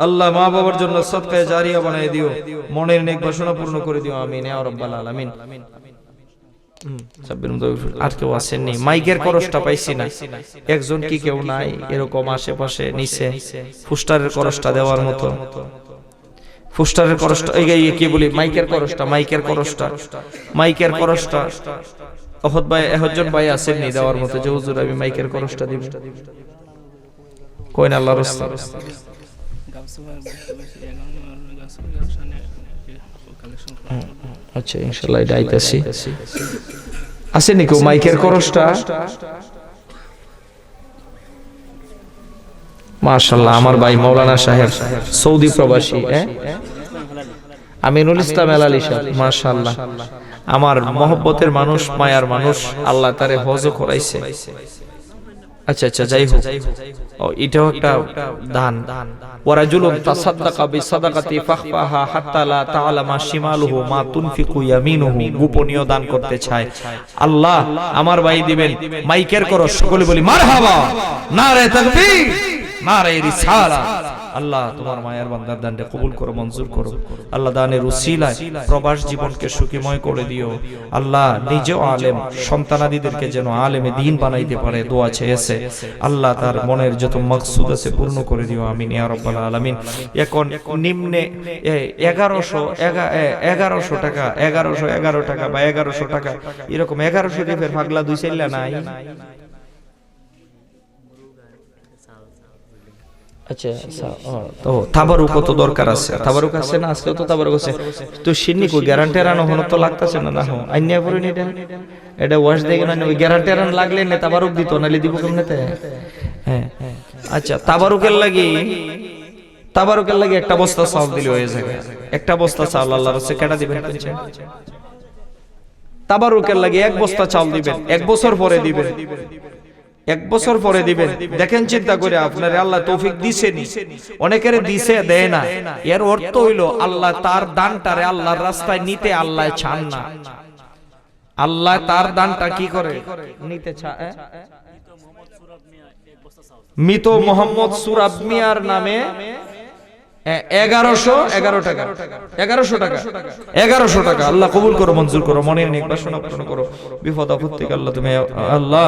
আল্লাহ মা বাবার জন্য সদকায়ে জারিয়া বানিয়ে দিও, মনের নেক বাসনা পূর্ণ করে দিও, আমিন ইয়া রাব্বাল আলামিন। আর কেউ আসেননি? মাইকের খরচটা পাইছি না, একজন কি কেউ নাই এরকম আশেপাশে নিচে পোস্টারের খরচটা দেওয়ার মতো? পোস্টারের খরচটা এই কি বলি, মাইকের খরচটা অহদ ভাই, একজন ভাই আসেননি দেওয়ার মতো যে হুজুর আমি মাইকের খরচটা দিব? কই না আল্লাহর রাস্তায়? আচ্ছা ইনশাআল্লাহ এটা আইতাছি। আছে নি কেউ মাইকের খরচটা? মাশাআল্লাহ, আমার ভাই মাওলানা সাহেব সৌদি প্রবাসী, আমিনুল ইসলাম এলালি সাহেব, মাশাআল্লাহ আমার মহব্বতের মানুষ, মায়ার মানুষ, আল্লাহ তারে হজও করাইছে। আচ্ছা আচ্ছা, যাই হোক, এটাও একটা দান। ওয়ারাজুলুন তাসাদদাকা বিসাদাকাতি ফাখফাহা হাত্তা লা তা'লামা শিমালুহু মা তুনফিকু ইয়ামিনুহু, গোপনীয় দান করতে চায়। আল্লাহ আমার ভাই দিবেন মাইকের খরচ। সকলে বলি মারহাবা, নারে তাকবীর, নারে রিসালাত। আল্লাহ তোমার মায়ের বান্দার দানকে কবুল করো, মঞ্জুর করো। আল্লাহ দানের উসিলায় প্রবাস জীবনকে সুখীময় করে দিও। আল্লাহ নিজেও আলেম, সন্তানাদিদেরকে যেন আলেমে দ্বীন বানাইতে পারে, দোয়া চেয়েছে। আল্লাহ তার মনের যত মাকসুদ আছে পূর্ণ করে দিও, আমিন ইয়া রাব্বাল আলামিন। এখন নিম্নে 1111 টাকা, 1111 টাকা বা 1100 টাকা এরকম 1100 টাকার পাগলা দুই চাইলা নাই? আচ্ছা তো তাবারুক কত দরকার আছে, তাবারুক আছে না? আজকে তো তাবারুক আছে, তো সিন্নি কো গ্যারান্টি রানো হনো তো লাগতাছে না? না হো আইনিয়া পরে নি এটা ওয়াশ দেখে না, ওই গ্যারান্টি রান লাগলে না তাবারুক দিত, নালে দিব কেমনেতে? হ্যাঁ আচ্ছা, তাবারুকের লাগি একটা বস্তা চাউল দিলে হয়ে যাবে। একটা বস্তা চাউল আল্লাহর রাস্তায় কেটা দিবেন? তাবারুকের লাগি এক বস্তা চাউল দিবেন, 1 বছর পরে দিবেন, 1 বছর পরে দিবেন। দেখেন চিন্তা করে, আপনার আল্লাহ তৌফিক দিছেনি, অনেকের দিছে দেয় না। এর অর্থ হইল আল্লাহ তার দানটারে আল্লাহর রাস্তায় নিতে আল্লাহ চান না। আল্লাহ তার দানটা কি করে নিতে চায়? মৃত মোহাম্মদ সুরাব মিয়ার নামে 1111 টাকা, 1100 টাকা আল্লাহ কবুল করো, মঞ্জুর করো, মনের নেক বাসনা পূরণ করো, বিপদ আপদ থেকে আল্লাহ তুমি আল্লাহ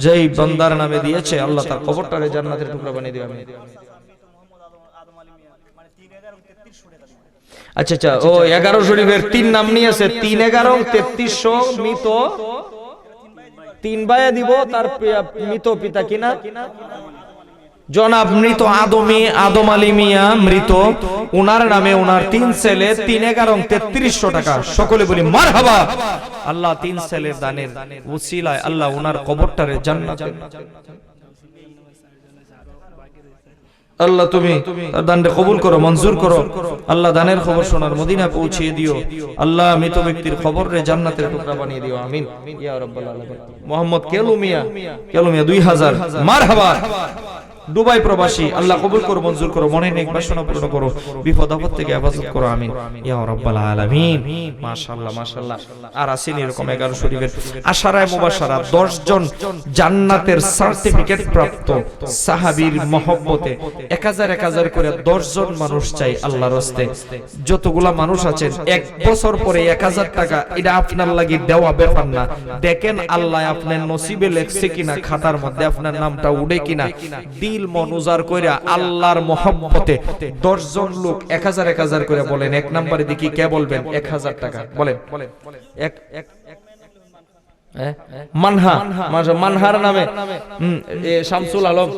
যেই বান্দার নামে দিয়েছে আল্লাহ তার কবরটারে জান্নাতের টুকরা বানিয়ে দিও। আমিন। আচ্ছা আচ্ছা, ও 11 শরীফের 3 নাম নিয়ে আছে, 3 11 3300 মৃত 3 ভাইয়া দিব, তার মৃত পিতা কিনা জনাব মৃত আদম আলী মিয়া মৃত, উনার নামে উনার 3 ছেলে, 3 11 3300 টাকা। সকলে বলি মারহাবা। আল্লাহ 3 ছেলের দানের উসিলায় আল্লাহ উনার কবরটারে জান্নাতে আল্লাহ তুমি তার দানকে কবুল করো, মঞ্জুর করো। আল্লাহ দানের খবর শোনার মদিনা পৌঁছিয়ে দিও। আল্লাহ মৃত ব্যক্তির খবরে জান্নাতের টুকরা বানিয়ে দিও। আমিন ইয়া রাব্বাল আলামিন। মোহাম্মদ কেলুমিয়া 2000 মারহাবা। দুবাই প্রবাসী আল্লাহ কবুল করো, মঞ্জুর করো, মনে নেক বাসনা পূরণ করো, বিপদ আপদ থেকে হেফাজত করো। আমিন ইয়া রাব্বাল আলামিন। মাশাআল্লাহ মাশাআল্লাহ। আর আসেন এরকম 11 শরীফের আশারায়ে মুবাশশারা 10 জন জান্নাতের সার্টিফিকেট প্রাপ্ত সাহাবীর মহব্বতে 1000 করে 10 জন মানুষ চাই আল্লাহর রাস্তায়। যতগুলা মানুষ আছেন 1 বছর পরে 1000 টাকা, এটা আপনার লাগি দেওয়া ব্যাপার না। দেখেন আল্লাহ আপনার নসিবে লেখছে কিনা, খাতার মধ্যে আপনার নামটা উঠে কিনা। দিল মন উজাড় কইরা আল্লাহর মহব্বতে 10 জন লোক 1000 করে বলেন। 1 নম্বরে দেখি কে বলবেন 1000 টাকা বলেন। মানহার নামে শামসুল আলম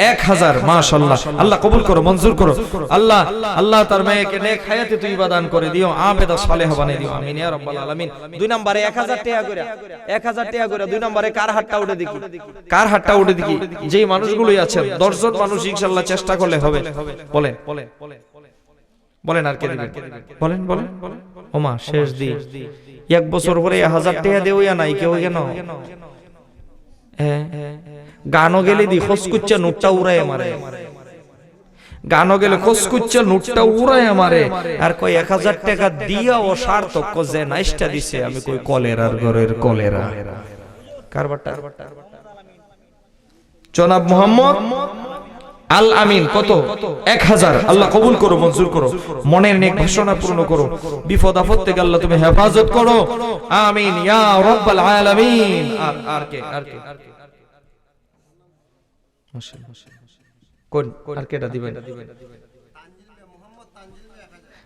1000। মাশাআল্লাহ। আল্লাহ কবুল করো, মঞ্জুর করো। আল্লাহ তার মেয়েকে নেক হায়াতে তৈয়বা দান করে দিও, আবেদা সালেহা বানিয়ে দিও। আমিন ইয়া রাব্বাল আলামিন। 2 নম্বরে 1000 টাকা করে, 2 নম্বরে কার হাতটা উঠে দেখি, যেই মানুষগুলোই আছেন 10 জন মানুষ ইনশাআল্লাহ চেষ্টা করলে হবে। বলেন আর কে দিবেন? বলেন ওমা শেষ দি 1 বছর পরে 1000 টাকা দেও ইয়া নাই কেউ কেন? গানো গেলে দি খসকুচ্চা নোটটা উড়ায় মারে, গানো গেলে খসকুচ্চা নোটটা উড়ায় মারে, আর কই 1000 টাকা দিয়া ও সার্থক যে নাইসটা দিছে। আমি কই কলেরার ঘরের কলেরা কারবারটা জনাব মোহাম্মদ আল আমিন কত? 1000। আল্লাহ কবুল করো, মঞ্জুর করো, মনের নেক বাসনা পূর্ণ করো, বিপদ আপদ থেকে আল্লাহ তুমি হেফাজত করো। আমিন ইয়া রাব্বাল আলামিন। আর কে কোন আর কেটা দিবেন?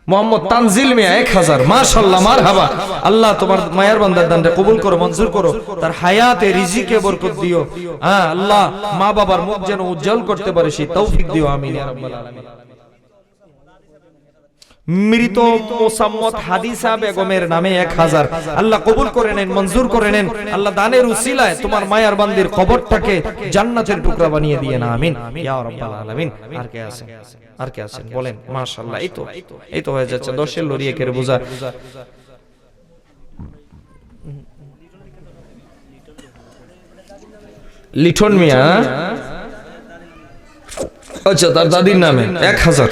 মোহাম্মদ তানজিল মিয়া 1000। মাশাআল্লাহ মারহাবা। আল্লাহ তোমার মায়ের বান্দার দানটা কবুল করো, মঞ্জুর করো, তার হায়াতে রিজিকে বরকত দিও। আল্লাহ মা বাবার মুখ যেন উজ্জ্বল করতে পারে সেই তৌফিক দিও। আমিন ইয়া রাব্বাল আলামিন। মৃত মোসাম্মদ হাদিসা বেগমের নামে 1000। আল্লাহ কবুল করে নেন, মঞ্জুর করে নেন। আল্লাহ দানের উসিলায় তোমার মায়ার বান্দির কবরটাকে জান্নাতের টুকরা বানিয়ে দিয়ে না। আমিন ইয়া রাব্বাল আলামিন। আর কে আছেন বলেন? মাশাআল্লাহ। এই তো হয়ে যাচ্ছে 10 লরিয়ে কের বোঝা। লিটন মিয়া, আচ্ছা তার দাদির নামে 1000।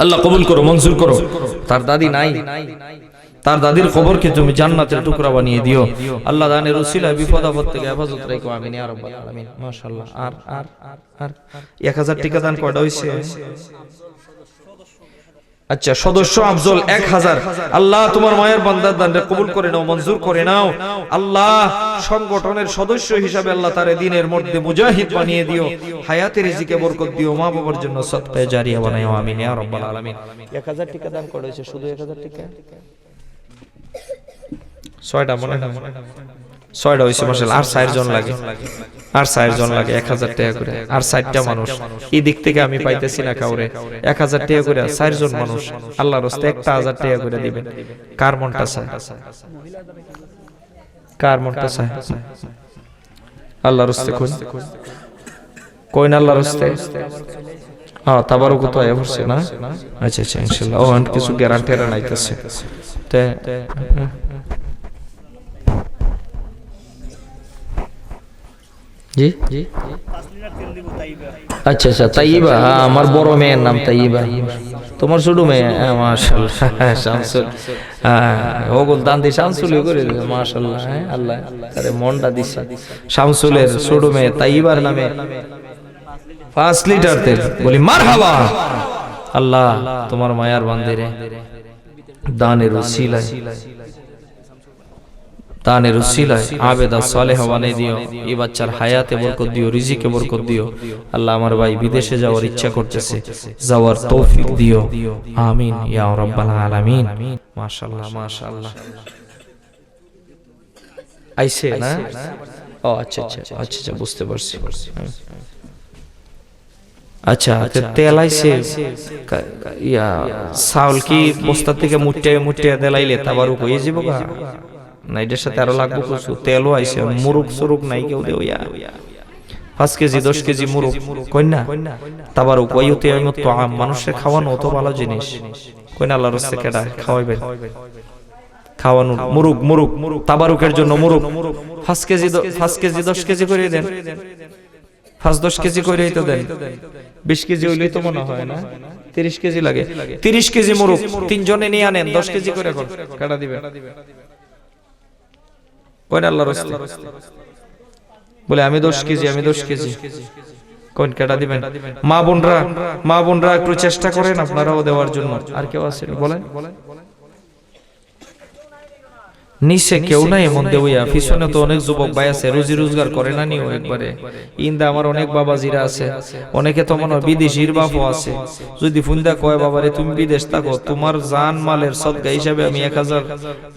আল্লাহ কবুল করো, মঞ্জুর করো। তার দাদি নাই, তার দাদির কবরকে তুমি জান্নাতের টুকরা বানিয়ে দিও। আল্লাহ দানের উসিলায় বিপদ আপদ থেকে হেফাজত রাখো। আমিন ইয়া রাব্বাল আলামিন। মাশাআল্লাহ। আর 1000 টাকা দান কয়টা হইছে? আচ্ছা সদস্য আফজল 1000। আল্লাহ তোমার মায়ের বান্দার দানকে কবুল করে নাও, মঞ্জুর করে নাও। আল্লাহ সংগঠনের সদস্য হিসাবে আল্লাহ তারে দ্বীনের মধ্যে মুজাহিদ বানিয়ে দিও, হায়াতে রিজিকে বরকত দিও, মা বাবার জন্য সদকায়ে জারিয়া বানাও। আমিন ইয়া রাব্বাল আলামিন। 1000 টাকা দান করেছে, শুধু 1000 টাকা। 6টা মনে হয় 6টা হইছে মাশাআল্লাহ। আর 4 জন লাগে, আর 4 জন লাগে 1000 টাকা করে। আর 4টা মানুষ এই দিক থেকে আমি পাইতেছি না কাউরে। 1000 টাকা করে 4 জন মানুষ আল্লাহর রাস্তে একটা 1000 টাকা করে দিবেন। কার মনটা চায়? কার মনটা চায়? আল্লাহর রাস্তে কইন আল্লাহর রাস্তে তাবারুক তো আয়া পড়ছে না? আচ্ছা আচ্ছা ইনশাআল্লাহ। ও আন কিছু গ্যারান্টি আর নাইতেছে তে জি জি আচ্ছা আচ্ছা তাইবা, আমার বড় মেয়ের নাম তাইবা, তোমার ছোট মেয়ে? মাশাআল্লাহ শামসুল, ওগল দান দি শামসুল করে দিল মাশাআল্লাহ। আল্লাহ আরে মনটা দিছে। শামসুলের ছোট মেয়ে তাইবার নামে 5 লিটার তেল। বলি মারহাবা। আল্লাহ তোমার মায়ার বান্দিরে দানের উসিলায়, দানের উসিলায় আবেদা সালেহা বানিয়ে দিও। এই বাচ্চার হায়াতে বরকত দিও, রিজিকে বরকত দিও। আল্লাহ আমার ভাই বিদেশে যাওয়ার ইচ্ছা করতেছে, যাওয়ার তৌফিক দিও। আমিন ইয়া রাব্বাল আলামিন। মাশাআল্লাহ মাশাআল্লাহ। আইছে না? ও আচ্ছা আচ্ছা আচ্ছা আচ্ছা বুঝতে পারছি। আচ্ছা তেল আইছে, ইয়া চাউল কি বস্তা থেকে মুটে মুটে দেলাইলে তাবারুক হয়ে যাব গা? না এটার সাথে আরো লাগবে কিছু। তেলও আইছে, মুরুক সুরুক নাই কেউ দেও। 5 কেজি 10 কেজি মুরুক কইনা তাবারুক ওয়াইতে আইমত তো মানুষের খাওয়ানো তো ভালো জিনিস। কইনা আল্লাহর রাস্তে কেডা খাওয়াইবেন? খাওয়ানো মুরুক মুরুক তাবারুকের জন্য মুরুক 5 কেজি 10 কেজি করে দেন। 5-10 কেজি করে তো দেন। 20 কেজি হইলেই তো মনে হয় না 30 কেজি লাগে। 30 কেজি মুরুক 3 জনে নিয়ে আনেন, 10 কেজি করে এখন কাটা দিবেন। কোন আল্লাহর রাস্তে বলে আমি 10 কেজি, আমি 10 কেজি কোন কাটা দিবেন? মা বোনরা একটু চেষ্টা করেন আপনারাও দেওয়ার জন্য। আর কেউ আছেন বলেন? নিচে কেউ নাই এমন দেওয়া। পিছনে তো অনেক যুবক ভাই আছে, রুজি রোজগার করে না নিও একবারে। ইন্দা আমার অনেক বাবাজিরা আছে, অনেকে তো মনে হয় বিদেশির বাপও আছে। যদি ফুন্দা কয় বাবারে তুমি বিদেশ থাকো, তোমার জান মালের সদকা হিসাবে আমি 1000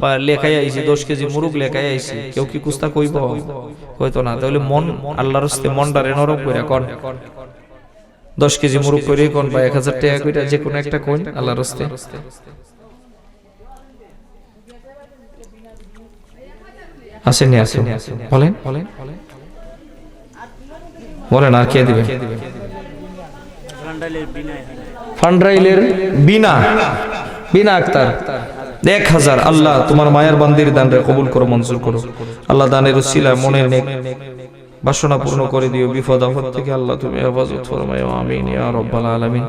বা লেখাই আইছি, 10 কেজি মুরুক লেখাই আইছি, কেউ কি কুস্তা কইব? কইতো না। তাহলে মন আল্লাহর রাস্তে মনটারে নরম করে কোন 10 কেজি মুরুক করে কোন বা 1000 টাকা কইরা যে কোনো একটা কোন আল্লাহর রাস্তে। আসেনি আসেনি বলেন বলেন আর কে দিবেন? ফান্ডরাইলের বিনা আক্তার 1000। আল্লাহ তোমার মায়ের বান্দির দানরে কবুল করো, মঞ্জুর করো। আল্লাহ দানের উসিলায় মনের নেক বাসনা পূর্ণ করে দিও। বিপদ আপদ থেকে আল্লাহ তুমি হেফাজত ফরমাও। আমিন ইয়া রাব্বাল আলামিন।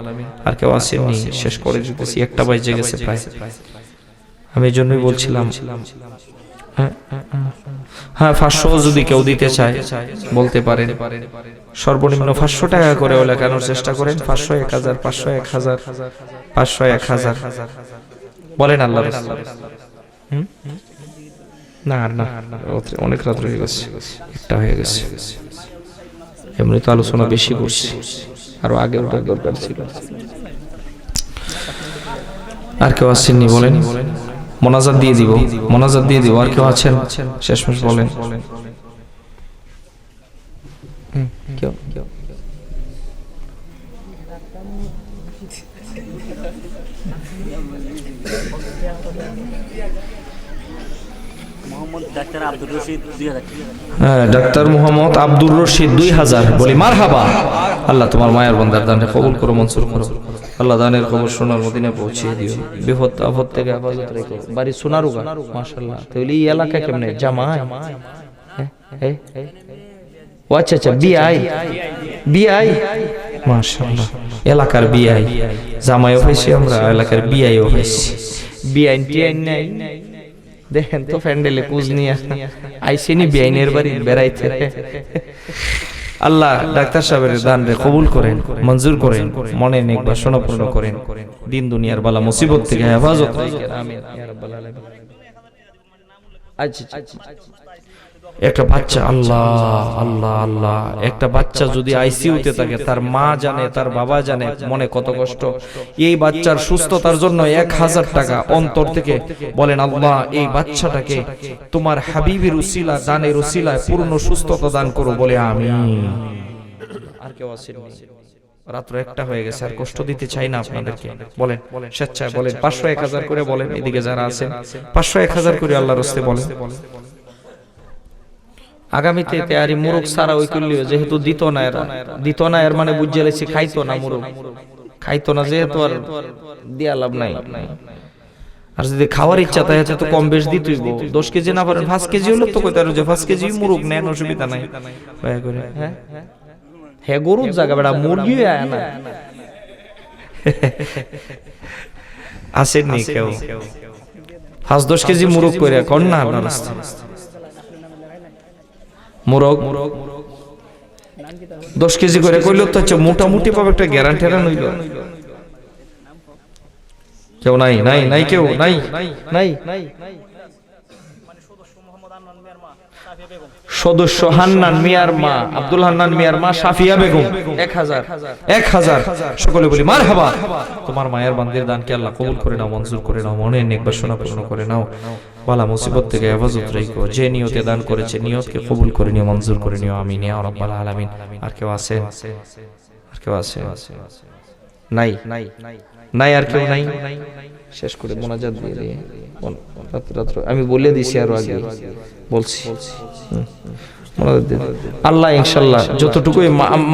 আর কেউ আসেননি? শেষ করে দিতেছি, 1টা বাজে গেছে প্রায়। আমি এই জন্যই বলছিলাম হ্যাঁ 500 যদি কেউ দিতে চায় বলতে পারেন। সর্বনিম্ন 500 টাকা করে লেখানোর চেষ্টা করেন। 500 1000 500 1000 500 1000 বলেন আল্লাহ। না না অনেক রাত হয়ে গেছে, 1টা হয়ে গেছে। এমনি তো আলোচনা বেশি করছি, আরো আগে ওঠার দরকার ছিল। আর কেউ আসেননি বলেন? মোনাজাত দিয়ে দিব, মোনাজাত দিয়ে দিব। আর কেউ আছেন? শেষমেশ বলেন। কেউ ডাক্তার মোহাম্মদ আব্দুর রশিদ 2000। বলি মারহাবা। আল্লাহ তোমার মায়ের বান্দার দানকে কবুল করো, মঞ্জুর করো। আল্লাহ দানের খবর সোনার মদিনায় পৌঁছে দিও। বিপদ আপদ থেকে হেফাজত রেখো। বাড়ি সোনারুগা মাশাআল্লাহ। তাহলে এই এলাকা কেমনে? জামাই ও আচ্ছা আচ্ছা বিআই মাশাআল্লাহ। এলাকার বিআই জামাইও হইছে, আমরা এলাকার বিআইও হইছি। বিআইন টিআইন নাই দেখেন তো প্যান্ডেলে কুজ নিয়ে আইসেনি বিআইনের বাড়ি বেড়াইতে। আল্লাহ ডাক্তার সাহেবের দানরে কবুল করেন, মঞ্জুর করেন, মনে নেক বাসনা পূর্ণ করেন, দিন দুনিয়ার বালা মুসিবত থেকে হেফাজত রাখেন। আমিন ইয়া রাব্বাল আলামিন। আচ্ছা একটা বাচ্চা, আল্লাহ আল্লাহ আল্লাহ, একটা বাচ্চা যদি আইসিইউতে থাকে, তার মা জানে, তার বাবা জানে মনে কত কষ্ট। এই বাচ্চার সুস্থতার জন্য 1000 টাকা অন্তর থেকে বলেন, আল্লাহ এই বাচ্চাটাকে তোমার হাবিবের উসিলা, দানের উসিলায় পূর্ণ সুস্থতা দান করো, বলে আমিন। আর কেউ আছেন? রাত্র 1টা হয়ে গেছে, আর কষ্ট দিতে চাই না আপনাদেরকে। বলেন স্বেচ্ছায় বলেন, 500 1000 করে বলেন। এদিকে যারা আছেন 500 1000 করে আল্লাহর রাস্তে বলেন। আগামীতে তেয়ারি মুরগ সারা ওই করলিও, যেহেতু দিত না এর মানে বুঝে লেছি খাইতো না, মুরগ খাইতো না, যেহেতু আর দিয়া লাভ নাই। আর যদি খাওয়ার ইচ্ছা তাই হচ্ছে তো কম বেশ দিতই, 10 কেজি না পারেন 5 কেজি হলো তো কইতারো যে 5 কেজি মুরগ নেন, অসুবিধা নাই দয়া করে। হ্যাঁ গরুর জায়গা বেড়া মুরগি আয় না। আসেননি কেউ 5-10 কেজি মুরগ করে কোন না আপনার রাস্তা মুরগ 10 কেজি করে কইলো তো হচ্ছে মোটামুটি পাবে, একটা গ্যারান্টি হইল। কেউ নাই নাই নাই কেউ নাই নাই সদস্য হান্নান মিয়ার মা, আব্দুল হান্নান মিয়ার মা সাফিয়া বেগম 1000 সকলে বলি মারহাবা। তোমার মায়ের বান্দির দানকে আল্লাহ কবুল করে নাও, মঞ্জুর করে নাও, মনে নেক বাসনা পূর্ণ করে নাও, বালা মুসিবত থেকে হেফাজত রেখো। যে নিয়তে দান করেছে নিয়তকে কবুল করে নিও, মঞ্জুর করে নিও, আমিন ইয়া রাব্বাল আলামিন। আর কেউ আছে? আর কেউ আছে? নাই নাই আর কেউ নাই? শেষ করে মোনাজাত দিয়ে দিয়ে রাত্র আমি বলে দিছি, আরো আগে বলছি। আল্লাহ ইনশাআল্লাহ যতটুকুই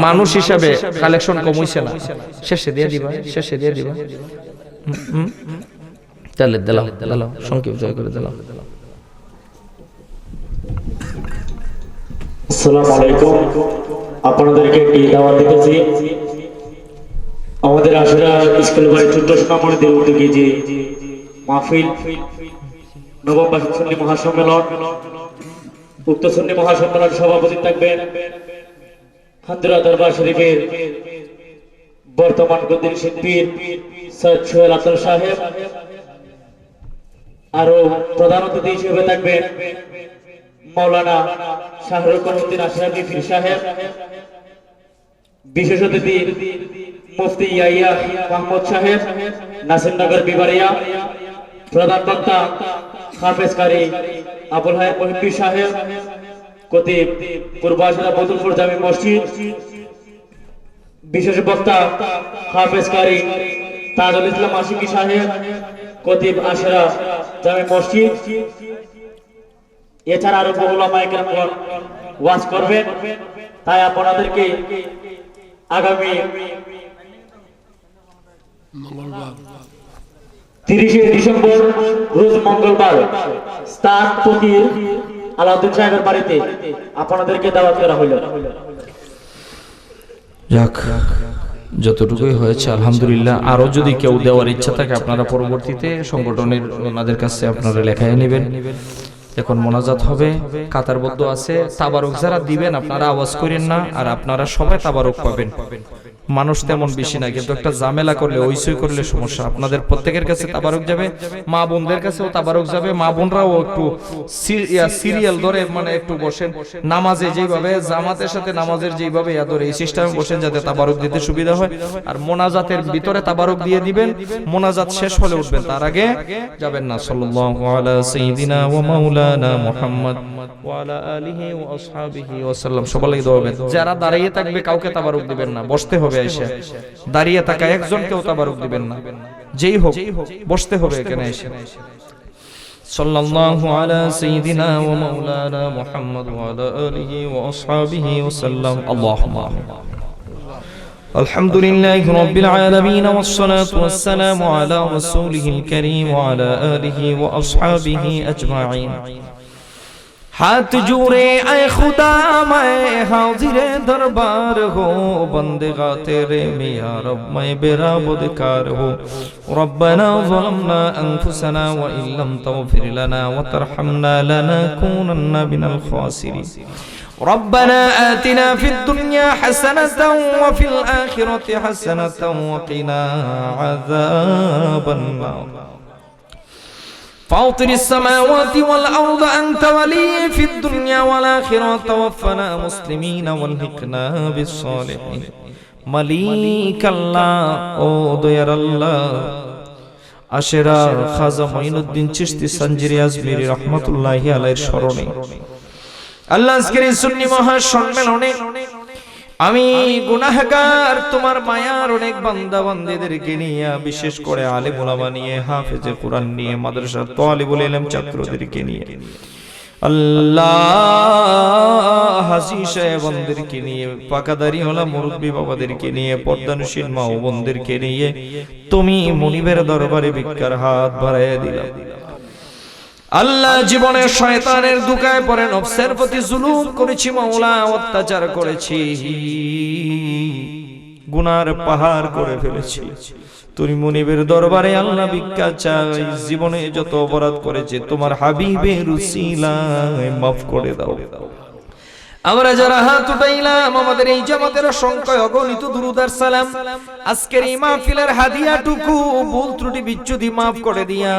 মানুষ হিসাবে কালেকশন কম হইছে না, শেষে দিয়ে দিবা, শেষে দিয়ে দিবা। তাহলে দিলাম সংক্ষেপ জয় করে দিলাম। আসসালামু আলাইকুম। আপনাদেরকে একটি দাওয়াত দিতেছি। আমাদের আশুরা স্কুল বাড়ি 14 নম্বরের উদ্যোগে যে মাহফিল নবম বার্ষিক সুন্নি মহাসম্মেলন, উক্ত সুন্নি মহাসম্মেলন সভাপতি থাকবেন হান্দুরা দরবার শরীফের বর্তমান গদ্দির শিল্পী সৈয়দ সোহেল আতর সাহেব। আরো প্রধান অতিথি হিসেবে থাকবেন মাওলানা শাহরুখ উদ্দিন আশরাফি ফির সাহেব। বিশেষ অতিথি মুফতি ইয়াহিয়া মাহমুদ সাহেব, নাসিরনগর বিবারিয়া। প্রধান বক্তা হাফেজ কারি আবুল হায়াত মুহিব্বি সাহেব, খতিব পূর্ব আশুরা বদরপুর জামি মসজিদ। বিশেষ বক্তা হাফেজ কারি তাজুল ইসলাম আশিকি সাহেব, খতিব আশুরা জামি মসজিদ। এছাড়া আরো বহু উলামায়ে কেরামগণ ওয়াজ করবেন। তাই আপনাদেরকে আগামী 30 ডিসেম্বর রোজ মঙ্গলবার স্থান ফকির আলাউদ্দিন সাহেবের বাড়িতে আপনাদেরকে দাওয়াত করা হলো। যাক, যতটুকুই হয়েছে আলহামদুলিল্লাহ। আরো যদি কেউ দেওয়ার ইচ্ছা থাকে আপনারা পরবর্তীতে সংগঠনের ওনাদের কাছে আপনারা লেখায় নেবেন। এখন মোনাজাত হবে, কাতারবদ্ধ আছে। তাবারক যারা দিবেন আপনারা আওয়াজ করেন না, আর আপনারা সবাই তাবারক পাবেন। মানুষ তেমন বেশি না, কিন্তু একটা ঝামেলা করলে ওইসই করলে সমস্যা। আপনাদের প্রত্যেকের কাছে তাবারক যাবে, মা বোনদের কাছেও তাবারক যাবে। মা বোনরাও একটু সিরিয়াল ধরে মানে একটু বসেন, নামাজে যেভাবে জামাতের সাথে নামাজের যেভাবে ধরে এই সিস্টেমে বসেন যাতে তাবারক দিতে সুবিধা হয়। আর মোনাজাতের ভিতরে তাবারক দিয়ে দিবেন, মোনাজাত শেষ হলে উঠবেন, তার আগে যাবেন না। সাল্লাল্লাহু আলা সাইয়্যিদিনা ওয়া মাওলানা মুহাম্মদ ওয়া আলা আলিহি ওয়া আসহাবিহি ওয়া সাল্লাম। সবাই দোয়া করবেন। যারা দাঁড়িয়ে থাকবে কাউকে তাবারক দিবেন না, বসতে হবে। এসে দাঁড়িয়ে থাকা একজনকেও তাবারক দিবেন না, যেই হোক বসতে হবে এখানে এসে। সাল্লাল্লাহু আলা সাইয়্যিদিনা ওয়া মাওলানা মুহাম্মদ ওয়া আলা আলিহি ওয়া আসহাবিহি ওয়া সাল্লাম। আল্লাহুম্মা আমিন। আলহামদুলিল্লাহি রাব্বিল আলামিন ওয়াস সালাতু ওয়াস সালামু আলা রাসূলিহিল কারীম ওয়া আলা আলিহি ওয়া আসহাবিহি আজমাইন। हाथ जोड़े ऐ खुदा मैं हाजिर दरबार हो, बंदगा तेरे मिया रब मैं बेरा बदकार हो। रब्बना ज़लमना अनफुसना व इन लम तगफिर लना व तरहमना लनकूनन्न मिनल खासिरीन। ربنا آتنا في الدنيا حسنة وفي الآخرة حسنة وقنا عذاب النار। فاطر السماوات والأرض أنت ولي في الدنيا والآخرة توفنا مسلمين والحقنا بالصالحين মালিক আল্লাহ ও দয়ার আল্লাহ আশেরা খাজা মঈনুদ্দিন চিশতি সঞ্জিরি আজমিরি রহমাতুল্লাহি আলাইহির স্মরণে আল্লাহ আজকের এই সুন্নি মহা সম্মেলনে আমি গুনাহগার তোমার মায়ার অনেক বান্দা বান্দীদেরকে নিয়ে বিশেষ করে আলেম উলামা নিয়ে হাফেজে কোরআন নিয়ে মাদ্রাসার তালিবুল ইলম ছাত্রদেরকে নিয়ে আল্লাহ হাজি সাহেবদেরকে নিয়ে পাকাদারি হলা মুরব্বী বাবাদেরকে নিয়ে পর্দানুশীল মা ও বোনদেরকে নিয়ে তুমি মুনিবের দরবারে ভিক্ষার হাত বাড়াইয়া দিলা আল্লাহ জীবনে শয়তানের দুকায় পড়ে নফসের প্রতি জুলুম করেছি মাওলা অত্যাচার করেছি গুনার পাহাড় করে ফেলেছি তুমি মুনিবের দরবারে আল্লাহ ভিক্ষা চাই জীবনে যত অপরাধ করেছে তোমার হাবিবের উসিলায় maaf করে দাও আমরা যারা হাত উঠাইলাম আমাদের এই জামাতের সংখ্যায় অগণিত দুরূদ আর সালাম আজকের এই মাহফিলের হাদিয়াটুকু ভুল ত্রুটি বিচ্যুতি maaf করে দিয়া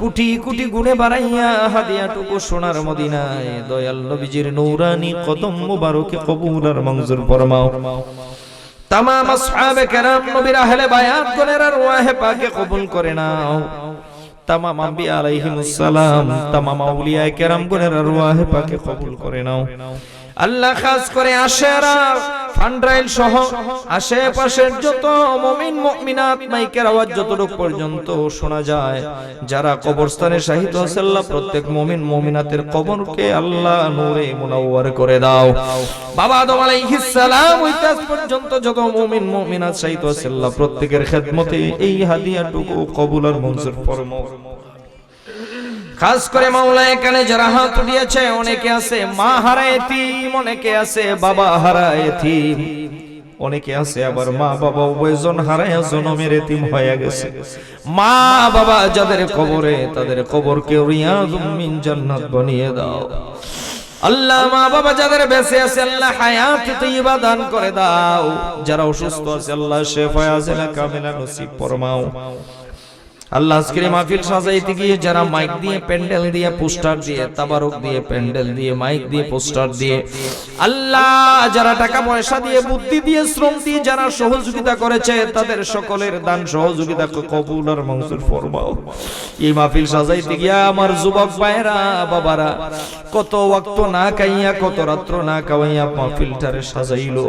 কোটি কোটি গুণে বাড়াইয়া হাদিয়াটুকু সোনার মদিনায় দয়াল নবীজির নূরানি কদম মুবারকে কবুল আর মঞ্জুর ফরমাও तमाम আসহাবে কেরাম নবীর আহলে বায়াত গণের রওয়াহ পাকে কবুল করে নাও तमाम আম্বিয়া আলাইহিমুস সালাম तमाम আউলিয়া কেরাম গণের রওয়াহ পাকে কবুল করে নাও আল্লাহ খাস করে আশেরা ফান্ডরাইল সহ আশেপাশের যত মুমিন মুমিনাত মাইকের আওয়াজ যতটুকু পর্যন্ত শোনা যায় যারা কবরস্থানে শহীদ হয়েছে আল্লাহ প্রত্যেক মুমিন মুমিনাতের কবরকে আল্লাহ নূরে মুনাওয়ার করে দাও বাবা আদম আলাইহিস সালাম হইতে আজ পর্যন্ত যত মুমিন মুমিনাত শহীদ হয়েছে আল্লাহ প্রত্যেকের খেদমতে এই হাদিয়াটুকু কবুল আর মঞ্জুর ফরমাও খাস করে মাওলা এখানে যারা হাত দিয়েছে অনেকে আছে মা হারা এতিম অনেকে আছে বাবা হারা এতিম অনেকে আছে আবার মা বাবা উভয়জন হারায় জনমের এতিম হয়ে গেছে মা বাবা যাদের কবরে তাদের কবরকে রিয়াদুম মিন জান্নাত বানিয়ে দাও আল্লাহ মা বাবা যাদের বেঁচে আছে আল্লাহ হায়াত তৈয়বা দান করে দাও যারা অসুস্থ আছে আল্লাহ শিফা আজলা কামিলা নসিব ফরমাও আল্লাহ আজকের মাহফিল সাজাইতে গিয়ে যারা মাইক দিয়ে প্যান্ডেল দিয়ে পোস্টার দিয়ে তাবারক দিয়ে প্যান্ডেল দিয়ে মাইক দিয়ে পোস্টার দিয়ে আল্লাহ যারা টাকা পয়সা দিয়ে বুদ্ধি দিয়ে শ্রম দিয়ে যারা সহযোগিতা করেছে তাদের সকলের দান সহযোগিতা কবুল আর মঞ্জুর ফরমাও এই মাহফিল সাজাইতে গিয়ে আমার যুবক ভাইরা বাবারা কত ওয়াক্ত না খাইয়া কত রাত্র না খাওয়াইয়া মাহফিলটারে সাজাইলো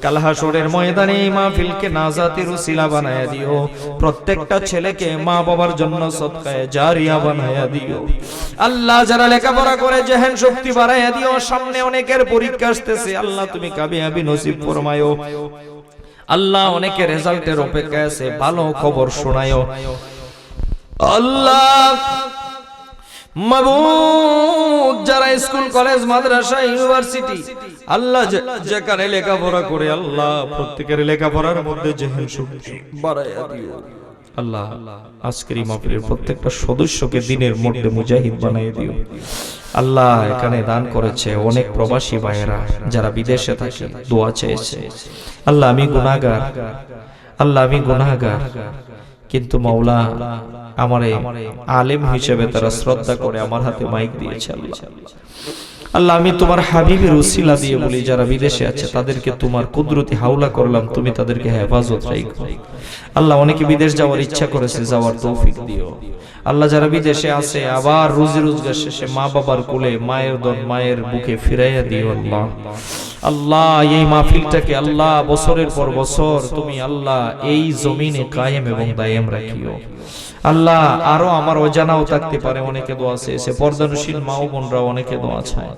কাল হাসরের ময়দানে এই মাহফিলকে নাজাতের উসিলা বানায়া দিও প্রত্যেকটা ছেলেকে মা বাবার জন্য সদকায়ে জারিয়া বানায়া দিও আল্লাহ যারা লেখাপড়া করে জেহেন শক্তি বাড়ায়া দিও সামনে অনেকের পরীক্ষা আসতেছে আল্লাহ তুমি কামিয়াবি নসিব ফরমায়ো আল্লাহ অনেকের রেজাল্টের অপেক্ষায় আছে ভালো খবর শোনায়ো আল্লাহ মাবুদ যারা স্কুল কলেজ মাদ্রাসা ইউনিভার্সিটি আল্লাহ যেখানে লেখাপড়া করে আল্লাহ প্রত্যেকের লেখাপড়ার মধ্যে জেহেন শক্তি বাড়ায়া দিও আল্লাহ আজকের মাহফিলের প্রত্যেকটা সদস্যকে দিনের মধ্যে মুজাহিদ বানিয়ে দিও আল্লাহ এখানে দান করেছে অনেক প্রবাসী ভাইয়েরা যারা বিদেশে থাকে দোয়া চেয়েছে আল্লাহ আমি গুনাহগার আল্লাহ আমি গুনাহগার কিন্তু মাওলা আমারে আলেম হিসেবে তারা শ্রদ্ধা করে আমার হাতে মাইক দিয়েছে আল্লাহ আল্লাহ আমি তোমার হাবিবের উসিলা দিয়ে বলি যারা বিদেশে আছে তাদেরকে তোমার কুদরতি হাওলা করলাম তুমি তাদেরকে হেফাজত রাখো আল্লাহ অনেকে বিদেশ যাওয়ার ইচ্ছা করেছে যাওয়ার তৌফিক দিও আল্লাহ যারা বিদেশে আছে আবার রুজি রোজগার শেষে মা বাবার কোলে মায়ের দর মায়ের বুকে ফিরাইয়া দিও আল্লাহ আল্লাহ এই মাহফিলটাকে আল্লাহ বছরের পর বছর তুমি আল্লাহ এই জমিনে কায়েম এবং দায়েম রাখিও আল্লাহ আরো আমার অজানাও থাকতে পারে অনেকে দোয়া চেয়েছে পর্দানুশীল মা ও বোনরা অনেকে দোয়া চায়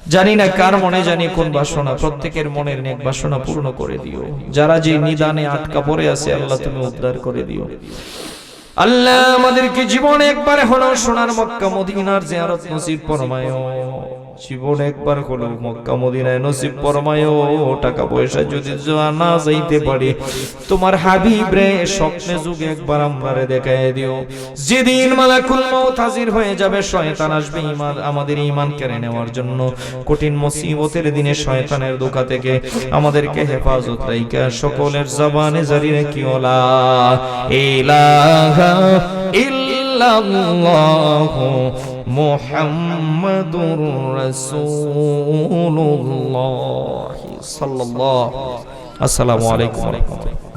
জানি না কার মনে জানি কোন বাসনা প্রত্যেকের মনের নেক বাসনা পূর্ণ করে দিও যারা যে নিদানে আটকা পড়ে আছে আল্লাহ তুমি উদ্ধার করে দিও আল্লাহ আমাদেরকে জীবনে একবার হলো সোনার মক্কা মদিনার জিয়ারত নসিব ফরমায়ো জীবনে একবার হলো মক্কা মদিনায় নসিব ফরমায়ো টাকা পয়সা যদি জানা যাইতে পারি তোমার হাবিব রে স্বপ্নে যুগে একবার আমরারে দেখায় দিও যেদিন মালাকুল মউত হাজির হয়ে যাবে শয়তান আসবে ঈমান আমাদের ঈমান কেড়ে নেওয়ার জন্য কঠিন মুসিবতের দিনে শয়তানের ধোঁকা থেকে আমাদেরকে হেফাজত রাইখা সকলের জবানে জারি রাখিও লা ইলাহা ইল্লাল্লাহ ইল্লাল্লাহু মুহাম্মাদুর রাসূলুল্লাহ সাল্লাল্লাহু। আসসালামু আলাইকুম ওয়া রাহমাতুল্লাহ।